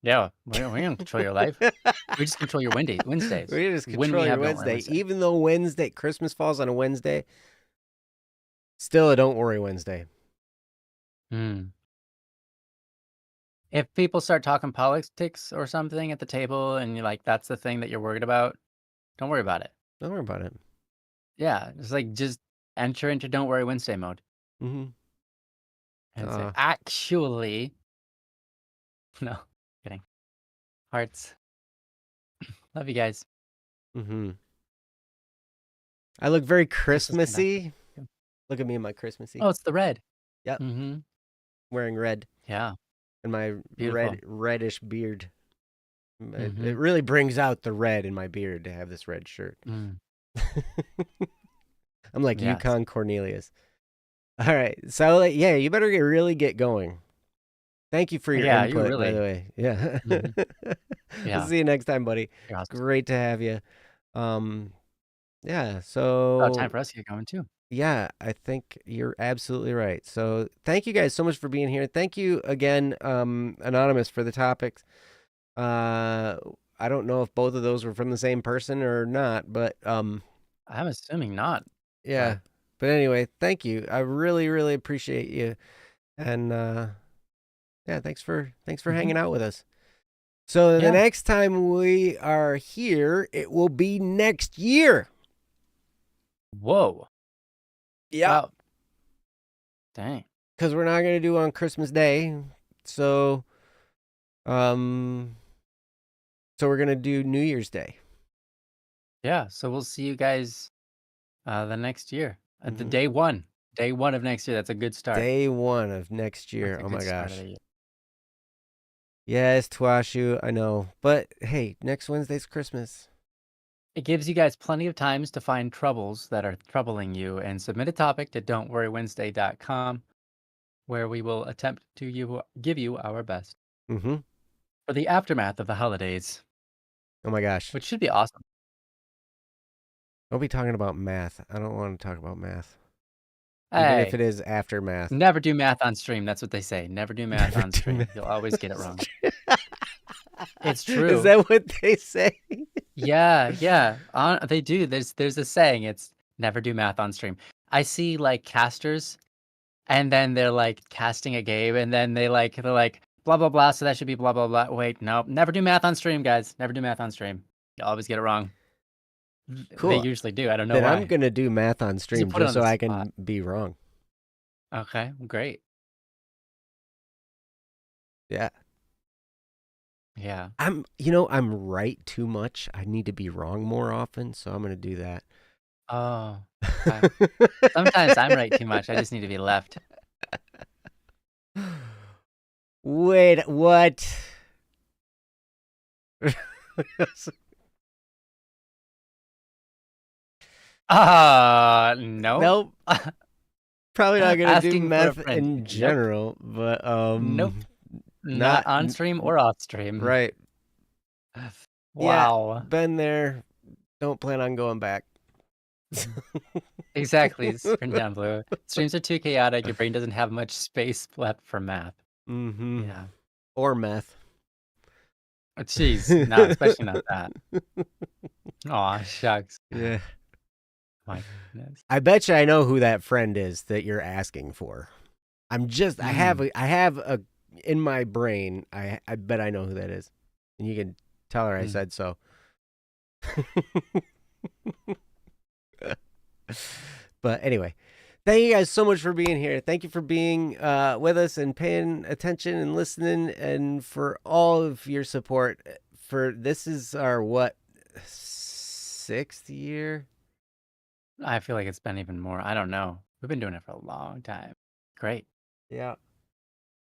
Yeah, we don't control your life. We just control your Wednesdays We just when we control your have Don't Worry Wednesday, Wednesday. even though Christmas falls on a Wednesday. Still a Don't Worry Wednesday. Mm. If people start talking politics or something at the table and you're like, that's the thing that you're worried about, don't worry about it. Don't worry about it. Yeah, it's like just enter into Don't Worry Wednesday mode Mm-hmm. and say, actually, no, kidding. Hearts. Love you guys. Mm-hmm. I look very Crystal's coming back. Christmassy. Look at me in my Christmassy. Oh, it's the red. Yep, Mm-hmm. wearing red Yeah, and my beautiful. reddish beard. It really brings out the red in my beard to have this red shirt. Mm. I'm like Yes. Yukon Cornelius. All right. So, yeah, you better really get going. Thank you for your Yeah, you input, by the really. way. Yeah. Mhm. We'll Yeah. see you next time, buddy. You're awesome. Great to have you. Yeah. About time So, for us to get going too. yeah, I think you're absolutely right. So, thank you guys so much for being here. Thank you again, Anonymous, for the topics. I don't know if both of those were from the same person or not, but I'm assuming not, yeah. but But anyway, thank you. I really, really appreciate you. And yeah, thanks for Mhm. hanging out with us. So the Yeah. next time we are here, it will be next year. Whoa. Yep. Wow. Dang. Because we're not gonna do on Christmas Day. So um we're gonna do New Year's Day. Yeah, so we'll see you guys the next year. The Hmm. day one. Day one of next year. That's a good start. Day 1 of next That's year. a Oh good my start of gosh. the year. Yes, Twashu, I know. But hey, next Wednesday's Christmas. It gives you guys plenty of times to find troubles that are troubling you and submit a topic to don'tworrywednesday.com where we will attempt to give you our best Mm-hmm. for the aftermath of the holidays, Oh my gosh. which should be awesome. Don't be talking about math. I don't want to talk about math. Even if Hey, it is after math. never do math on stream. That's what they say. Never do math Never on do stream. You'll math. always get it wrong. It's Is true. that what they say? Yeah, yeah. They do. There's a saying. It's never do math on stream. I see like casters, and then they're like casting a game, and then they're like blah blah blah. So that should be blah blah blah. Wait, no, never do math on stream, guys. Never do math on stream. You always get it wrong. They Cool. usually do. I don't know Then I'm why. going to do math on 'Cause you stream put it just on so the I spot. can be wrong. Okay, great. Yeah. Yeah. I'm right too much. I need to be wrong more often, so I'm going to do that. Oh, okay. Sometimes I'm right too much. I just need to be left. Wait, what? No. Nope. Probably not gonna do Asking for a meth friend. in Nope. general, but Nope. Not not on stream or off stream. right. Yeah, Wow. been there. Don't plan on going back. Exactly. It's written down blue. Streams are too chaotic. Your brain doesn't have much space left for math. Mm-hmm. Yeah. Or meth. Oh, jeez. No, especially not that. Aw, shucks. Yeah. My goodness. I bet you I know who that friend is that you're asking for. I have a in my brain. I bet I know who that is, and you can tell her I said so. But anyway, thank you guys so much for being here. Thank you for being with us and paying attention and listening, and for all of your support. This is our 6th year? I feel like it's been even more. I don't know. We've been doing it for a long time. Great. Yeah.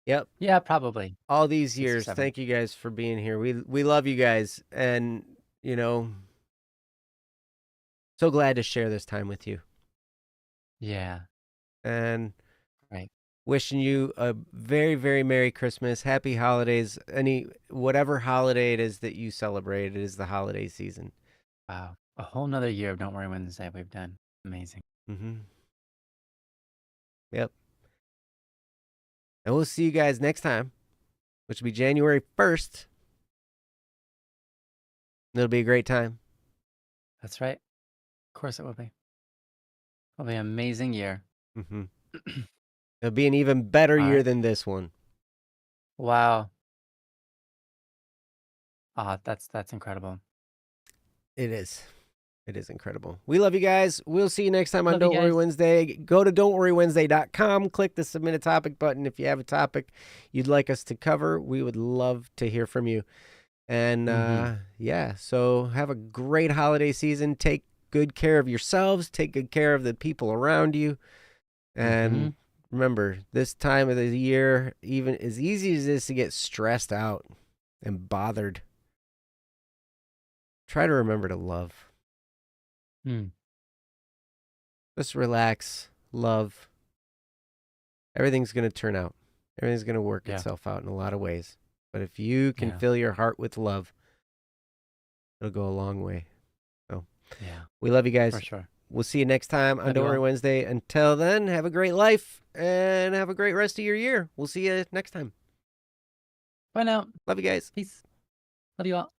Yep. Yeah, probably. All these 6 or years. 7. Thank you guys for being here. We love you guys, and so glad to share this time with you. Yeah. And Right. wishing you a very, very Merry Christmas, Happy Holidays, whatever holiday it is that you celebrate. It is the holiday season. Wow. A whole nother year of Don't Worry Wednesday we've done. Amazing. Mm-hmm. Yep. And we'll see you guys next time, which will be January 1st. It'll be a great time. That's right. Of course it will be. It'll be an amazing year. Mm-hmm. It'll be an even better All year right. than this one. Wow. That's incredible. It is. It is incredible. We love you guys. We'll see you next time on Love you Don't Worry guys. Wednesday. Go to don'tworrywednesday.com. Click the submit a topic button if you have a topic you'd like us to cover. We would love to hear from you. And yeah, so have a great holiday season. Take good care of yourselves. Take good care of the people around you. And remember, this time of the year, even as easy as it is to get stressed out and bothered, try to remember to love. Mm, Just relax, love. Everything's going to turn out. Everything's going to work yeah, itself out in a lot of ways. But if you can yeah, fill your heart with love, it'll go a long way. So yeah, we love you for guys. sure. We'll see you next time on Love Don't you Worry all. Wednesday. Until then, have a great life and have a great rest of your year. We'll see you next time. Bye now. Love you guys. Peace. Love you all.